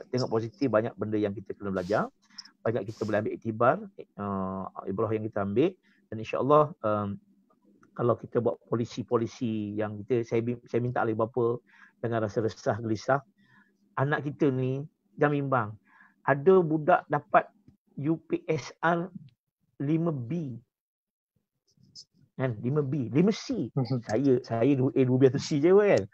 tengok positif, banyak benda yang kita kena belajar, banyak kita boleh ambil iktibar, ibrah yang kita ambil, dan insya-Allah kalau kita buat polisi yang saya minta oleh bapa dengan rasa resah gelisah, anak kita ni jangan bimbang. Ada budak dapat UPSR 5B. Kan 5B, 5C. Saya 2B1C je kan.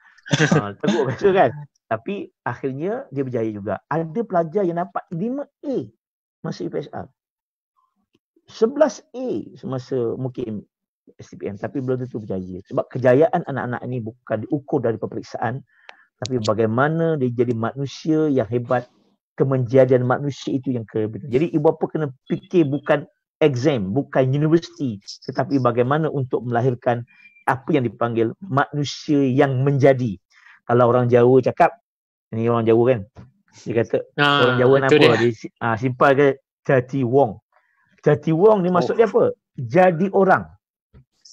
Teruk biasa kan. Tapi akhirnya dia berjaya juga. Ada pelajar yang dapat 5A masa UPSR. 11A semasa mungkin STPM, tapi belum tentu berjaya. Sebab kejayaan anak-anak ini bukan diukur dari peperiksaan, tapi bagaimana dia jadi manusia yang hebat, kemenjadian manusia itu yang kelebihan. Jadi ibu bapa kena fikir bukan exam, bukan universiti, tetapi bagaimana untuk melahirkan apa yang dipanggil manusia yang menjadi. Kalau orang Jawa cakap, ni orang Jawa kan, dia kata orang Jawa apa? Dia simpan ke jati wong. Jati wong ni maksud dia apa? Jadi orang.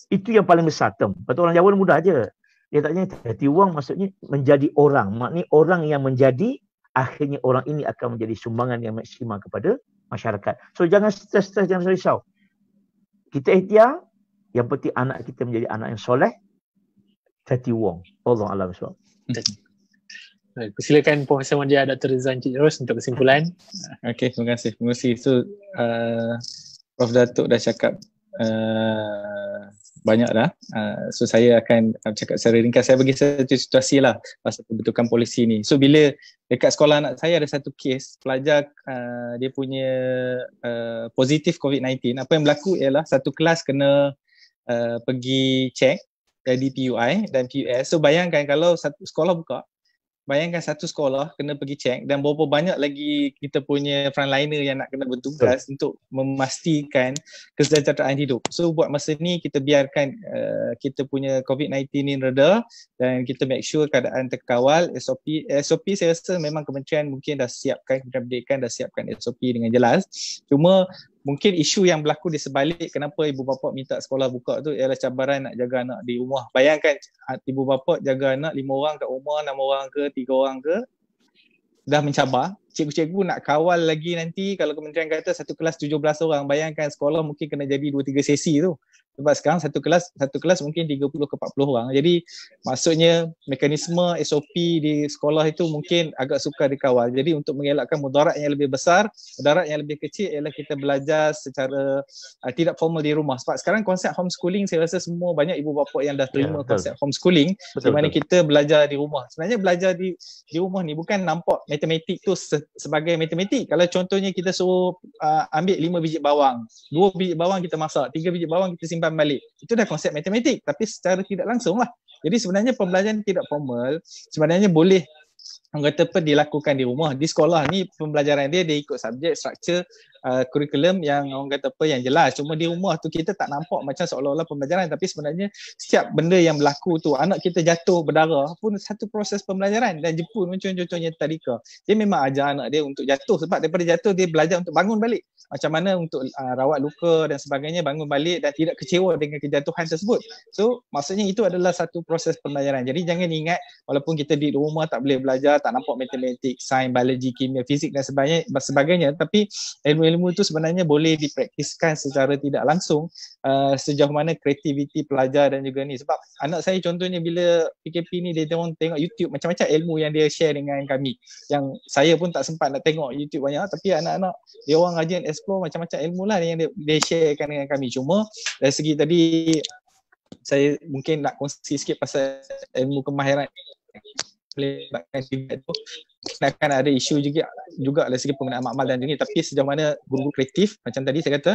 Itu yang paling besar term. Lepas tu orang Jawa ni mudah je. Dia taknya jati wong maksudnya menjadi orang. Maknanya orang yang menjadi, akhirnya orang ini akan menjadi sumbangan yang maksimal kepada masyarakat. So jangan stres-stres, jangan risau. Kita ikhtiar, yang penting anak kita menjadi anak yang soleh, jati wong. Allah Alam SWT. Silakan Profesor Madya Dr. Rizwan Encik Ros untuk kesimpulan. Okey, terima kasih. So, Prof Datuk dah cakap banyak dah. So saya akan cakap secara ringkas. Saya bagi satu situasi lah pasal pembentukan polisi ni. So bila dekat sekolah anak saya ada satu kes pelajar dia punya positif COVID-19. Apa yang berlaku ialah satu kelas kena pergi check di PUI dan PUS. So bayangkan kalau satu sekolah buka, bayangkan satu sekolah kena pergi check dan berapa banyak lagi kita punya frontliner yang nak kena bertugas untuk memastikan kesejahteraan hidup. So buat masa ni kita biarkan kita punya COVID-19 ni reda dan kita make sure keadaan terkawal. SOP saya rasa memang kementerian mungkin dah siapkan, Kementerian Pendidikan dah siapkan SOP dengan jelas. Cuma mungkin isu yang berlaku di sebalik kenapa ibu bapa minta sekolah buka tu ialah cabaran nak jaga anak di rumah. Bayangkan ibu bapa jaga anak 5 orang kat rumah, 6 orang ke 3 orang ke, dah mencabar. Cikgu-cikgu nak kawal lagi nanti kalau kementerian kata satu kelas 17 orang. Bayangkan sekolah mungkin kena jadi 2-3 sesi tu. Sebab sekarang satu kelas mungkin 30 ke 40 orang. Jadi maksudnya mekanisme SOP di sekolah itu mungkin agak sukar dikawal. Jadi untuk mengelakkan mudarat yang lebih besar, mudarat yang lebih kecil ialah kita belajar secara tidak formal di rumah. Sebab sekarang konsep homeschooling saya rasa semua banyak ibu bapa yang dah terima konsep homeschooling di mana kita belajar di rumah. Sebenarnya belajar di rumah ni bukan nampak matematik tu sebagai matematik. Kalau contohnya kita suruh ambil 5 biji bawang, 2 biji bawang kita masak, 3 biji bawang kita simpan balik. Itu dah konsep matematik tapi secara tidak langsung lah. Jadi sebenarnya pembelajaran tidak formal sebenarnya boleh orang kata apa dilakukan di rumah. Di sekolah ni pembelajaran dia ikut subjek, struktur, kurikulum yang orang kata apa yang jelas. Cuma di rumah tu kita tak nampak macam seolah-olah pembelajaran tapi sebenarnya setiap benda yang berlaku tu, anak kita jatuh berdarah pun satu proses pembelajaran. Dan Jepun macam contohnya tadika, dia memang ajar anak dia untuk jatuh sebab daripada jatuh dia belajar untuk bangun balik. Macam mana untuk rawat luka dan sebagainya, bangun balik dan tidak kecewa dengan kejatuhan tersebut. So maksudnya itu adalah satu proses pembelajaran. Jadi jangan ingat walaupun kita di rumah tak boleh belajar, tak nampak matematik, sains, biologi, kimia, fizik dan sebagainya, tapi ilmu itu sebenarnya boleh dipraktiskan secara tidak langsung sejauh mana kreativiti pelajar dan juga ni. Sebab anak saya contohnya bila PKP ni dia tengok YouTube macam-macam ilmu yang dia share dengan kami. Yang saya pun tak sempat nak tengok YouTube banyak tapi anak-anak dia orang rajin explore macam-macam ilmu lah yang dia sharekan dengan kami. Cuma dari segi tadi saya mungkin nak kongsi sikit pasal ilmu kemahiran melibatkan TV tu akan ada isu juga dari segi penggunaan makmal dan jenis, tapi sejauh mana guru-guru kreatif macam tadi saya kata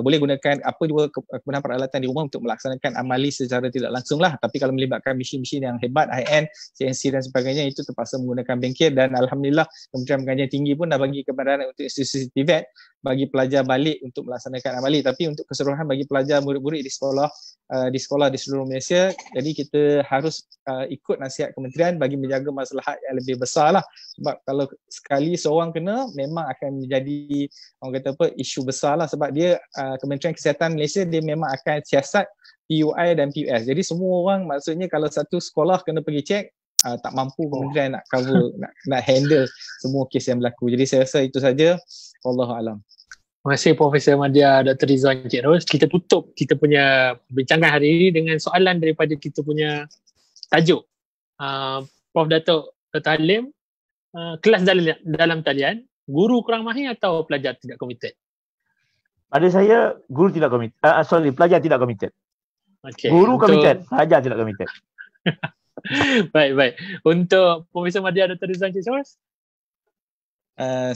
boleh gunakan apa juga kegunaan peralatan di rumah untuk melaksanakan amali secara tidak langsung lah. Tapi kalau melibatkan mesin-mesin yang hebat, high-end, CNC dan sebagainya, itu terpaksa menggunakan bengkel. Dan Alhamdulillah Kementerian Pengajian Tinggi pun dah bagi kebenaran untuk institusi TVET bagi pelajar balik untuk melaksanakan amali. Tapi untuk keseluruhan bagi pelajar murid-murid di sekolah di seluruh Malaysia, jadi kita harus ikut nasihat kementerian bagi menjaga maslahat yang lebih besar lah. Sebab kalau sekali seorang kena memang akan menjadi orang kata apa isu besar lah. Sebab dia Kementerian Kesihatan Malaysia dia memang akan siasat PUI dan PUS. Jadi semua orang maksudnya kalau satu sekolah kena pergi cek tak mampu kementerian nak cover nak handle semua kes yang berlaku. Jadi saya rasa itu saja. Wallahualam. Terima kasih Profesor Madya Dr. Rizwan Encik Ros. Kita tutup kita punya perbincangan hari ini dengan soalan daripada kita punya tajuk. Prof Datuk Dr. Halim, kelas dalam talian, guru kurang mahir atau pelajar tidak komited? Pada saya, guru tidak komited. Pelajar tidak komited. Okay, guru komited, pelajar tidak komited. Baik. Untuk Profesor Madya Dr. Rizwan Encik Ros?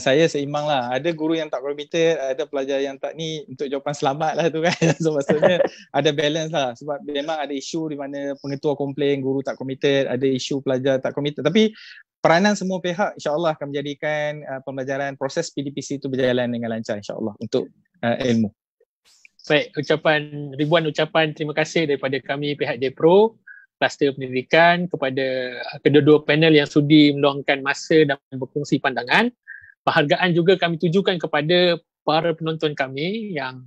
Saya seimbang lah. Ada guru yang tak committed, ada pelajar yang tak ni untuk jawapan selamat lah tu kan. So maksudnya ada balance lah. Sebab memang ada isu di mana pengetua komplain guru tak committed, ada isu pelajar tak committed. Tapi peranan semua pihak insyaAllah akan menjadikan pembelajaran proses PDPC itu berjalan dengan lancar insyaAllah untuk ilmu. Baik, ribuan ucapan terima kasih daripada kami pihak JPRO, Kluster Pendidikan, kepada kedua-dua panel yang sudi meluangkan masa dan berkongsi pandangan. Penghargaan juga kami tujukan kepada para penonton kami yang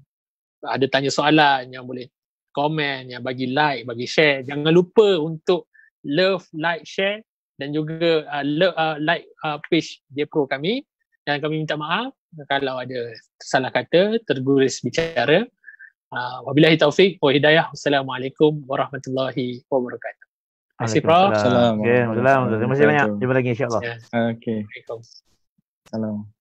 ada tanya soalan, yang boleh komen, yang bagi like, bagi share. Jangan lupa untuk love, like, share dan juga like page JPRO kami. Dan kami minta maaf kalau ada salah kata, terguris bicara. Wabillahi taufiq wa hidayah. Wassalamualaikum warahmatullahi wabarakatuh. Terima kasih Prof. Waalaikumsalam. Okay, terima kasih banyak. Jumpa lagi insya-Allah. Ya. Okey. Assalamualaikum. Salam.